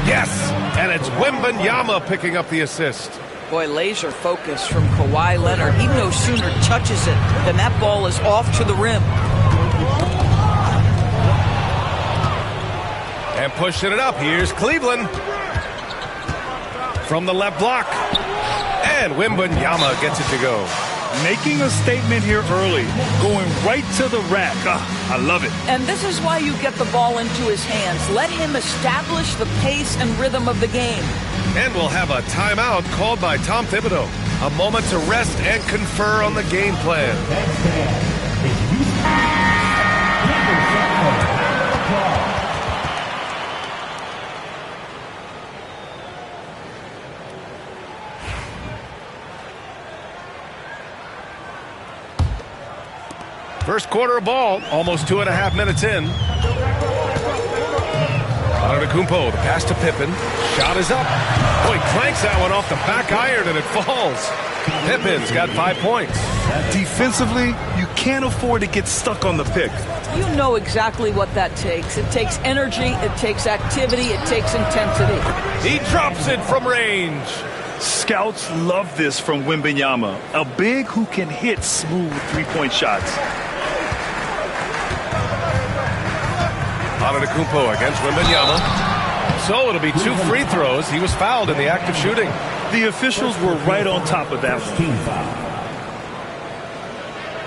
Yes, and it's Wembanyama picking up the assist. Boy, laser focus from Kawhi Leonard. He no sooner touches it than that ball is off to the rim. And pushing it up, here's Cleveland. From the left block. And Wembanyama gets it to go. Making a statement here early. Going right to the rack. I love it. And this is why you get the ball into his hands. Let him establish the pace and rhythm of the game. And we'll have a timeout called by Tom Thibodeau. A moment to rest and confer on the game plan. First quarter of ball, almost 2.5 minutes in. Antetokounmpo, the pass to Pippen. Shot is up. Boy, clanks that one off the back iron and it falls. Pippen's got 5 points. Defensively, you can't afford to get stuck on the pick. You know exactly what that takes. It takes energy, it takes activity, it takes intensity. He drops it from range. Scouts love this from Wembanyama. A big who can hit smooth three-point shots. Antetokounmpo against Wembanyama. So it'll be 2 free throws. He was fouled in the act of shooting. The officials were right on top of that one.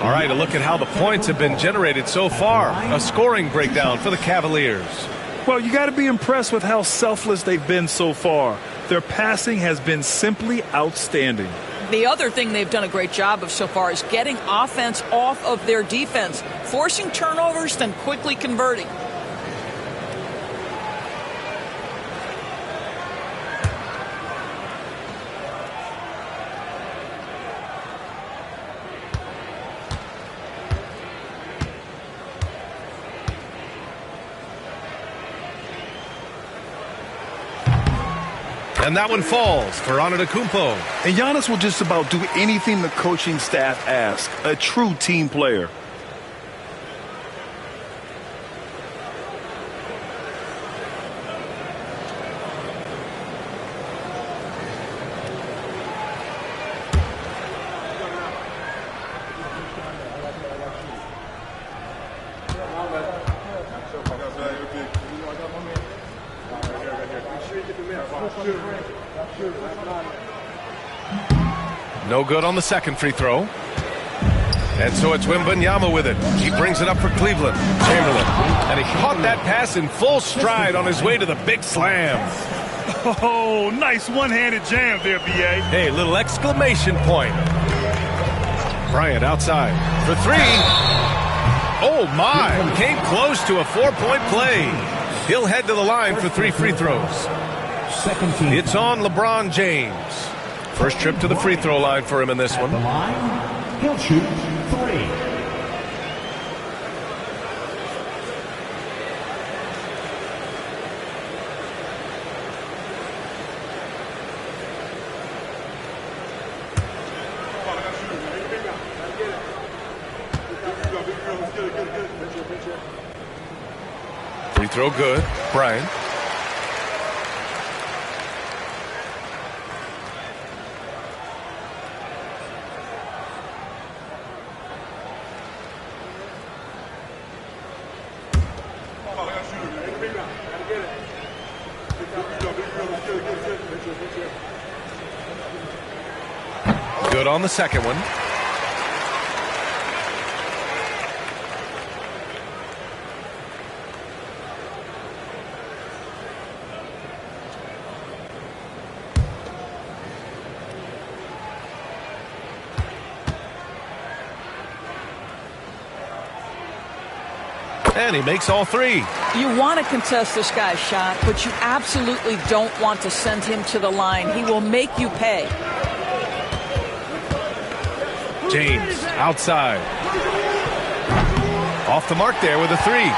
All right, a look at how the points have been generated so far. A scoring breakdown for the Cavaliers. Well, you got to be impressed with how selfless they've been so far. Their passing has been simply outstanding. The other thing they've done a great job of so far is getting offense off of their defense, forcing turnovers, then quickly converting. And that one falls for Antetokounmpo. And Giannis will just about do anything the coaching staff asks. A true team player. No good on the second free throw. And so it's Wembanyama with it. He brings it up for Cleveland. Chamberlain. And he caught that pass in full stride on his way to the big slam. Oh, nice one-handed jam there, B.A. Hey, little exclamation point. Bryant outside for three. Oh, my. Came close to a 4-point play. He'll head to the line for 3 free throws. It's on LeBron James. First trip to the free throw line for him in this one. He'll shoot 3. Free throw good. Bryant. Good on the second one. And he makes all three. You want to contest this guy's shot, but you absolutely don't want to send him to the line. He will make you pay. James outside. Off the mark there with a three.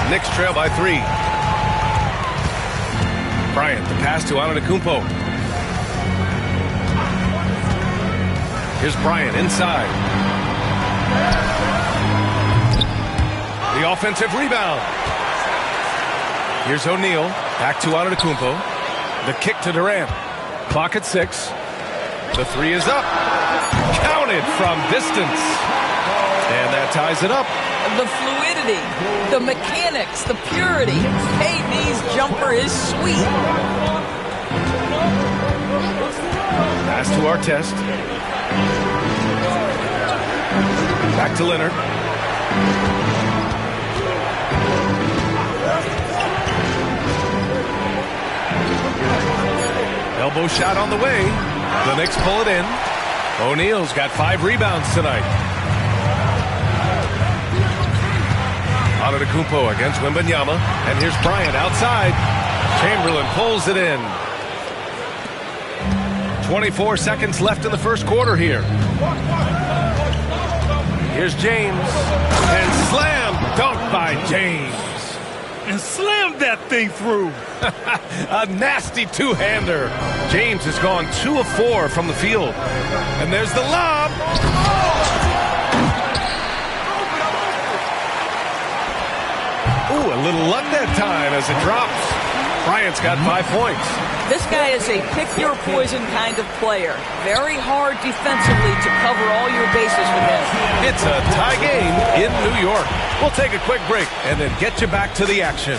Knicks trail by 3. Bryant, the pass to Antetokounmpo. Here's Bryant inside. The offensive rebound. Here's O'Neal. Back to Antetokounmpo. The kick to Durant. Clock at 6. The three is up. Counted from distance. And that ties it up. The fluidity, the mechanics, the purity. KD's jumper is sweet. Pass to Artest. Back to Leonard. Elbow shot on the way. The Knicks pull it in. O'Neal's got 5 rebounds tonight. Antetokounmpo against Wembanyama. And here's Bryant outside. Chamberlain pulls it in. 24 seconds left in the first quarter here. Here's James. And slam dunk by James. And slammed that thing through. A nasty two-hander. James has gone 2 of 4 from the field. And there's the lob. Ooh, a little luck that time as it drops. Bryant's got 5 points. This guy is a pick-your-poison kind of player. Very hard defensively to cover all your bases with him. It's a tie game in New York. We'll take a quick break and then get you back to the action.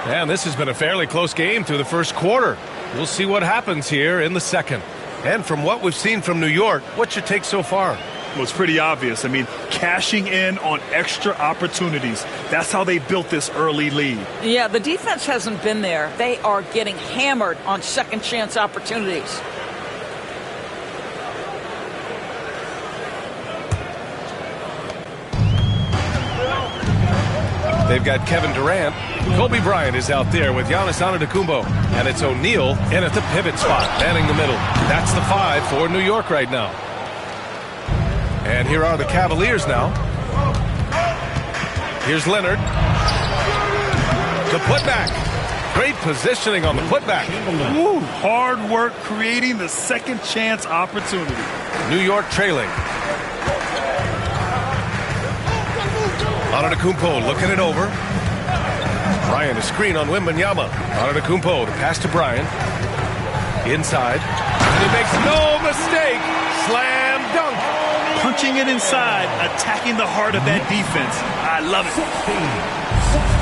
And this has been a fairly close game through the first quarter. We'll see what happens here in the second. And from what we've seen from New York, what's your take so far? Well, it's pretty obvious. I mean, cashing in on extra opportunities. That's how they built this early lead. Yeah, the defense hasn't been there. They are getting hammered on second chance opportunities. They've got Kevin Durant. Kobe Bryant is out there with Giannis Antetokounmpo. And it's O'Neal in at the pivot spot, manning the middle. That's the 5 for New York right now. And here are the Cavaliers now. Here's Leonard. The putback. Great positioning on the putback. Woo, hard work creating the second chance opportunity. New York trailing. Antetokounmpo looking it over. Bryant, a screen on Wembanyama. Antetokounmpo, the pass to Bryant. Inside. And he makes no mistake. Slam dunk. Punching it inside, attacking the heart of that defense. I love it.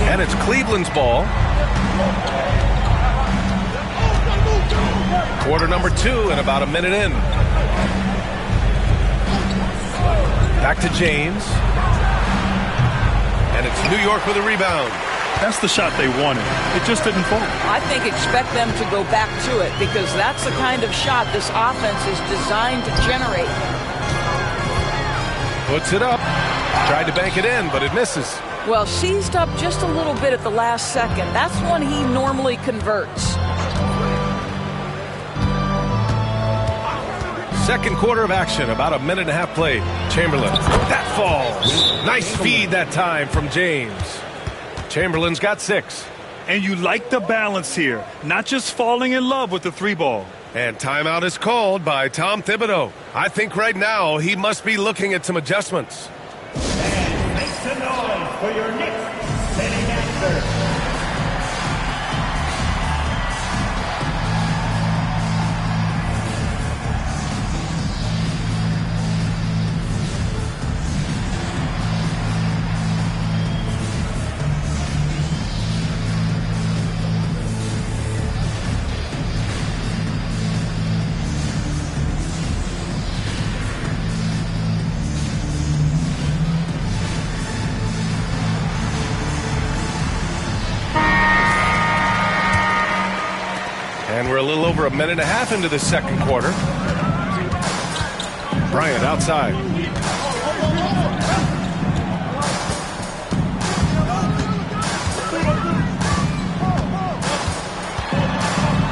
And it's Cleveland's ball. Quarter number 2 and about a minute in. Back to James. And it's New York with a rebound. That's the shot they wanted. It just didn't fall. I think expect them to go back to it because that's the kind of shot this offense is designed to generate. Puts it up. Tried to bank it in, but it misses. Well, seized up just a little bit at the last second. That's when he normally converts. Second quarter of action, about a minute and a half played. Chamberlain, that falls. Nice feed that time from James. Chamberlain's got 6. And you like the balance here, not just falling in love with the 3 ball. And timeout is called by Tom Thibodeau. I think right now he must be looking at some adjustments. And make some noise for your Knicks sitting answer. over a minute and a half into the second quarter. Bryant outside.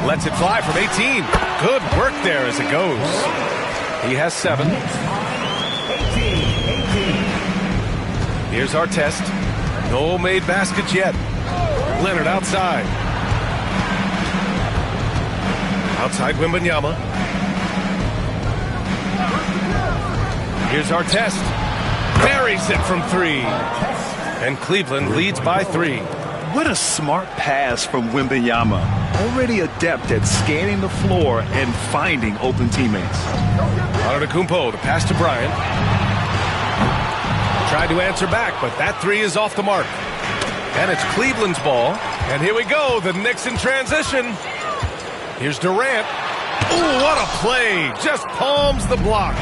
Lets it fly from 18. Good work there as it goes. He has 7. Here's our test. No made baskets yet. Leonard outside. Outside Wembanyama. Here's our test. Buries it from 3. And Cleveland leads by 3. What a smart pass from Wembanyama. Already adept at scanning the floor and finding open teammates. Antetokounmpo, the pass to Bryant. Tried to answer back, but that 3 is off the mark. And it's Cleveland's ball. And here we go, the Knicks in transition. Here's Durant. Ooh, what a play. Just palms the block.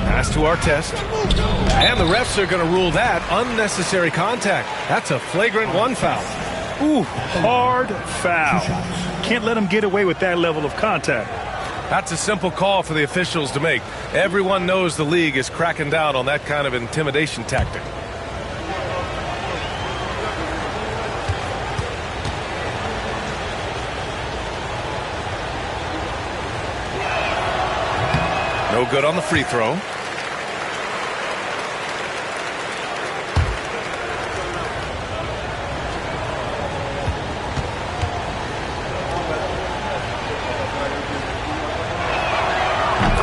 Pass to Artest. And the refs are going to rule that unnecessary contact. That's a flagrant 1 foul. Ooh, hard foul. Can't let him get away with that level of contact. That's a simple call for the officials to make. Everyone knows the league is cracking down on that kind of intimidation tactic. No good on the free throw.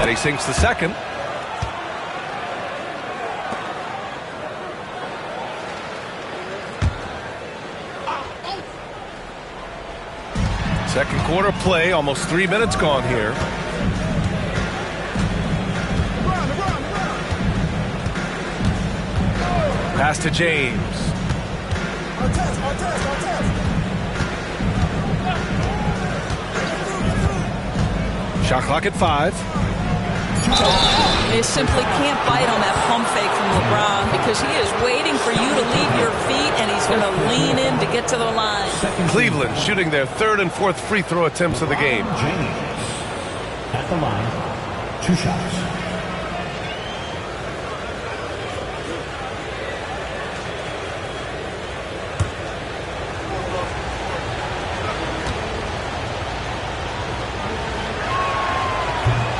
And he sinks the second. Second quarter play, almost 3 minutes gone here. Pass to James. Shot clock at 5. You simply can't bite on that pump fake from LeBron because he is waiting for you to leave your feet and he's going to lean in to get to the line. Cleveland shooting their 3rd and 4th free throw attempts of the game. James at the line, 2 shots.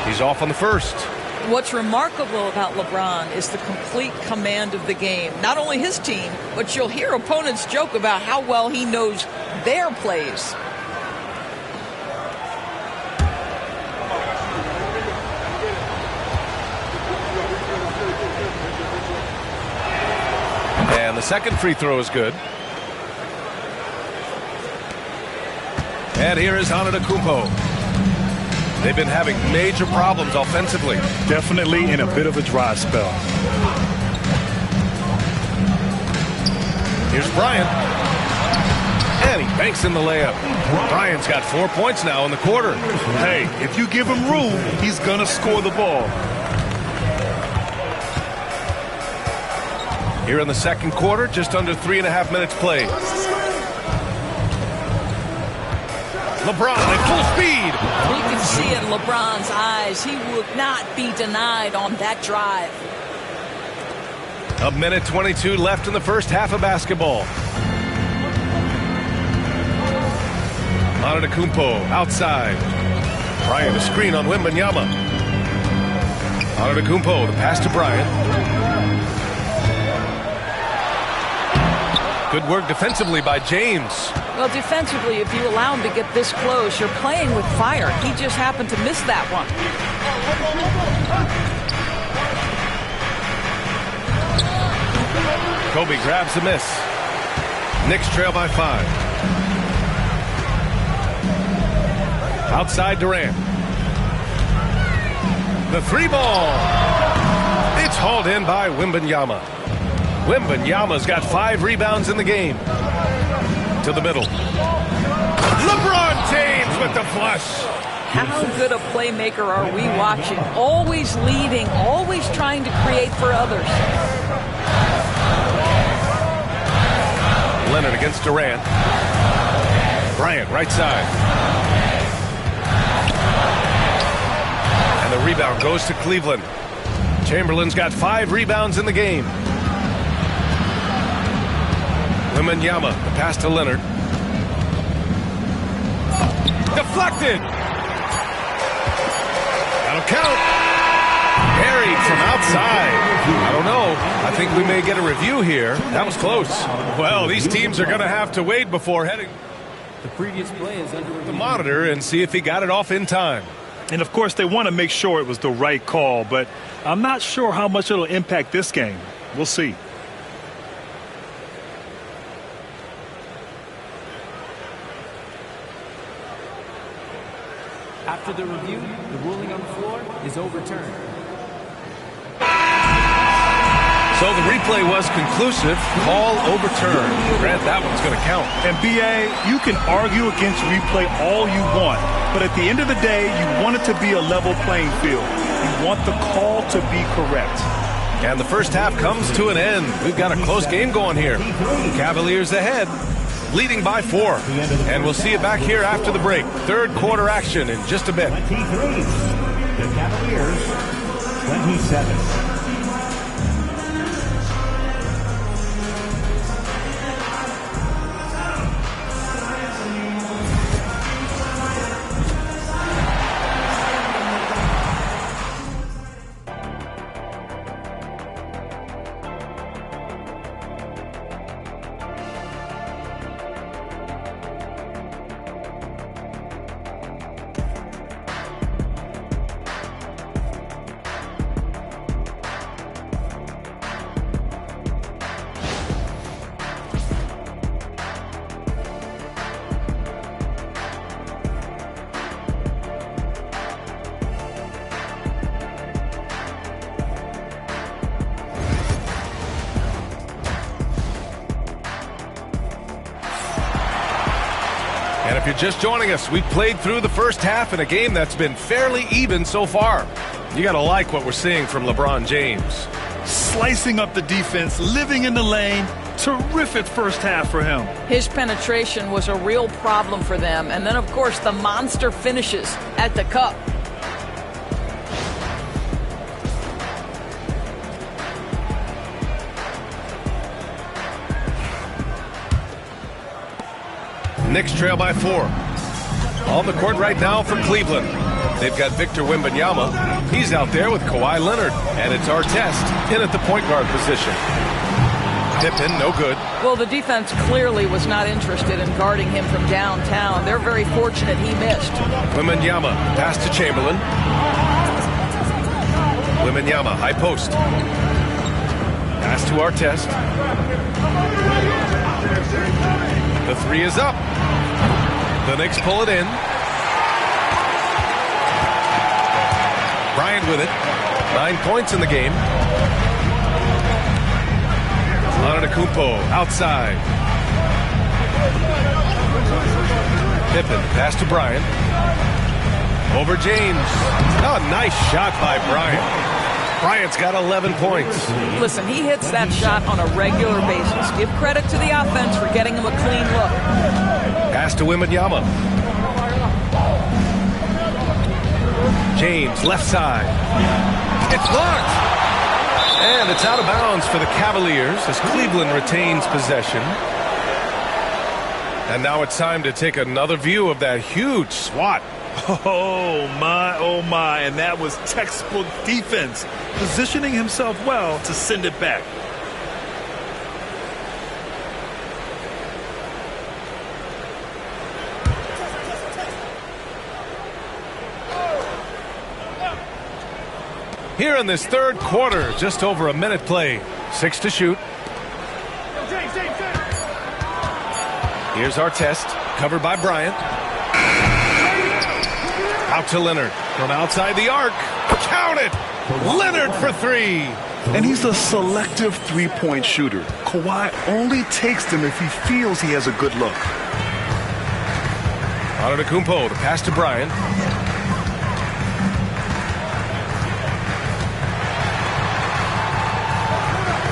He's off on the first. What's remarkable about LeBron is the complete command of the game. Not only his team, but you'll hear opponents joke about how well he knows their plays. And the second free throw is good. And here is Antetokounmpo. They've been having major problems offensively. Definitely in a bit of a dry spell. Here's Bryant. And he banks in the layup. Bryant's got 4 points now in the quarter. Hey, if you give him room, he's going to score the ball. Here in the second quarter, just under 3.5 minutes played. LeBron at full speed. You can see it in LeBron's eyes. He would not be denied on that drive. 1:22 left in the first half of basketball. Antetokounmpo outside. Bryant a screen on Wembanyama. Antetokounmpo, the pass to Bryant. Good work defensively by James. Well, defensively, if you allow him to get this close, you're playing with fire. He just happened to miss that one. Kobe grabs the miss. Knicks trail by 5. Outside Durant. The 3 ball. It's hauled in by Wembanyama. Wembanyama's got 5 rebounds in the game. To the middle. LeBron James with the flush. How good a playmaker are we watching? Always leading, always trying to create for others. Leonard against Durant. Bryant, right side. And the rebound goes to Cleveland. Chamberlain's got 5 rebounds in the game. Wembanyama, the pass to Leonard. Deflected. That'll count. Buried from outside. I don't know. I think we may get a review here. That was close. Well, these teams are going to have to wait before heading The previous play is under the monitor and see if he got it off in time. And, of course, they want to make sure it was the right call, but I'm not sure how much it'll impact this game. We'll see. After the review, the ruling on the floor is overturned. So the replay was conclusive. Call overturned. Grant, that one's going to count. And, B.A., you can argue against replay all you want, but at the end of the day, you want it to be a level playing field. You want the call to be correct. And the first half comes to an end. We've got a close game going here. Cavaliers ahead, leading by 4. And we'll see you back here after the break. Third quarter action in just a bit. 23. The Cavaliers, 27. And if you're just joining us, we played through the first half in a game that's been fairly even so far. You got to like what we're seeing from LeBron James. Slicing up the defense, living in the lane. Terrific first half for him. His penetration was a real problem for them. And then, of course, the monster finishes at the cup. Knicks trail by 4. On the court right now for Cleveland. They've got Victor Wembanyama. He's out there with Kawhi Leonard. And it's Artest in at the point guard position. Pippen, no good. Well, the defense clearly was not interested in guarding him from downtown. They're very fortunate he missed. Wembanyama, pass to Chamberlain. Wembanyama, high post. Pass to Artest. The 3 is up. The Knicks pull it in. Bryant with it. 9 points in the game. Antetokounmpo outside. Pippen, pass to Bryant. Over James. Oh, nice shot by Bryant. Bryant's got 11 points. Listen, he hits that shot on a regular basis. Give credit to the offense for getting him a clean look. Pass to Wembanyama. James, left side. It's blocked. And it's out of bounds for the Cavaliers as Cleveland retains possession. And now it's time to take another view of that huge swat. Oh, my, and that was textbook defense, positioning himself well to send it back. Here in this third quarter, just over a minute play. 6 to shoot. Here's Artest, covered by Bryant. Out to Leonard from outside the arc. Count it! Leonard for 3. And he's a selective three-point shooter. Kawhi only takes them if he feels he has a good look. Antetokounmpo, the pass to Bryant.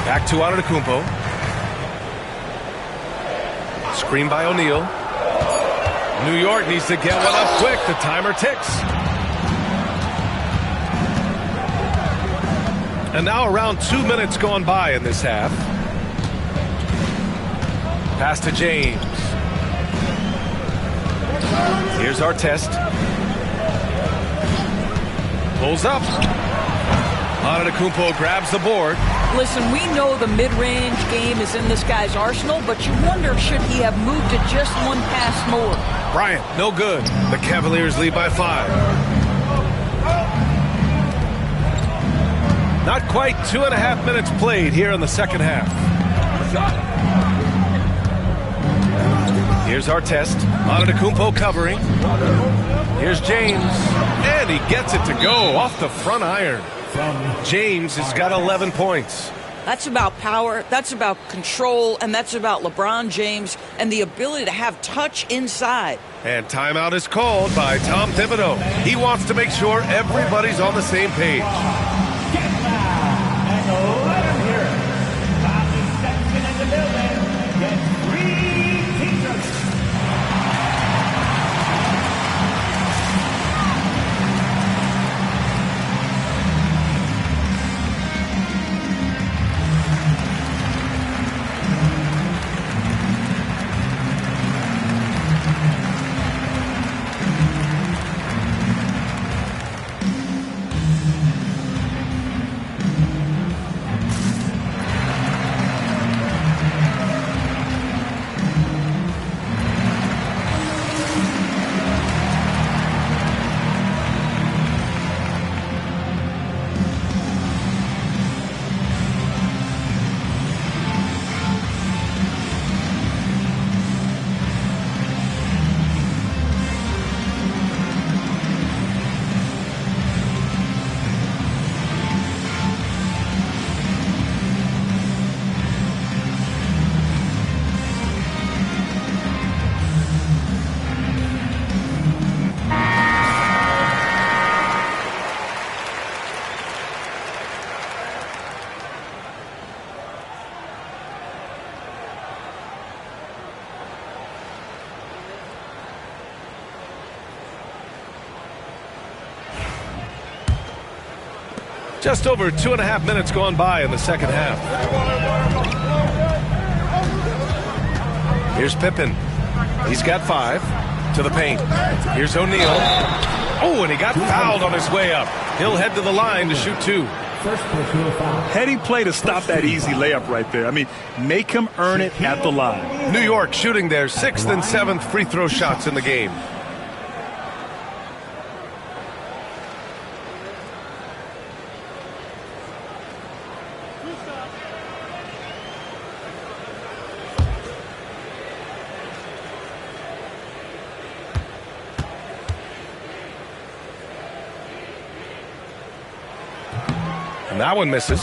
Back to Antetokounmpo. Screen by O'Neal. New York needs to get one up quick. The timer ticks. And now around 2 minutes gone by in this half. Pass to James. Here's Artest. Pulls up. Antetokounmpo grabs the board. Listen, we know the mid-range game is in this guy's arsenal, but you wonder, should he have moved to just one pass more? Bryant, no good. The Cavaliers lead by 5. Not quite 2.5 minutes played here in the second half. Here's Artest. Antetokounmpo covering. Here's James. And he gets it to go off the front iron. James has got 11 points. That's about power, that's about control, and that's about LeBron James and the ability to have touch inside. And timeout is called by Tom Thibodeau. He wants to make sure everybody's on the same page. Just over 2.5 minutes gone by in the second half. Here's Pippen. He's got 5 to the paint. Here's O'Neal. Oh, and he got fouled on his way up. He'll head to the line to shoot 2. Heady play to stop that easy layup right there. I mean, make him earn it at the line. New York shooting their 6th and 7th free throw shots in the game. And that one misses.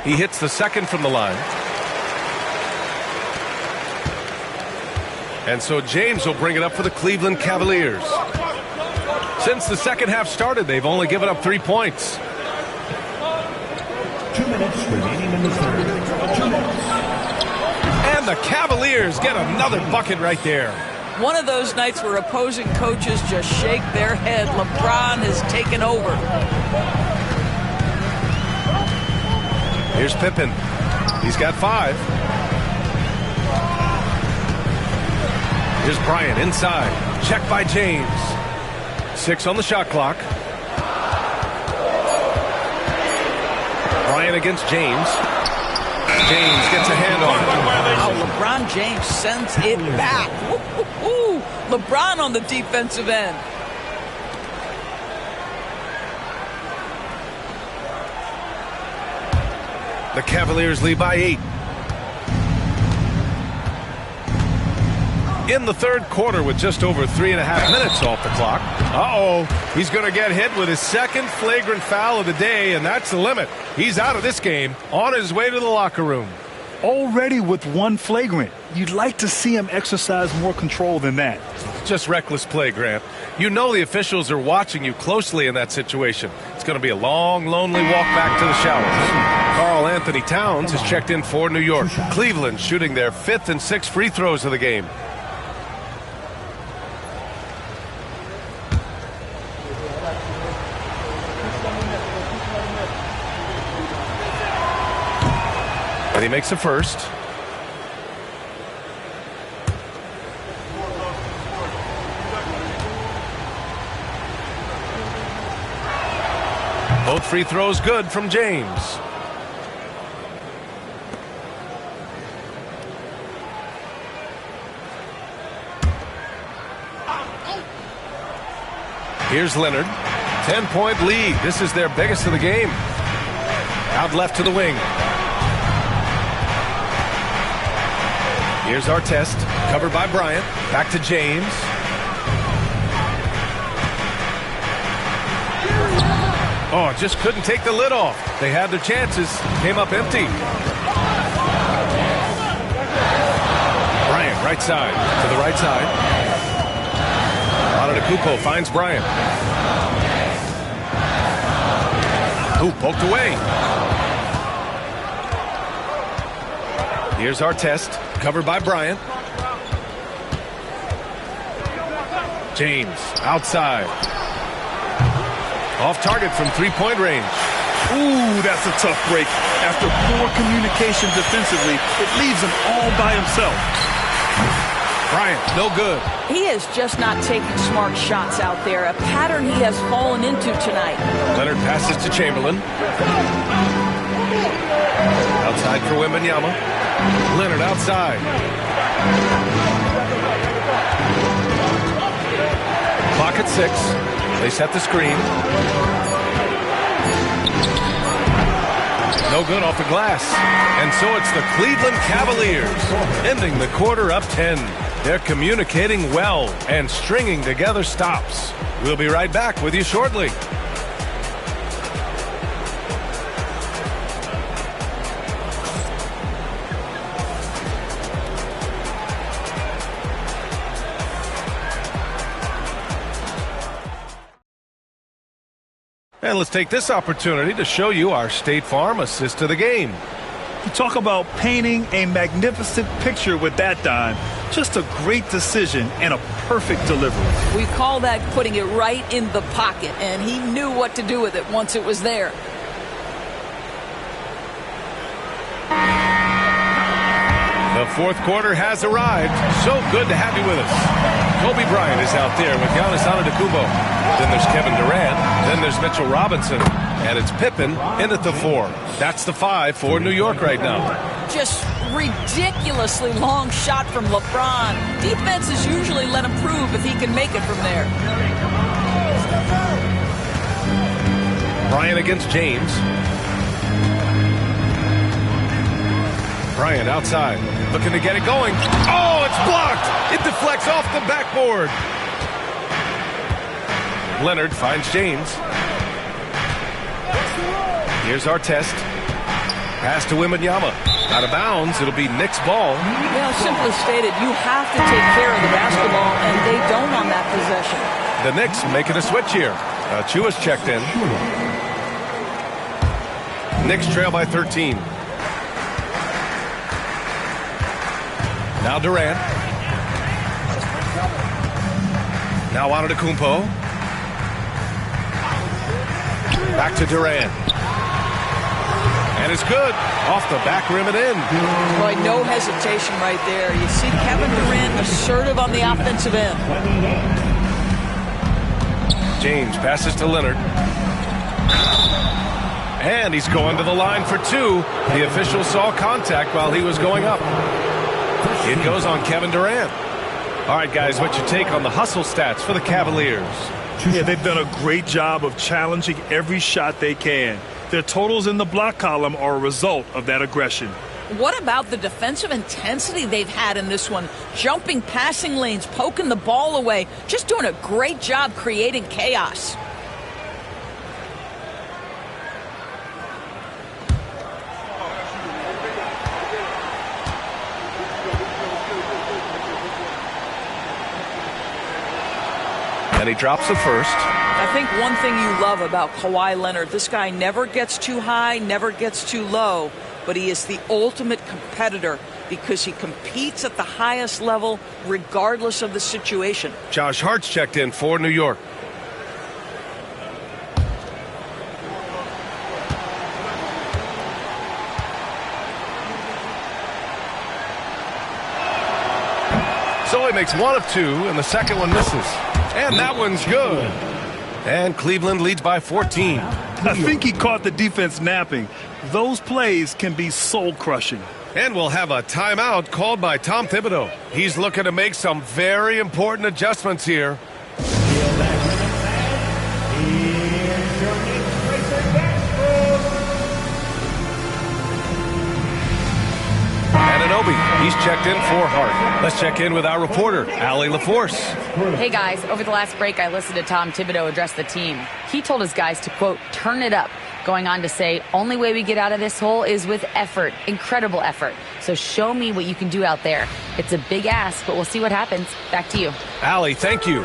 He hits the second from the line. And so James will bring it up for the Cleveland Cavaliers. Since the second half started, they've only given up 3 points. 2 minutes remaining in the third. 2 minutes. And the Cavaliers get another bucket right there. One of those nights where opposing coaches just shake their head. LeBron has taken over. Here's Pippen. He's got 5. Here's Bryant inside. Check by James. 6 on the shot clock. Bryant against James. James gets a hand on it. Wow, LeBron James sends it back. Ooh, LeBron on the defensive end. The Cavaliers lead by 8. in the third quarter with just over 3.5 minutes off the clock. Uh-oh, he's going to get hit with his second flagrant foul of the day, and that's the limit. He's out of this game, on his way to the locker room. Already with one flagrant. You'd like to see him exercise more control than that. Just reckless play, Grant. You know the officials are watching you closely in that situation. It's going to be a long, lonely walk back to the showers. Karl Anthony Towns has checked in for New York. Cleveland shooting their 5th and 6th free throws of the game. And he makes the first. Both free throws good from James. Here's Leonard. 10-point lead. This is their biggest of the game. Out left to the wing. Here's Artest, covered by Bryant. Back to James. Oh, just couldn't take the lid off. They had their chances. Came up empty. Bryant, right side. To the right side. Antetokounmpo finds Bryant. Ooh, poked away. Here's Artest, covered by Bryant. James, outside. Off target from three-point range. Ooh, that's a tough break. After poor communication defensively, it leaves him all by himself. Bryant, no good. He is just not taking smart shots out there, a pattern he has fallen into tonight. Leonard passes to Chamberlain. Outside for Wembanyama. Leonard outside. Clock at 6. They set the screen. No good off the glass. And so it's the Cleveland Cavaliers ending the quarter up 10. They're communicating well and stringing together stops. We'll be right back with you shortly. And let's take this opportunity to show you our State Farm assist to the game. You talk about painting a magnificent picture with that dime. Just a great decision and a perfect delivery. We call that putting it right in the pocket, and he knew what to do with it once it was there. The fourth quarter has arrived. So good to have you with us. Kobe Bryant is out there with Giannis Antetokounmpo. Then there's Kevin Durant. Then there's Mitchell Robinson. And it's Pippen in at the 4. That's the 5 for New York right now. Just ridiculously long shot from LeBron. Defenses usually let him prove if he can make it from there. Bryant against James. Bryant outside, looking to get it going. Oh, it's blocked! It deflects off the backboard. Leonard finds James. Here's Artest. Pass to Wembanyama. Out of bounds, it'll be Knicks' ball. Well, simply stated, you have to take care of the basketball, and they don't on that possession. The Knicks making a switch here. Chua's checked in. Knicks trail by 13. Now Durant. Now Antetokounmpo. Back to Durant. And it's good. Off the back rim and in. Boy, no hesitation right there. You see Kevin Durant assertive on the offensive end. James passes to Leonard. And he's going to the line for 2. The official saw contact while he was going up. It goes on Kevin Durant. All right, guys, what's your take on the hustle stats for the Cavaliers? Yeah, they've done a great job of challenging every shot they can. Their totals in the block column are a result of that aggression. What about the defensive intensity they've had in this one? Jumping passing lanes, poking the ball away, just doing a great job creating chaos. And he drops the first. I think one thing you love about Kawhi Leonard, this guy never gets too high, never gets too low, but he is the ultimate competitor because he competes at the highest level regardless of the situation. Josh Hart's checked in for New York. So he makes one of two, and the second one misses. And that one's good. And Cleveland leads by 14. I think he caught the defense napping. Those plays can be soul-crushing. And we'll have a timeout called by Tom Thibodeau. He's looking to make some very important adjustments here. Anunoby, he's checked in for Hart. Let's check in with our reporter, Allie LaForce. Hey guys, over the last break I listened to Tom Thibodeau address the team. He told his guys to, quote, turn it up, going on to say, only way we get out of this hole is with effort, incredible effort. So show me what you can do out there. It's a big ask, but we'll see what happens. Back to you. Allie, thank you.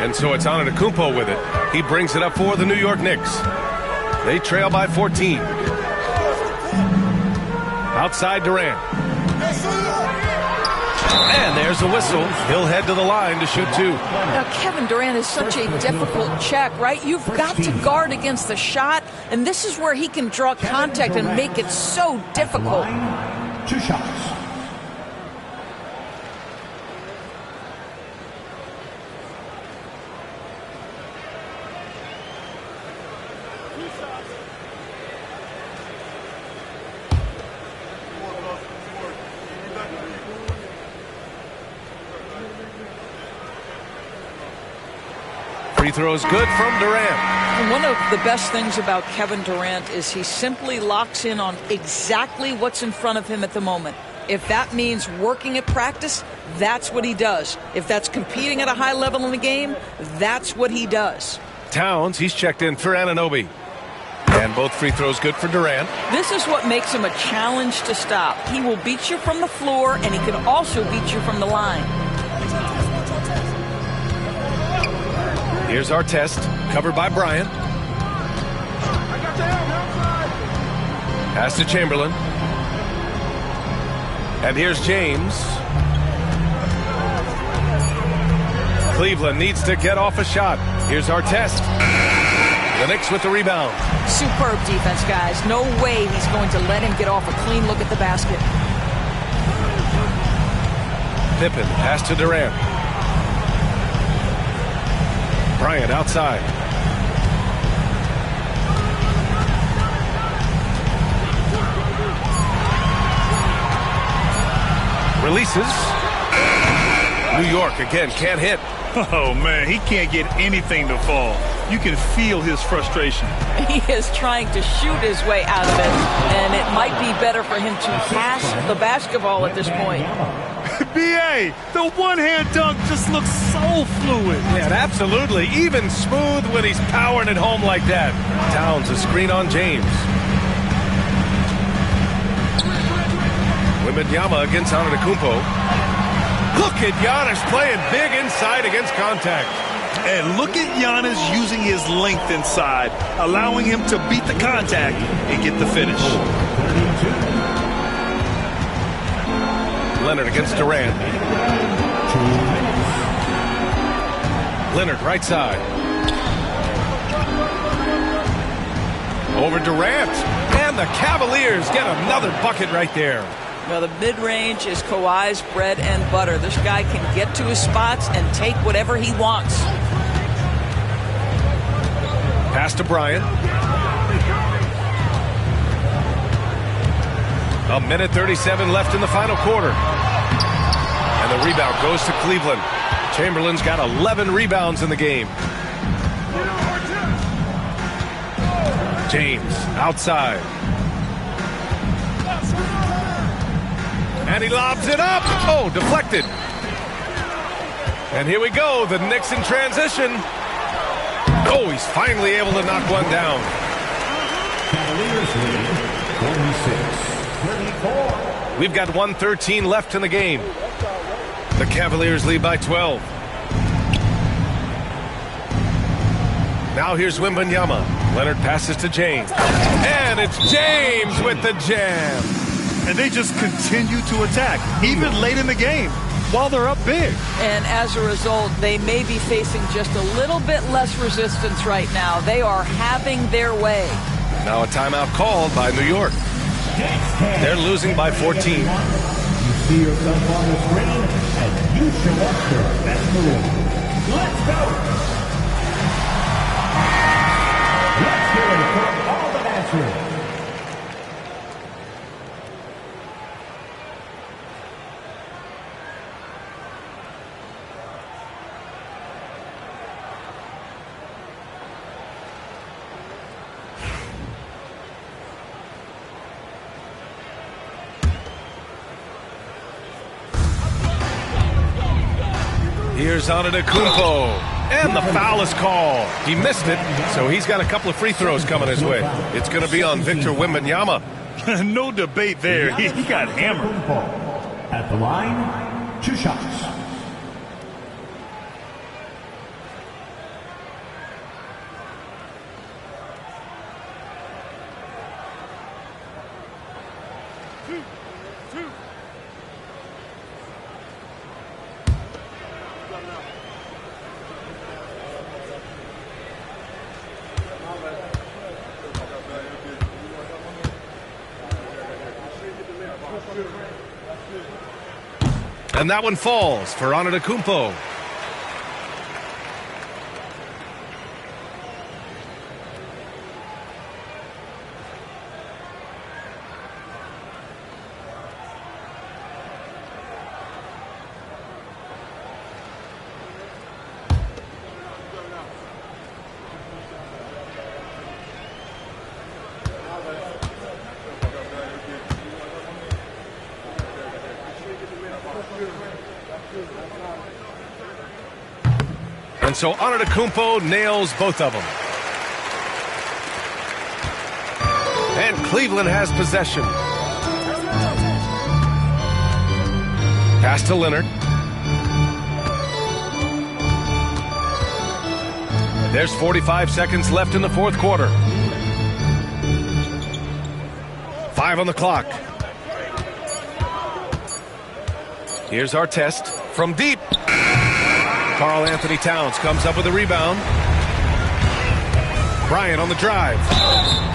And so it's Antetokounmpo with it. He brings it up for the New York Knicks. They trail by 14. Outside Durant. And there's a whistle. He'll head to the line to shoot two. Now, Kevin Durant is such a difficult check, right? You've got to guard against the shot, and this is where he can draw contact and make it so difficult. 2 shots. Free throws good from Durant. And one of the best things about Kevin Durant is he simply locks in on exactly what's in front of him at the moment. If that means working at practice, that's what he does. If that's competing at a high level in the game, that's what he does. Towns, he's checked in for Anunoby. And both free throws good for Durant. This is what makes him a challenge to stop. He will beat you from the floor, and he can also beat you from the line. Here's our test, covered by Bryant. Pass to Chamberlain. And here's James. Cleveland needs to get off a shot. Here's our test. The Knicks with the rebound. Superb defense, guys. No way he's going to let him get off a clean look at the basket. Pippen, pass to Durant. Bryant outside. Releases. New York again can't hit. Oh man, he can't get anything to fall. You can feel his frustration. He is trying to shoot his way out of it, and it might be better for him to pass the basketball at this point. B.A., the one-hand dunk just looks so fluid. Yeah, absolutely. Even smooth when he's powering it home like that. Towns a screen on James. Wembanyama against Antetokounmpo. Look at Giannis playing big inside against contact. And look at Giannis using his length inside, allowing him to beat the contact and get the finish. Leonard against Durant. Leonard right side. Over Durant. And the Cavaliers get another bucket right there. Now, the mid-range is Kawhi's bread and butter. This guy can get to his spots and take whatever he wants. Pass to Bryant. A minute 37 left in the final quarter. And the rebound goes to Cleveland. Chamberlain's got 11 rebounds in the game. James outside. And he lobs it up. Oh, deflected. And here we go, the Knicks in transition. Oh, he's finally able to knock one down. Cavaliers lead 46-34. We've got 1:13 left in the game. The Cavaliers lead by 12. Now here's Wembanyama. Leonard passes to James. And it's James with the jam. And they just continue to attack, even late in the game, while they're up big. And as a result, they may be facing just a little bit less resistance right now. They are having their way. Now a timeout called by New York. They're losing by 14. You see yourself on the screen, and you show up your best move. Let's go! Let's hear it for all the answers. Here's Antetokounmpo, and the foul is called. He missed it, so he's got a couple of free throws coming his way. It's going to be on Victor Wembanyama. No debate there. He got hammered. At the line, 2 shots. And that one falls for Antetokounmpo. And so Antetokounmpo nails both of them. And Cleveland has possession. Pass to Leonard. There's 45 seconds left in the fourth quarter. 5 on the clock. Here's our test from deep. Karl Anthony Towns comes up with a rebound. Bryant on the drive.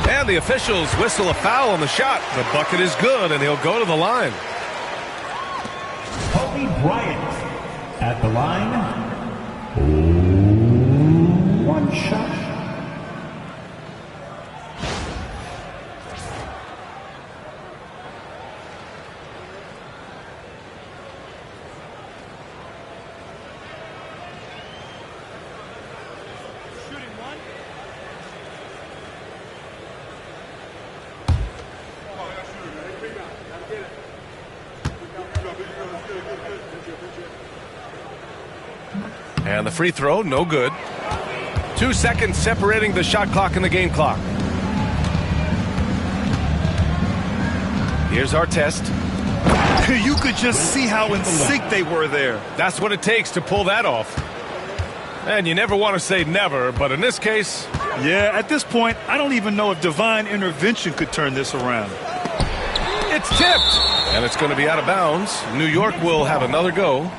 And the officials whistle a foul on the shot. The bucket is good, and he'll go to the line. Kobe Bryant at the line. 1 shot. And the free throw, no good. 2 seconds separating the shot clock and the game clock. Here's our test. You could just see how in sync they were there. That's what it takes to pull that off. And you never want to say never, but in this case... Yeah, at this point, I don't even know if divine intervention could turn this around. It's tipped! And it's going to be out of bounds. New York will have another go.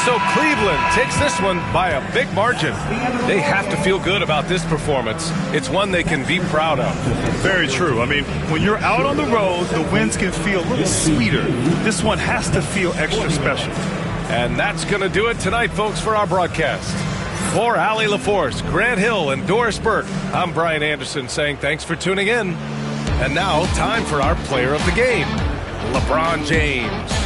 So Cleveland takes this one by a big margin. They have to feel good about this performance. It's one they can be proud of. Very true. I mean, when you're out on the road, the wins can feel a little sweeter. This one has to feel extra special. And that's going to do it tonight, folks, for our broadcast. For Allie LaForce, Grant Hill, and Doris Burke, I'm Brian Anderson saying thanks for tuning in. And now, time for our player of the game. LeBron James.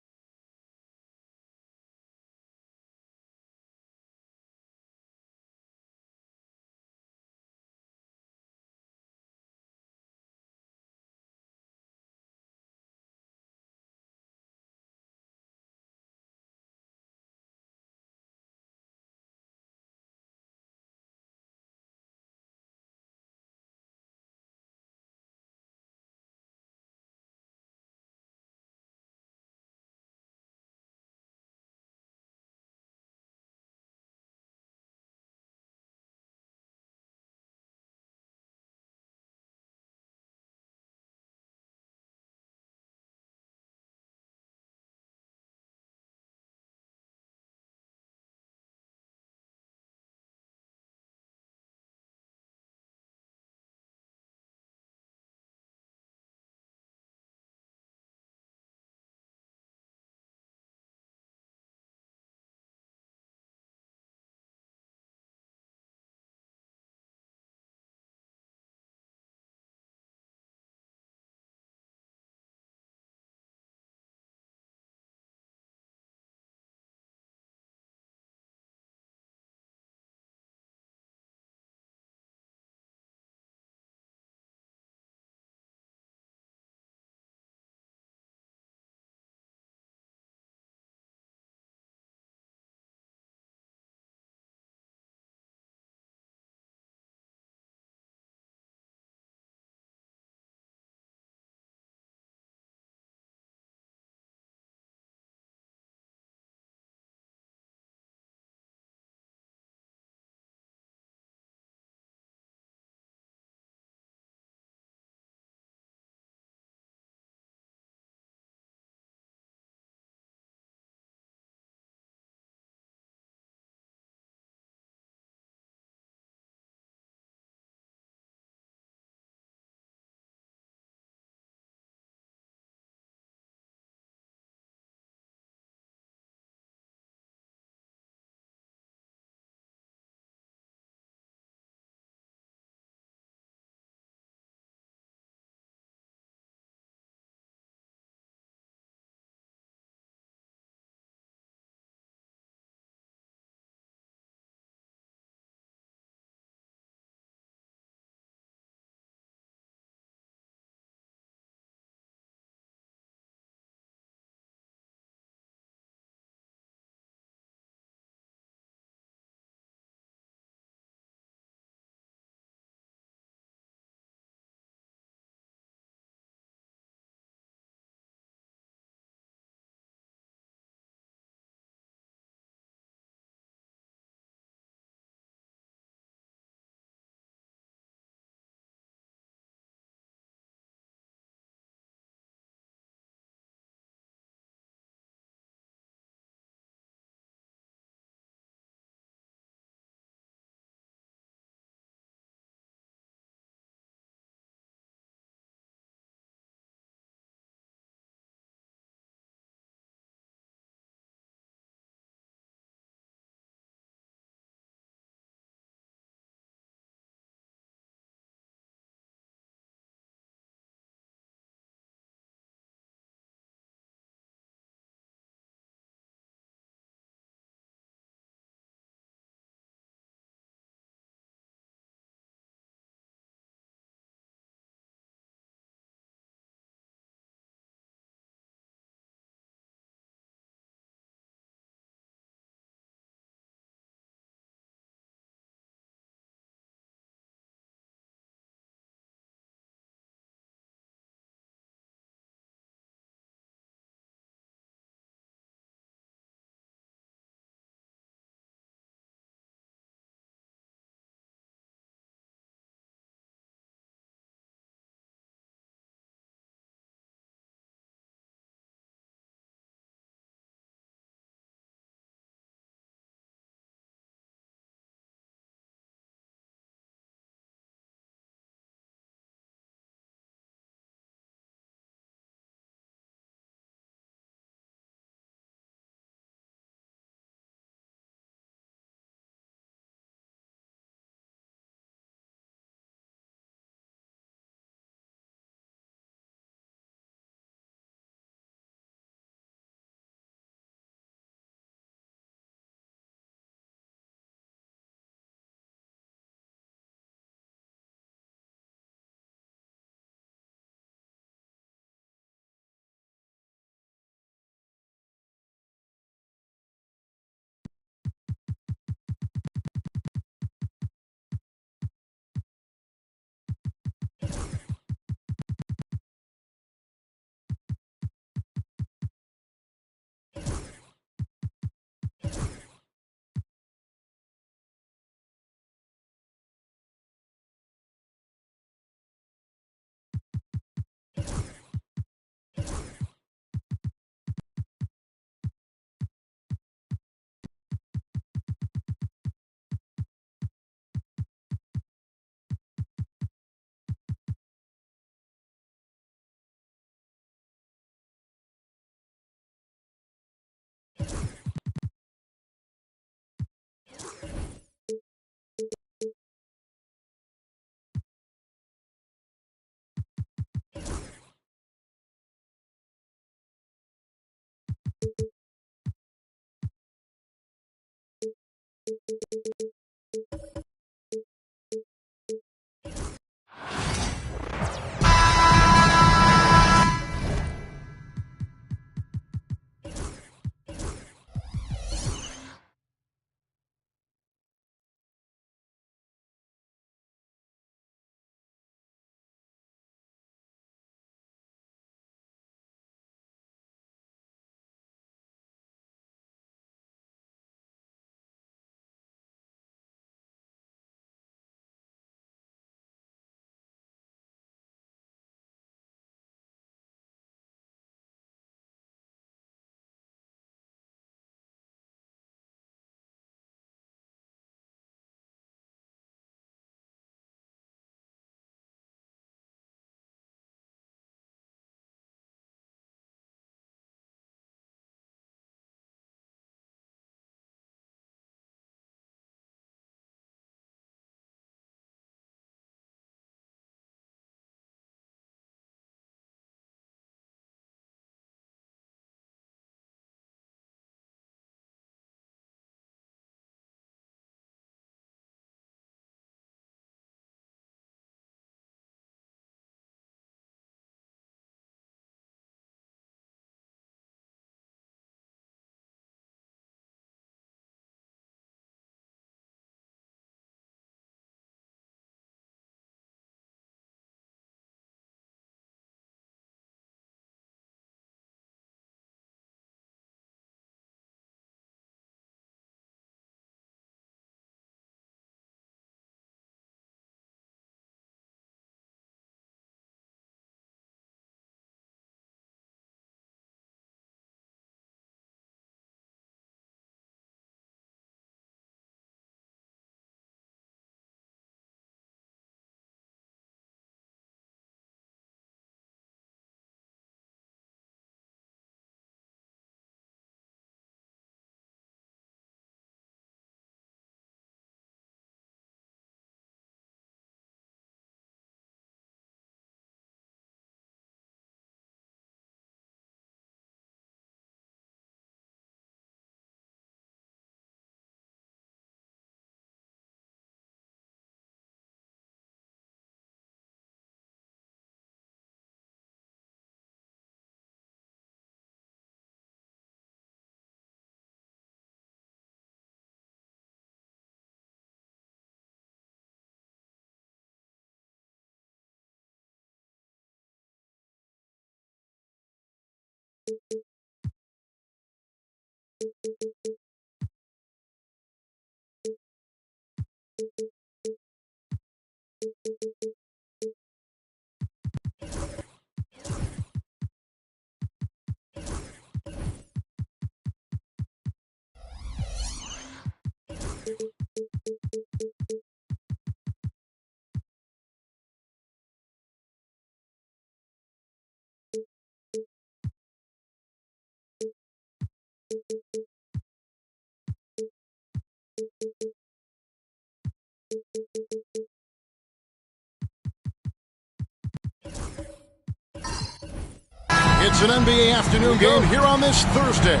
It's an NBA afternoon game here on this Thursday.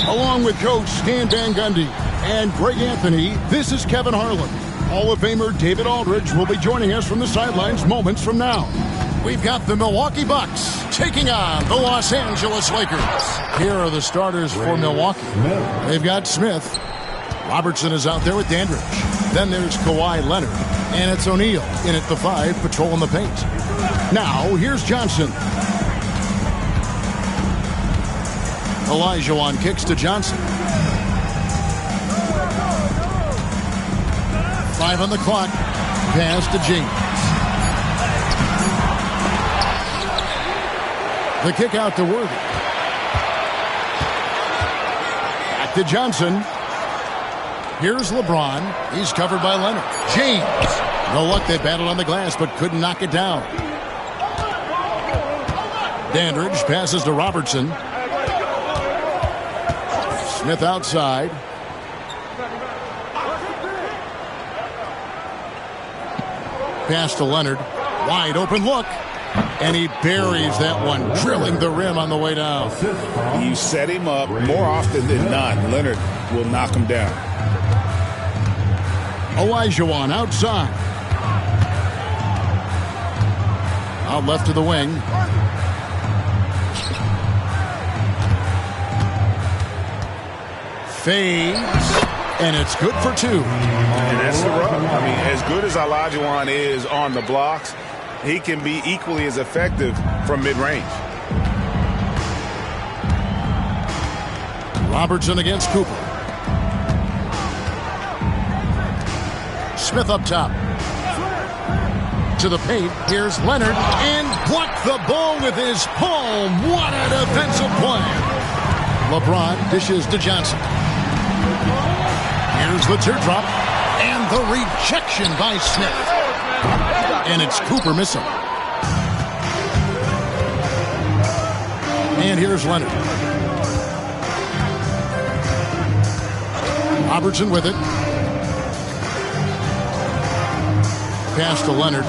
Along with Coach Stan Van Gundy and Greg Anthony, this is Kevin Harlan. Hall of Famer David Aldridge will be joining us from the sidelines moments from now. We've got the Milwaukee Bucks taking on the Los Angeles Lakers. Here are the starters for Milwaukee. They've got Smith. Robertson is out there with Dandridge. Then there's Kawhi Leonard. And it's O'Neal in at the 5, patrolling the paint. Now, here's Johnson. Olajuwon kicks to Johnson. 5 on the clock. Pass to James. The kick out to Worthy. Back to Johnson. Here's LeBron. He's covered by Leonard. James. No luck. They battled on the glass but couldn't knock it down. Dandridge passes to Robertson. Smith outside. Pass to Leonard. Wide open look. And he buries that one, drilling the rim on the way down. You set him up more often than not. Leonard will knock him down. Olajuwon outside. Out left to the wing. Fades. And it's good for 2. And that's the rub. I mean, as good as Olajuwon is on the blocks, he can be equally as effective from mid-range. Robertson against Cooper. Smith up top. To the paint. Here's Leonard. And blocked the ball with his palm. What a defensive play. LeBron dishes to Johnson. Here's the teardrop. And the rejection by Smith. And it's Cooper missing. And here's Leonard. Robertson with it. Pass to Leonard.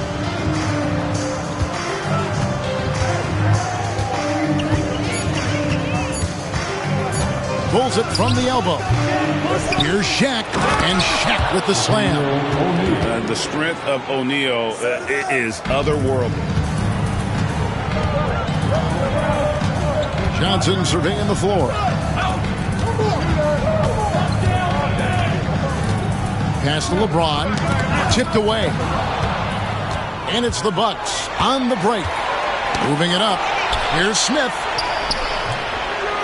Pulls it from the elbow. Here's Shaq. And Shaq with the slam. The strength of O'Neal is otherworldly. Johnson surveying the floor. Pass to LeBron. Tipped away. And it's the Bucks on the break. Moving it up. Here's Smith.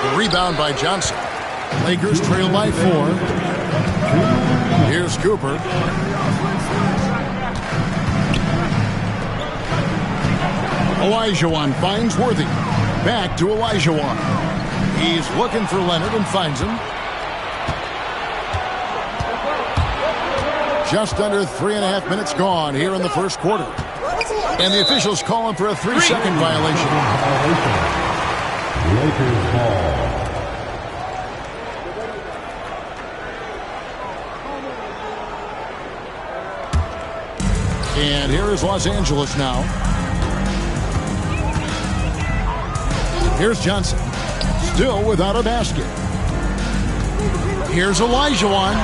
The rebound by Johnson. Lakers trail by 4. Here's Cooper. Olajuwon finds Worthy. Back to Olajuwon. He's looking for Leonard and finds him. Just under 3.5 minutes gone here in the first quarter. And the officials calling for a 3-second violation. Lakers ball. And here is Los Angeles now. Here's Johnson. Still without a basket. Here's Olajuwon.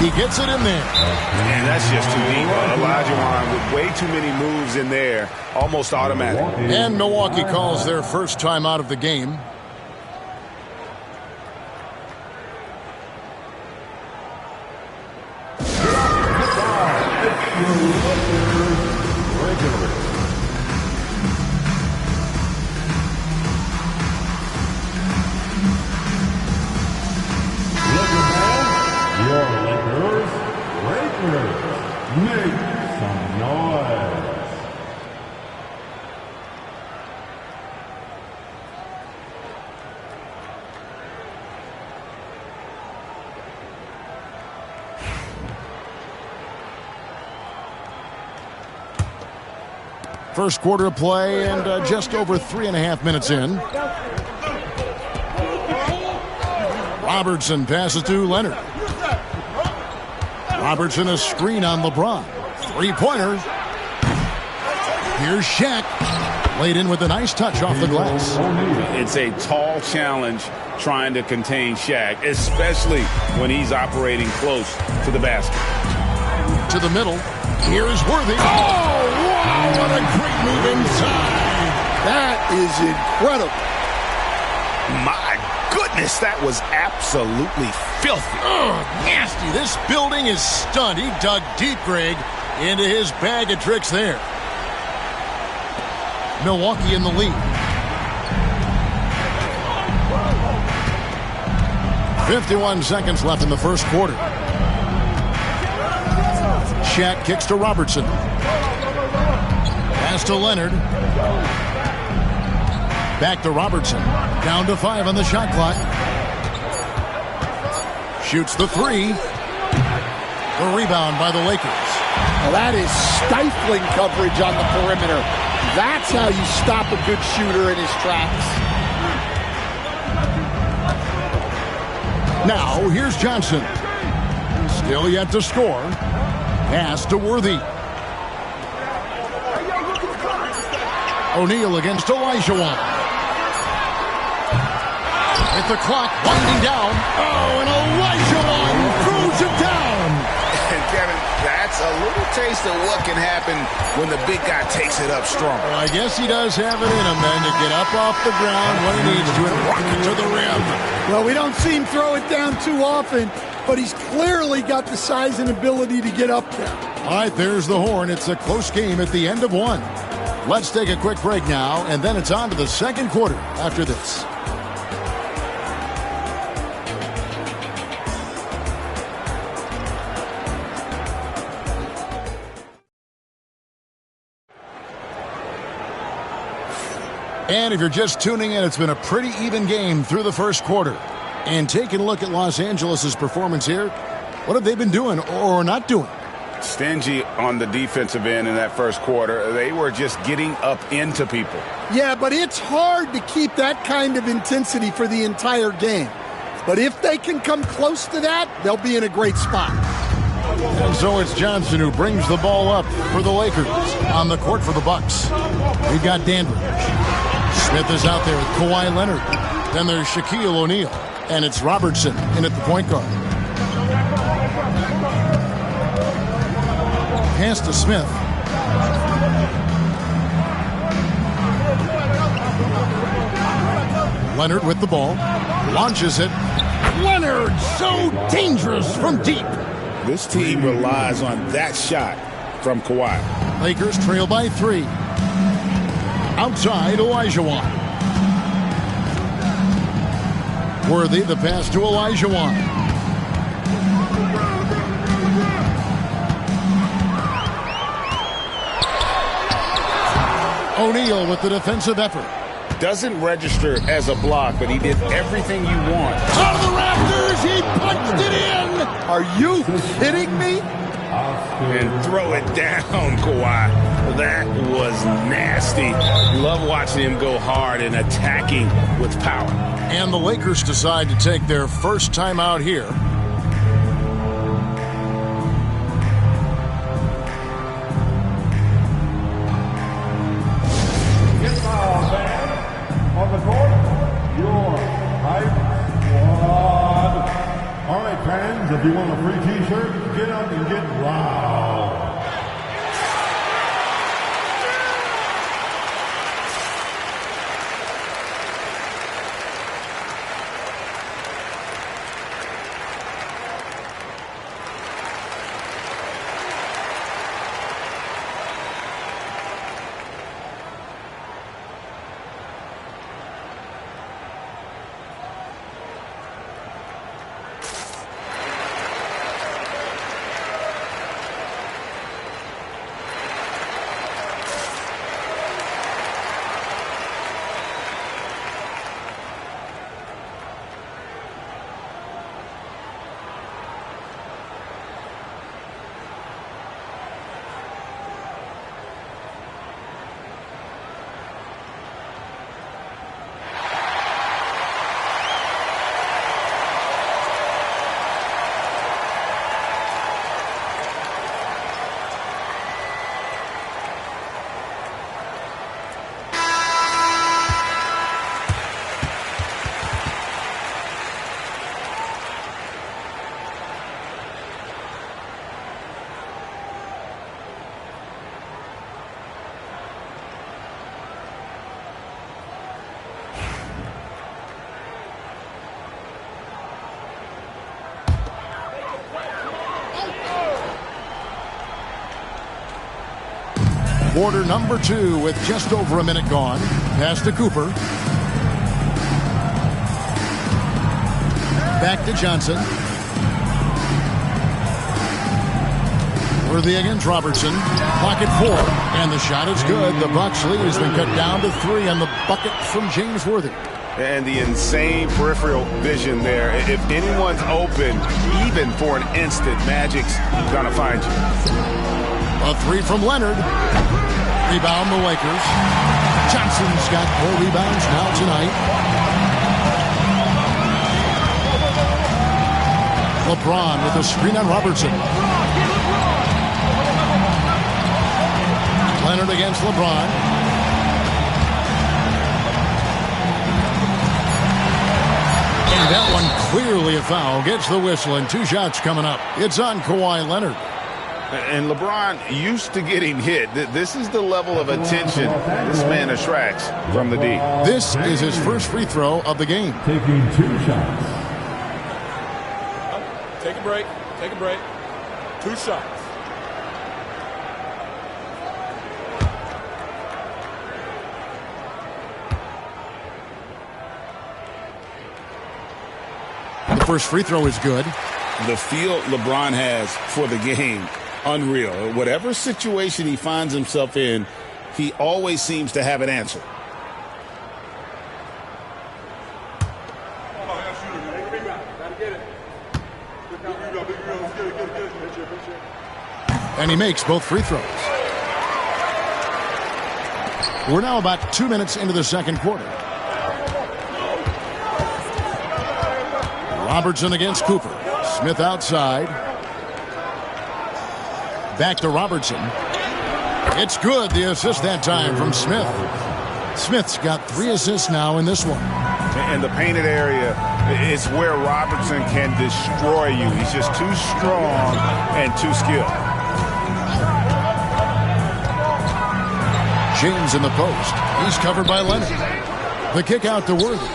He gets it in there. And that's just too deep. Olajuwon with way too many moves in there. Almost automatic. And Milwaukee calls their first time out of the game. First quarter of play and just over 3.5 minutes in. Robertson passes to Leonard. Robertson a screen on LeBron. 3-pointer. Here's Shaq. Laid in with a nice touch off the glass. It's a tall challenge trying to contain Shaq, especially when he's operating close to the basket. To the middle. Here's Worthy. Oh, wow, what a great move inside. That is incredible. My goodness, that was absolutely filthy. Oh, nasty. This building is stunned. He dug deep, Greg, into his bag of tricks there. Milwaukee in the lead. 51 seconds left in the first quarter. Shaq kicks to Robertson. Pass to Leonard. Back to Robertson. Down to 5 on the shot clock. Shoots the 3. The rebound by the Lakers. Well, that is stifling coverage on the perimeter. That's how you stop a good shooter in his tracks. Now, here's Johnson. Still yet to score. Pass to Worthy. O'Neal against Olajuwon. With the clock winding down. Oh, and Olajuwon throws it down. And Kevin, that's a little taste of what can happen when the big guy takes it up strong. Well, I guess he does have it in him, then, to get up off the ground when he needs to and rock it to the rim. Well, we don't see him throw it down too often, but he's clearly got the size and ability to get up there. All right, there's the horn. It's a close game at the end of one. Let's take a quick break now, and then it's on to the second quarter after this. And if you're just tuning in, it's been a pretty even game through the first quarter. And taking a look at Los Angeles' performance here, what have they been doing or not doing? Stingy on the defensive end in that first quarter. They were just getting up into people. Yeah, but it's hard to keep that kind of intensity for the entire game. But if they can come close to that, they'll be in a great spot. And so it's Johnson who brings the ball up for the Lakers. On the court for the Bucks, we've got Dandridge. Smith is out there with Kawhi Leonard. Then there's Shaquille O'Neal. And it's Robertson in at the point guard. Pass to Smith. Leonard with the ball. Launches it. Leonard, so dangerous from deep. This team relies on that shot from Kawhi. Lakers trail by 3. Outside, Olajuwon. Worthy, the pass to Olajuwon. O'Neal with the defensive effort. Doesn't register as a block, but he did everything you want. Out of the rafters, he punched it in. Are you kidding me? And throw it down, Kawhi. That was nasty. Love watching him go hard and attacking with power. And the Lakers decide to take their first time out here. On the court, your hype squad. All right, fans, if you want a free t-shirt, get up and get loud. Quarter number 2 with just over a minute gone. Pass to Cooper. Back to Johnson. Worthy against Robertson. Pocket 4. And the shot is good. The Bucks lead has been cut down to 3 on the bucket from James Worthy. And the insane peripheral vision there. If anyone's open, even for an instant, Magic's gonna find you. A 3 from Leonard. Rebound the Lakers. Johnson's got 4 rebounds now tonight. LeBron with a screen on Robertson. Leonard against LeBron. And that one clearly a foul. Gets the whistle and 2 shots coming up. It's on Kawhi Leonard. And LeBron used to getting hit. This is the level of attention this man attracts from the D. This is his first free throw of the game. Taking 2 shots. Take a break. Take a break. 2 shots. The first free throw is good. The feel LeBron has for the game, unreal. Whatever situation he finds himself in, he always seems to have an answer. And he makes both free throws. We're now about 2 minutes into the second quarter. Robertson against Cooper. Smith outside. Back to Robertson. It's good, the assist that time from Smith. Smith's got 3 assists now in this one. And the painted area is where Robertson can destroy you. He's just too strong and too skilled. James in the post. He's covered by Leonard. The kick out to Worthy.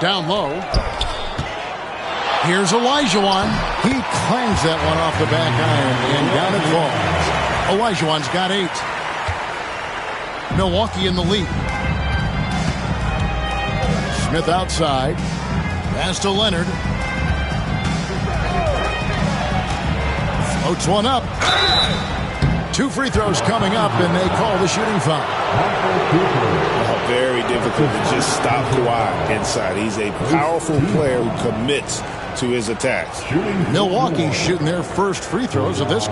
Down low. Here's Olajuwon. He clangs that one off the back iron, and down it falls. Olajuwon's got 8. Milwaukee in the lead. Smith outside. Pass to Leonard. Floats one up. 2 free throws coming up, and they call the shooting foul. Very difficult to just stop Kawhi inside. He's a powerful player who commits to his attacks. Milwaukee shooting their first free throws of this. 2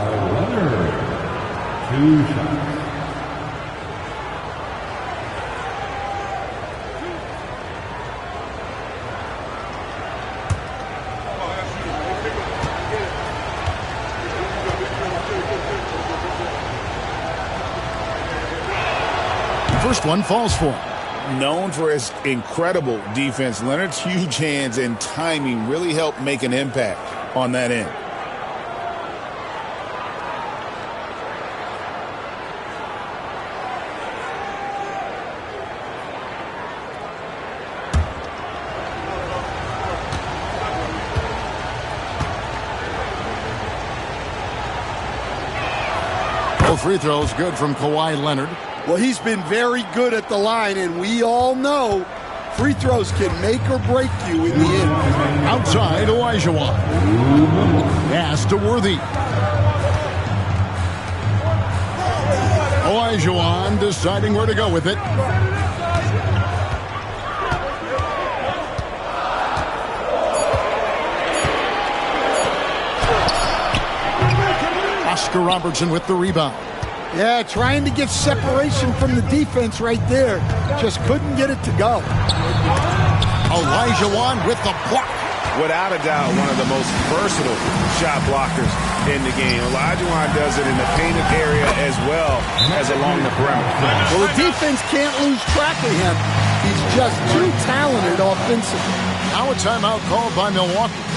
shots. First one falls for him. Known for his incredible defense, Leonard's huge hands and timing really helped make an impact on that end. Both free throws good from Kawhi Leonard. Well, he's been very good at the line, and we all know free throws can make or break you in the end. Outside, Olajuwon. Pass to Worthy. Olajuwon deciding where to go with it. Oscar Robertson with the rebound. Yeah, trying to get separation from the defense right there. Just couldn't get it to go. Olajuwon with the block. Without a doubt, one of the most versatile shot blockers in the game. Olajuwon does it in the painted area as well as along the perimeter. Well, the defense can't lose track of him. He's just too talented offensively. Now a timeout called by Milwaukee.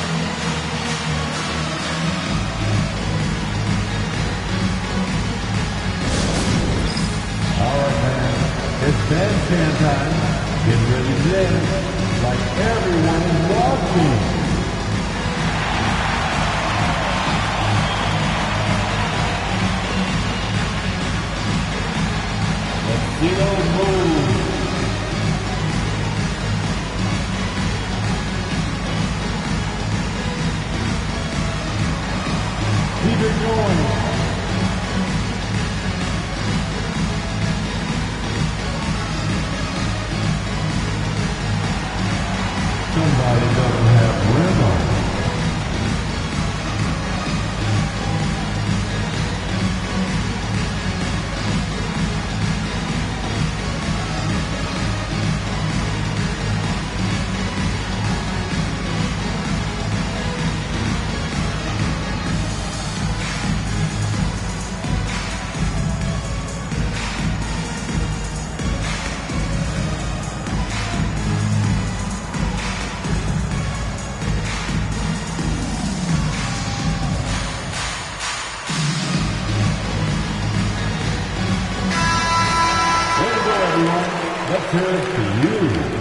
It's bandstand time. Get ready to dance like everyone is watching. Let's see those moves. Keep it going. Somebody doesn't have rhythm. Let's hear it for you.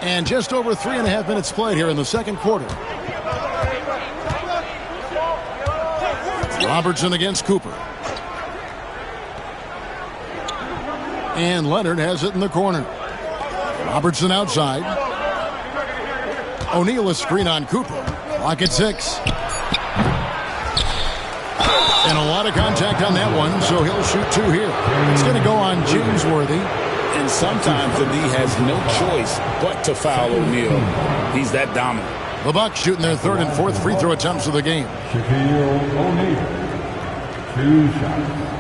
And just over 3.5 minutes played here in the second quarter. Robertson against Cooper. And Leonard has it in the corner. Robertson outside. O'Neal a screen on Cooper. Clock at 6. And a lot of contact on that one, so he'll shoot 2 here. It's going to go on James Worthy. And sometimes the D has no choice but to foul O'Neal. He's that dominant. The Bucks shooting their third and fourth free throw attempts of the game. Shaquille O'Neal, 2 shots.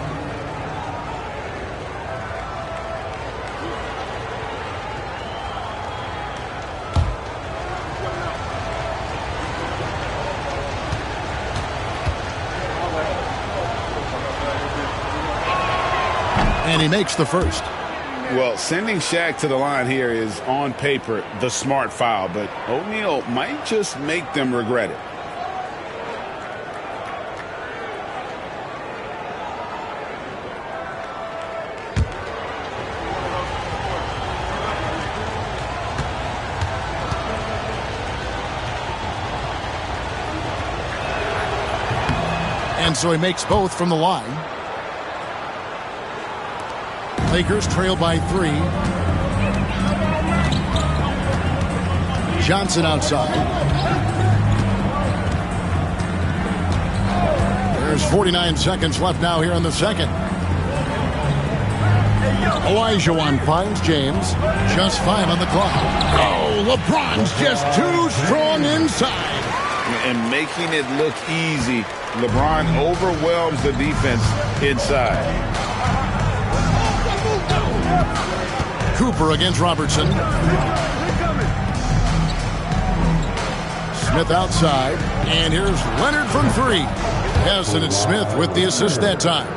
And he makes the first. Well, sending Shaq to the line here is, on paper, the smart foul, but O'Neal might just make them regret it. And so he makes both from the line. Lakers trail by 3. Johnson outside. There's 49 seconds left now here in the second. Olajuwon finds James. Just 5 on the clock. Oh, LeBron's just too strong inside. And making it look easy, LeBron overwhelms the defense inside. Cooper against Robertson. Smith outside. And here's Leonard from 3. Yes, and it's Smith with the assist that time.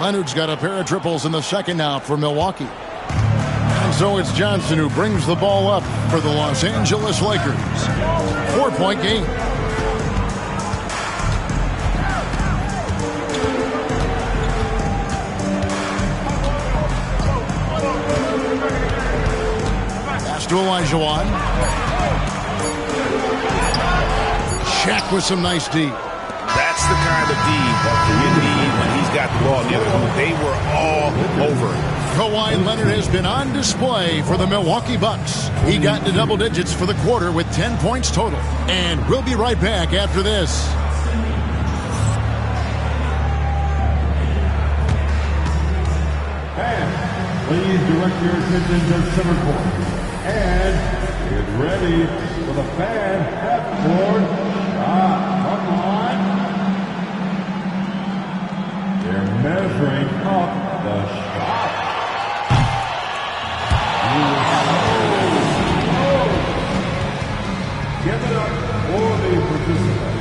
Leonard's got a pair of triples in the second now for Milwaukee. And so it's Johnson who brings the ball up for the Los Angeles Lakers. 4-point game. To Olajuwon. Shaq with some nice D. That's the kind of D that you need when he's got the ball together. They were all over it. Kawhi Leonard has been on display for the Milwaukee Bucks. He got into double digits for the quarter with 10 points total. And we'll be right back after this. And please direct your attention to center court. And get ready for the fan half-court shot from the line. They're measuring up the shot. Give it up for the participants.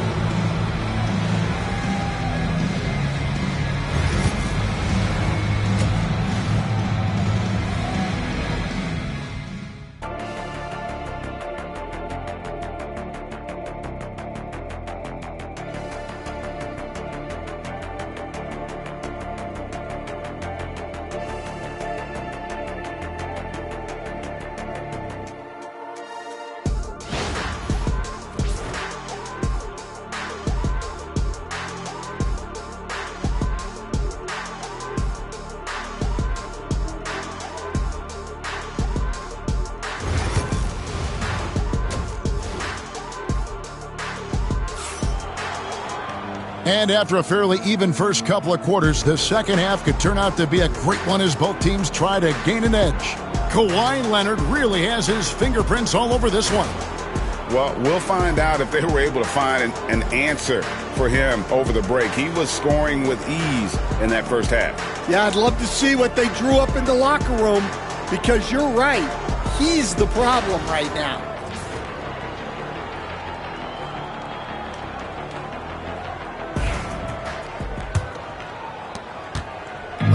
And after a fairly even first couple of quarters, the second half could turn out to be a great one as both teams try to gain an edge. Kawhi Leonard really has his fingerprints all over this one. Well, we'll find out if they were able to find an answer for him over the break. He was scoring with ease in that first half. Yeah, I'd love to see what they drew up in the locker room, because you're right. He's the problem right now.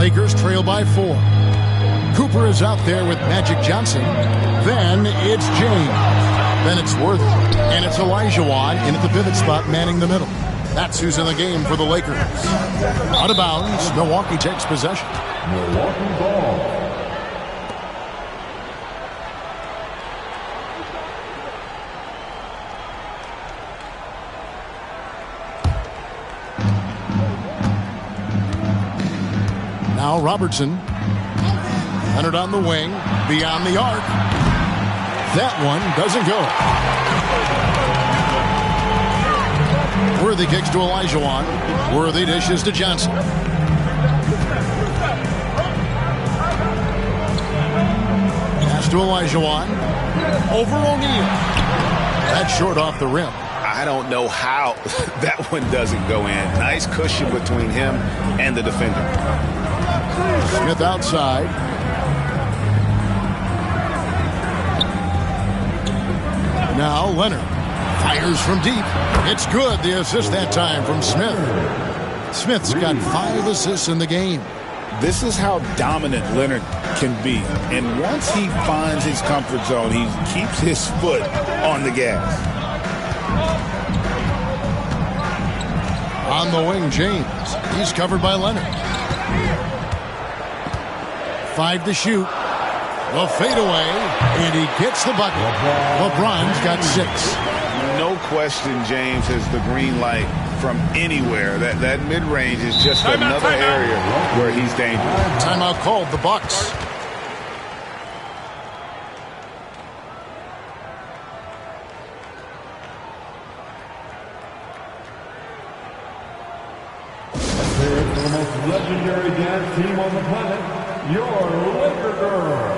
Lakers trail by 4. Cooper is out there with Magic Johnson. Then it's James. Then it's Worthy. And it's Olajuwon in at the pivot spot, manning the middle. That's who's in the game for the Lakers. Out of bounds, Milwaukee takes possession. Milwaukee ball. Now Robertson. Leonard on the wing, beyond the arc. That one doesn't go. Worthy kicks to Olajuwon. Worthy dishes to Johnson. Pass to Olajuwon. Over O'Neal. That's short off the rim. I don't know how that one doesn't go in. Nice cushion between him and the defender. Smith outside. Now Leonard fires from deep. It's good. The assist that time from Smith. Smith's got 5 assists in the game. This is how dominant Leonard can be. And once he finds his comfort zone, he keeps his foot on the gas. On the wing, James. He's covered by Leonard. 5 to shoot. The fadeaway, and he gets the bucket. LeBron's got 6. No question, James has the green light from anywhere. That mid-range is just another area where he's dangerous. Timeout called, the Bucks. Here for the most legendary dance team on the planet, your Laker Girls.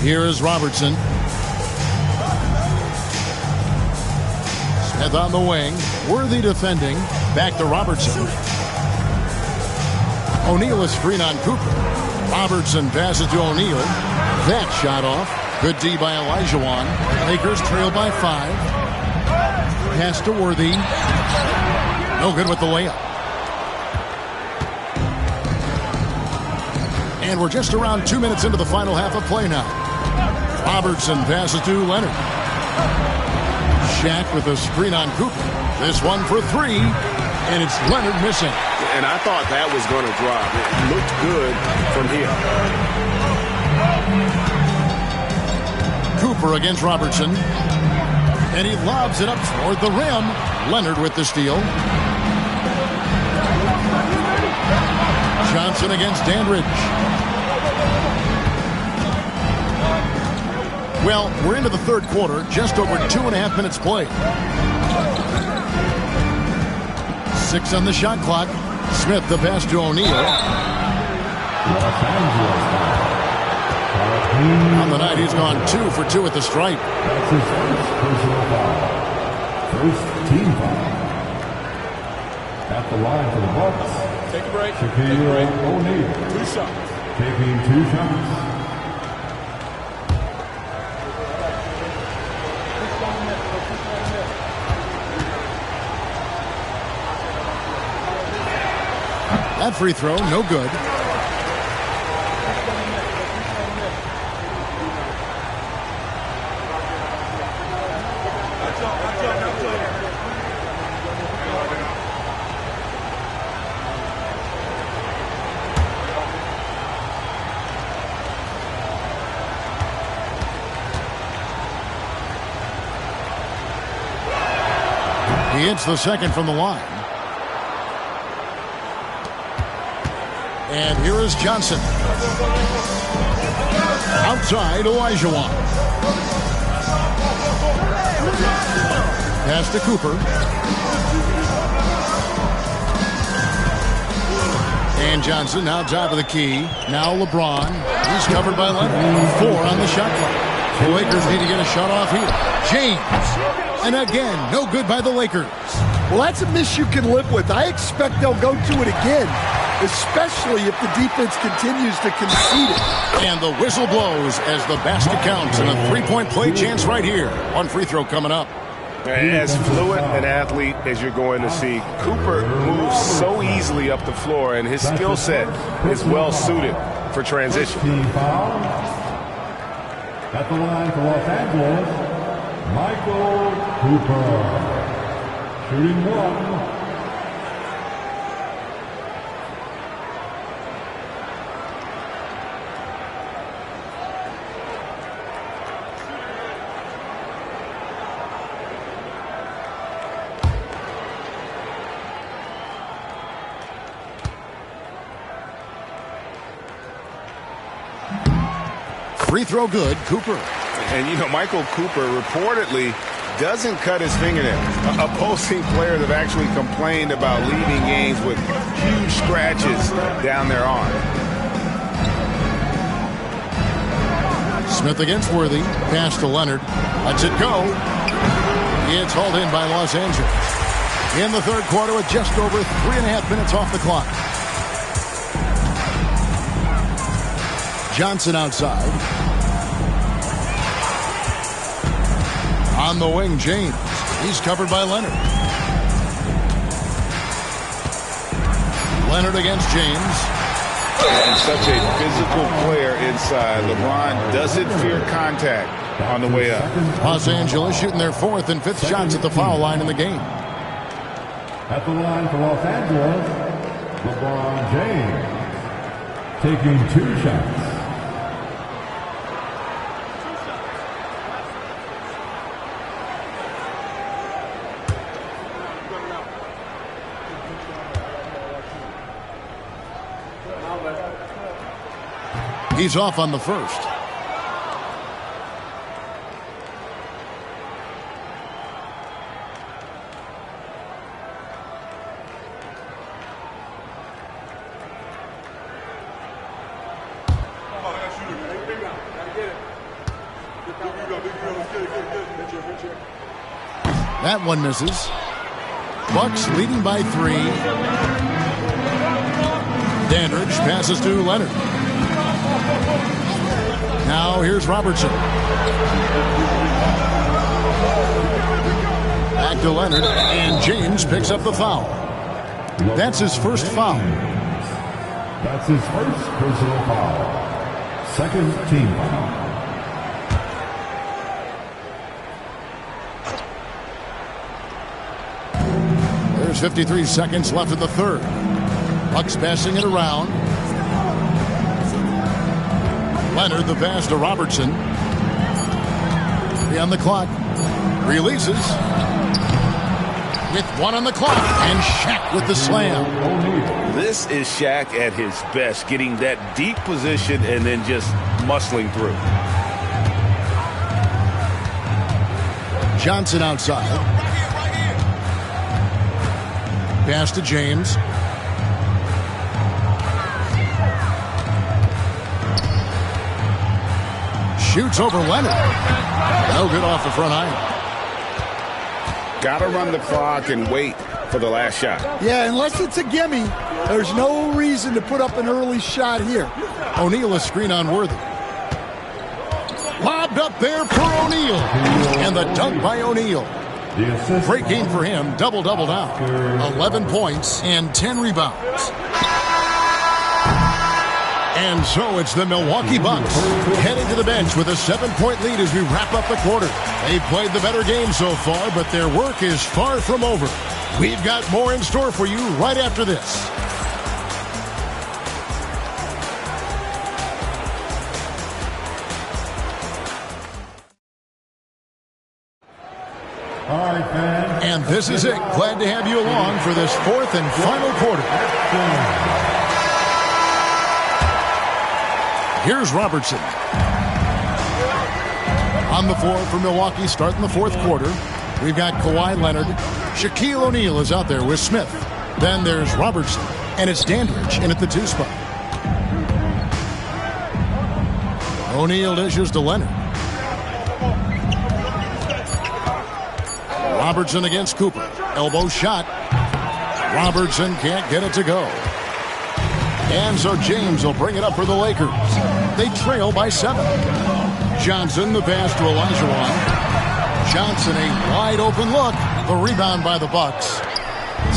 Here is Robertson. Smith on the wing. Worthy defending. Back to Robertson. O'Neal is screen on Cooper. Robertson passes to O'Neal. That shot off. Good D by Olajuwon. Lakers trail by 5. Pass to Worthy. No good with the layup. And we're just around 2 minutes into the final half of play now. Robertson passes to Leonard. Shaq with a screen on Cooper. This one for 3, and it's Leonard missing. And I thought that was going to drop. It looked good from here. Cooper against Robertson. And he lobs it up toward the rim. Leonard with the steal. Johnson against Dandridge. Well, we're into the third quarter, just over 2.5 minutes played. 6 on the shot clock. Smith the pass to O'Neal. On the night, he's gone 2 for 2 at the stripe. That's his first personal foul. First team foul. At the line for the Bucks. Take a break. Shaquille O'Neal. 2 shots. Taking 2 shots. That free throw, no good. He hits the second from the line. And here is Johnson. Outside, Olajuwon. Pass to Cooper. And Johnson now top of the key. Now LeBron. He's covered by Leonard. 4 on the shot clock. The Lakers need to get a shot off here. James. And again, no good by the Lakers. Well, that's a miss you can live with. I expect they'll go to it again, especially if the defense continues to concede it. And the whistle blows as the basket counts and a three-point play chance right here. One free throw coming up. As fluid an athlete as you're going to see, Cooper moves so easily up the floor, and his skill set is well suited for transition. At the line for Los Angeles, Michael Cooper. Shooting 1. Free throw good, Cooper. And, you know, Michael Cooper reportedly doesn't cut his fingernails. Opposing players have actually complained about leaving games with huge scratches down their arm. Smith against Worthy. Pass to Leonard. Lets it go. It's hauled in by Los Angeles. In the third quarter with just over 3.5 minutes off the clock. Johnson outside. On the wing, James. He's covered by Leonard. Leonard against James. And such a physical player inside. LeBron doesn't fear contact on the way up. Los Angeles shooting their 4th and 5th shots at the foul line in the game. At the line for Los Angeles, LeBron James taking 2 shots. He's off on the first. That one misses. Bucks leading by 3. Dandridge passes to Leonard. Now here's Robertson. Back to Leonard, and James picks up the foul. That's his first foul. That's his first personal foul. Second team foul. There's 53 seconds left in the third. Bucks passing it around. Leonard, the pass to Robertson. 3 on the clock. Releases. With 1 on the clock. And Shaq with the slam. This is Shaq at his best, getting that deep position and then just muscling through. Johnson outside. Pass to James. Shoots over Leonard. No good off the front iron. Got to run the clock and wait for the last shot. Yeah, unless it's a gimme, there's no reason to put up an early shot here. O'Neal a screen on Worthy. Lobbed up there for O'Neal. And the dunk by O'Neal. Great game for him. Double-double now. 11 points and 10 rebounds. And so it's the Milwaukee Bucks heading to the bench with a 7-point lead as we wrap up the quarter. They've played the better game so far, but their work is far from over. We've got more in store for you right after this. And this is it. Glad to have you along for this fourth and final quarter. Here's Robertson. On the floor for Milwaukee starting the fourth quarter. We've got Kawhi Leonard. Shaquille O'Neal is out there with Smith. Then there's Robertson. And it's Dandridge in at the 2 spot. O'Neal dishes to Leonard. Robertson against Cooper. Elbow shot. Robertson can't get it to go. And so James will bring it up for the Lakers. They trail by 7. Johnson, the pass to Olajuwon. Johnson, a wide open look. The rebound by the Bucks.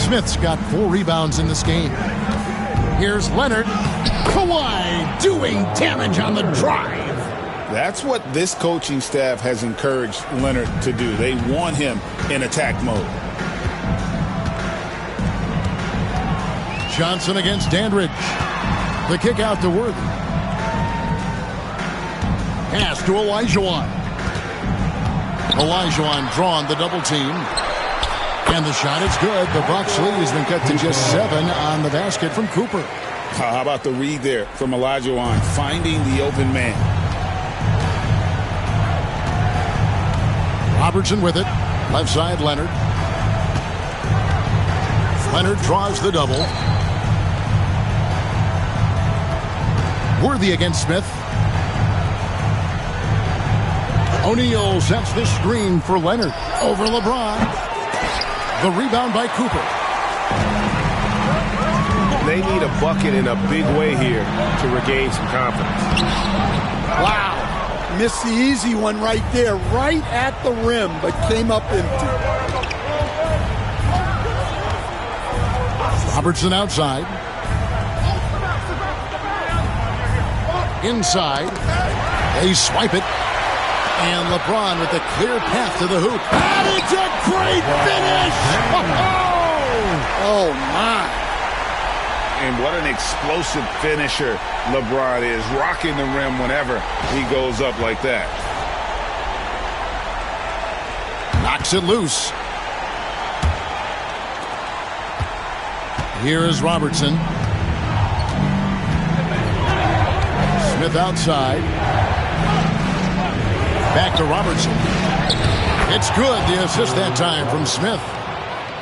Smith's got 4 rebounds in this game. Here's Leonard. Kawhi doing damage on the drive. That's what this coaching staff has encouraged Leonard to do. They want him in attack mode. Johnson against Dandridge. The kick out to Worthy. Pass to Olajuwon. Olajuwon drawn the double team. And the shot is good. The Bucks lead has been cut to just 7 on the basket from Cooper. How about the read there from Olajuwon, finding the open man. Robertson with it. Left side, Leonard. Leonard draws the double. Worthy against Smith. O'Neal sets the screen for Leonard. Over LeBron. The rebound by Cooper. They need a bucket in a big way here to regain some confidence. Wow. Missed the easy one right there, right at the rim, but came up empty. Robertson outside. Inside. They swipe it. And LeBron with a clear path to the hoop. And it's a great finish! Oh, my. And what an explosive finisher LeBron is, rocking the rim whenever he goes up like that. Knocks it loose. Here is Robertson. Smith outside. Back to Robertson. It's good. The assist that time from Smith.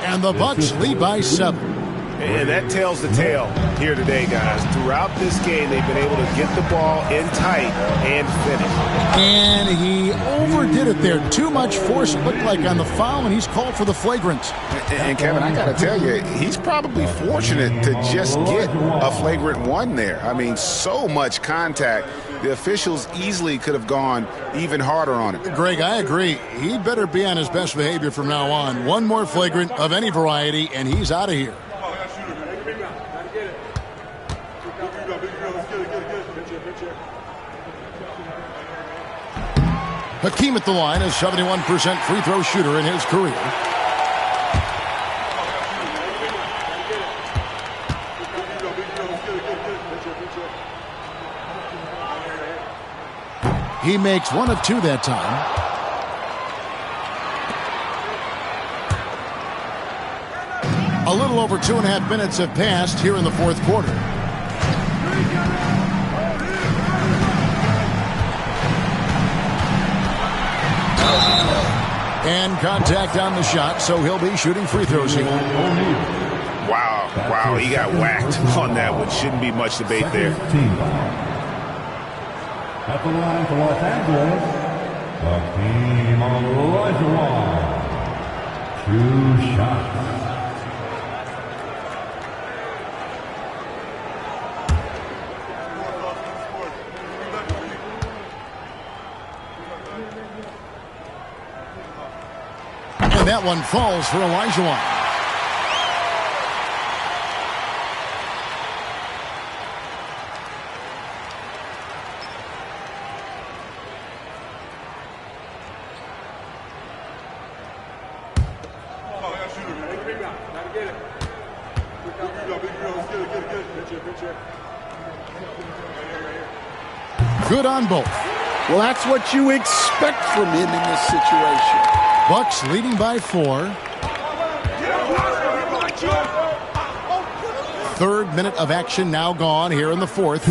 And the Bucks lead by 7. And that tells the tale here today, guys. Throughout this game, they've been able to get the ball in tight and finish. And he overdid it there. Too much force, it looked like, on the foul, and he's called for the flagrant. And Kevin, I got to tell you, he's probably fortunate to just get a flagrant 1 there. I mean, so much contact. The officials easily could have gone even harder on it. Greg, I agree. He'd better be on his best behavior from now on. One more flagrant of any variety, and he's out of here. Hakeem at the line, a 71% free throw shooter in his career. He makes 1 of 2 that time. A little over 2.5 minutes have passed here in the fourth quarter. And contact on the shot, so he'll be shooting free throws here. Wow, he got whacked on that one. Shouldn't be much debate there. At the line for Los Angeles, Hakeem Olajuwon. 2 shots. And that one falls for Olajuwon. Good on both. Well, that's what you expect from him in this situation. Bucks leading by 4. Third minute of action now gone here in the fourth.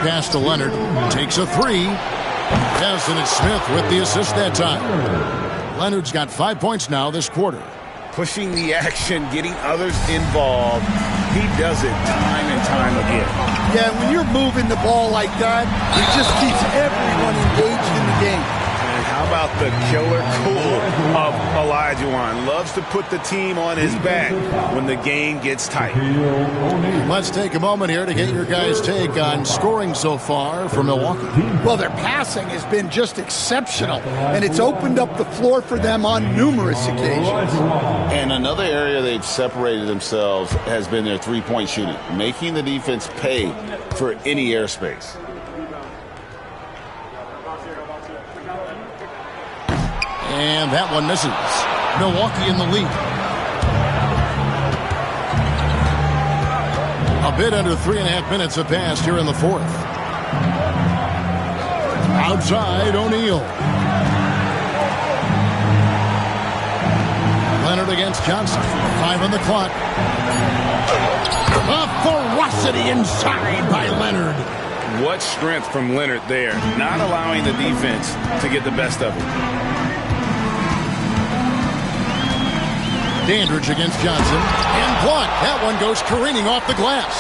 Pass to Leonard. Takes a 3. Yes, and it's Smith with the assist that time. Leonard's got 5 points now this quarter. Pushing the action, getting others involved. He does it time and time again. Yeah, when you're moving the ball like that, it just keeps everyone engaged in the game. And how about the killer cool of Olajuwon? Loves to put the team on his back when the game gets tight. Let's take a moment here to get your guys' take on scoring so far for Milwaukee. Well, their passing has been just exceptional, and it's opened up the floor for them on numerous occasions. And another area they've separated themselves has been their three-point shooting, making the defense pay for any airspace. And that one misses. Milwaukee in the lead. A bit under 3.5 minutes have passed here in the fourth. Outside, O'Neal. Leonard against Johnson. 5 on the clock. A ferocity inside by Leonard. What strength from Leonard there, not allowing the defense to get the best of him. Dandridge against Johnson. And blocked. That one goes careening off the glass.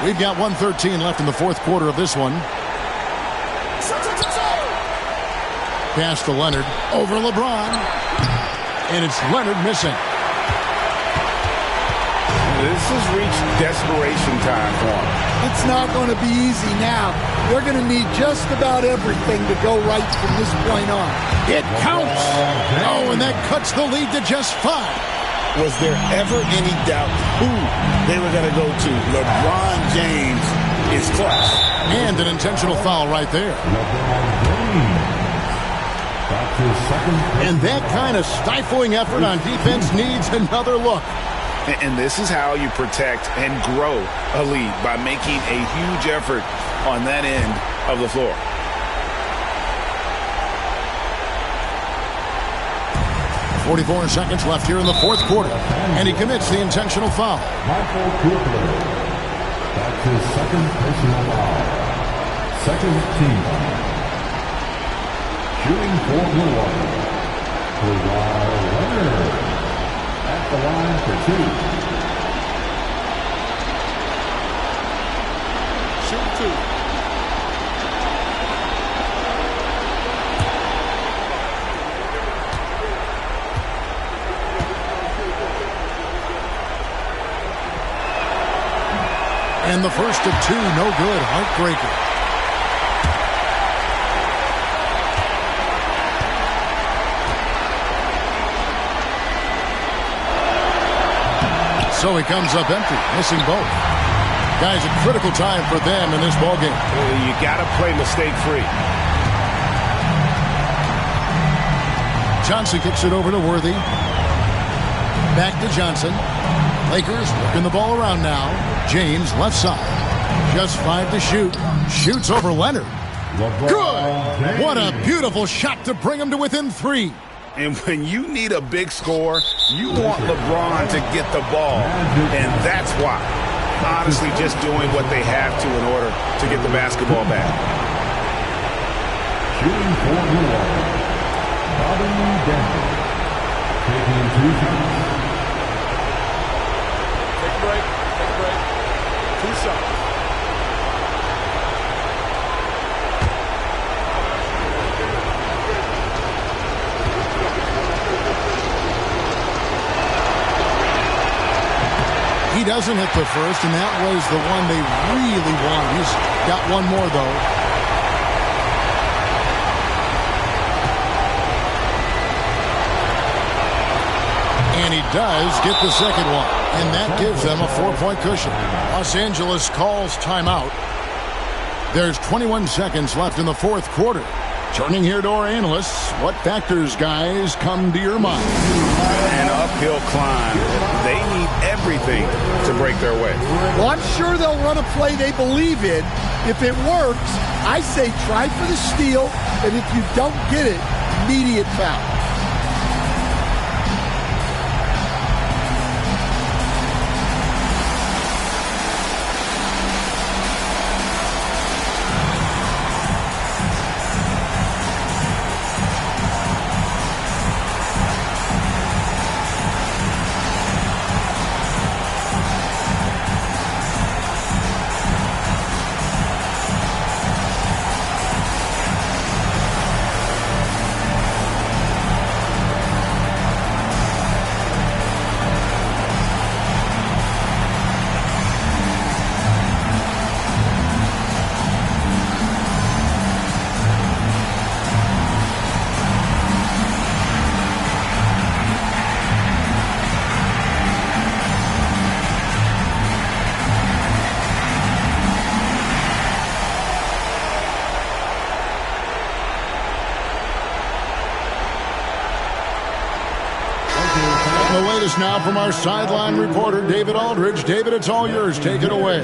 We've got 1:13 left in the fourth quarter of this one. Pass to Leonard. Over LeBron. And it's Leonard missing. This has reached desperation time for him. It's not going to be easy now. They're going to need just about everything to go right from this point on. It counts. Oh, and that cuts the lead to just 5. Was there ever any doubt who they were going to go to? LeBron James is clutch. And an intentional foul right there. And that kind of stifling effort on defense needs another look. And this is how you protect and grow a lead, by making a huge effort on that end of the floor. .44 seconds left here in the fourth quarter. And he commits the intentional foul. Michael Cooper. That's his second personal foul. Second team. Shooting for Milwaukee. Kawhi Leonard. At the line for 2. Shoot 2. And the first of 2, no good. Heartbreaker. So he comes up empty, missing both. Guys, a critical time for them in this ballgame. Well, you got to play mistake-free. Johnson kicks it over to Worthy. Back to Johnson. Lakers working the ball around now. James left side. Just 5 to shoot. Shoots over Leonard. Good! What a beautiful shot to bring him to within 3. And when you need a big score, you want LeBron to get the ball. And that's why. Honestly, just doing what they have to in order to get the basketball back. Shooting for Milwaukee. Bobby Dandridge. Taking 2 shots. Take a break. Take a break. 2 shots. doesn't hit the first, and that was the one they really wanted. He's got one more, though. And he does get the second one, and that gives them a 4-point cushion. Los Angeles calls timeout. There's 21 seconds left in the fourth quarter. Turning here to our analysts, what factors, guys, come to your mind? An uphill climb. They need everything to break their way. Well, I'm sure they'll run a play they believe in. If it works, I say try for the steal, and if you don't get it, immediate foul. The latest now from our sideline reporter, David Aldridge. David, it's all yours. Take it away.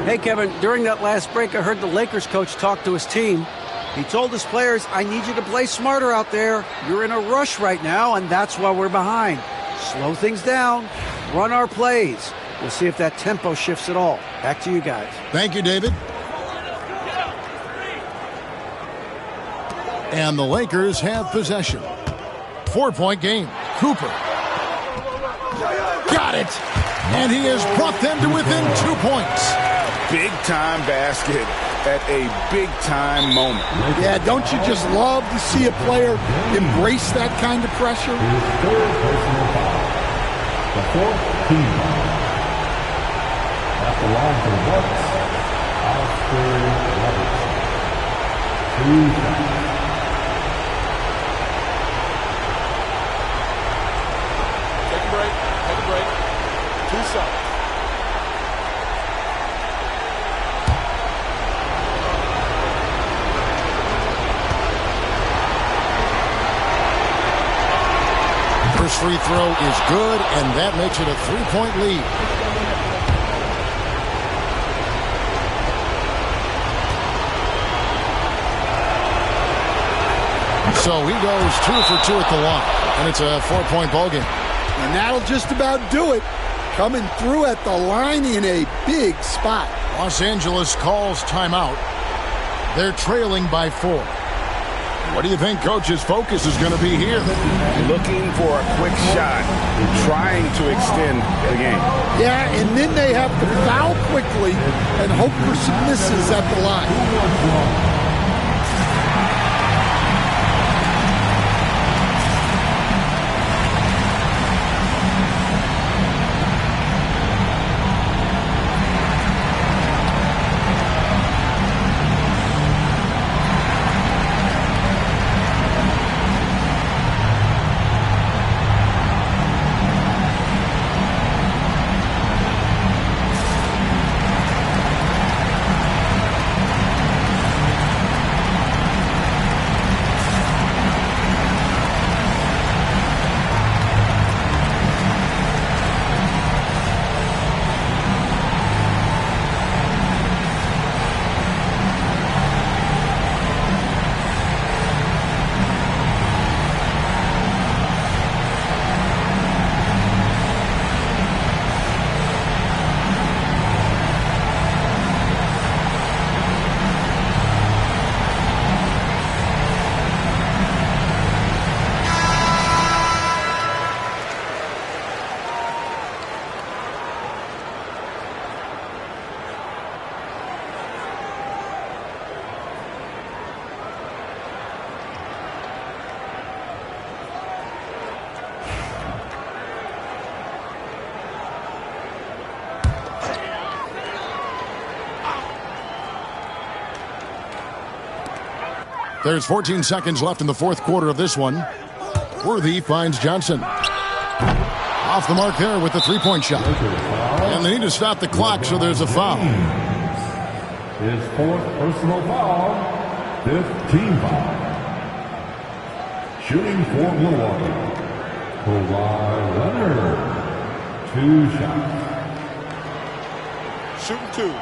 Hey, Kevin, during that last break, I heard the Lakers coach talk to his team. He told his players, I need you to play smarter out there. You're in a rush right now, and that's why we're behind. Slow things down. Run our plays. We'll see if that tempo shifts at all. Back to you guys. Thank you, David. And the Lakers have possession. 4-point game. Cooper. Got it. And he has brought them to within 2 points. Big-time basket at a big-time moment. Yeah, don't you just love to see a player embrace that kind of pressure? The 14th. At the line for the Bucks, Oscar Robertson. Take a break. 2 shots. First free throw is good, and that makes it a 3-point lead. So he goes 2 for 2 at the line, and it's a 4-point ball game. And that'll just about do it. Coming through at the line in a big spot. Los Angeles calls timeout. They're trailing by 4. What do you think Coach's focus is going to be here? Looking for a quick shot, trying to extend the game. Yeah, and then they have to foul quickly and hope for some misses at the line. There's 14 seconds left in the fourth quarter of this one. Worthy finds Johnson. Off the mark there with the three-point shot. And they need to stop the clock, so there's a foul. His fourth personal foul, fifth team foul. Shooting for Milwaukee, Kawhi Leonard. 2 shots. Shooting 2.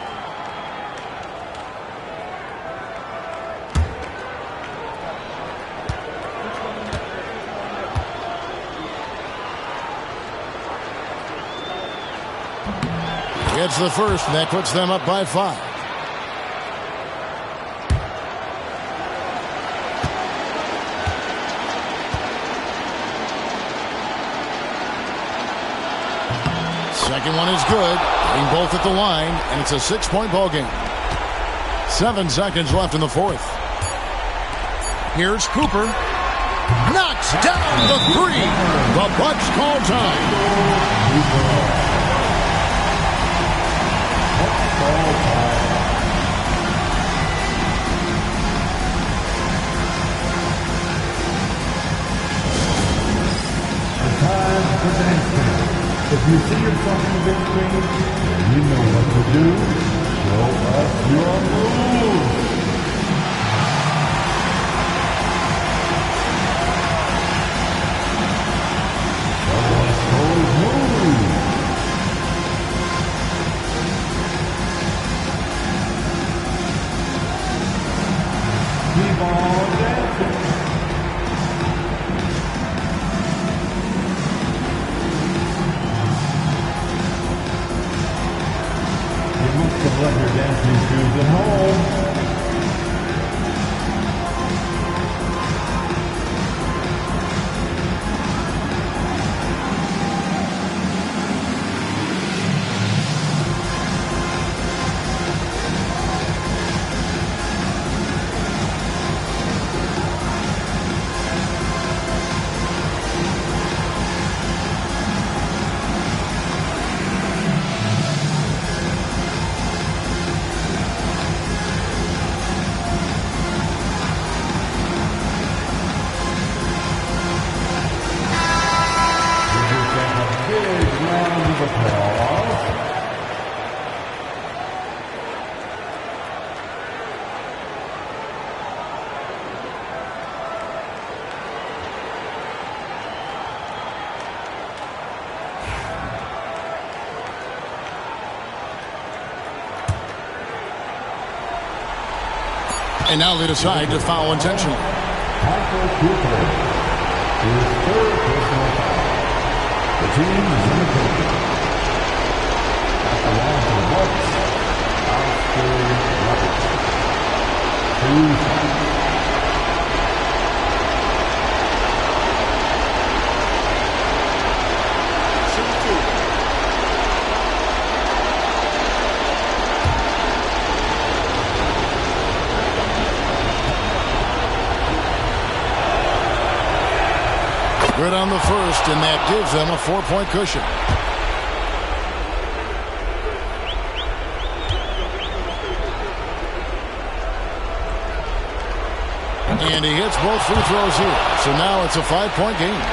Gets the first, and that puts them up by 5. Second one is good. Getting both at the line, and it's a 6-point ball game. 7 seconds left in the fourth. Here's Cooper. Knocks down the 3. The Bucks call time. If you see yourself in the big screen, and you know what to do, show us your moves. Show us those moves. Keep on dancing. Let your dancing shoes at home. And now they decide to foul intentionally. Michael Cooper, his third personal foul. The team is in the clear. At the line for the Bucks, Oscar Robertson. 2 shots. Good on the first, and that gives them a 4-point cushion. And he hits both free throws here. So now it's a 5-point game.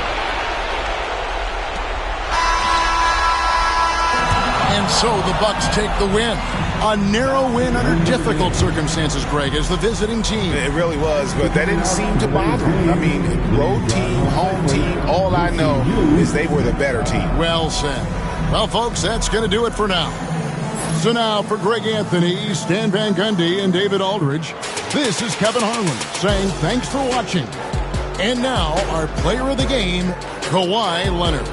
And so the Bucks take the win. A narrow win under difficult circumstances, Greg, as the visiting team. It really was, but that didn't seem to bother me. I mean, road team, home team, all I know is they were the better team. Well said. Well, folks, that's going to do it for now. So now for Greg Anthony, Stan Van Gundy, and David Aldridge, this is Kevin Harlan saying thanks for watching. And now our player of the game, Kawhi Leonard.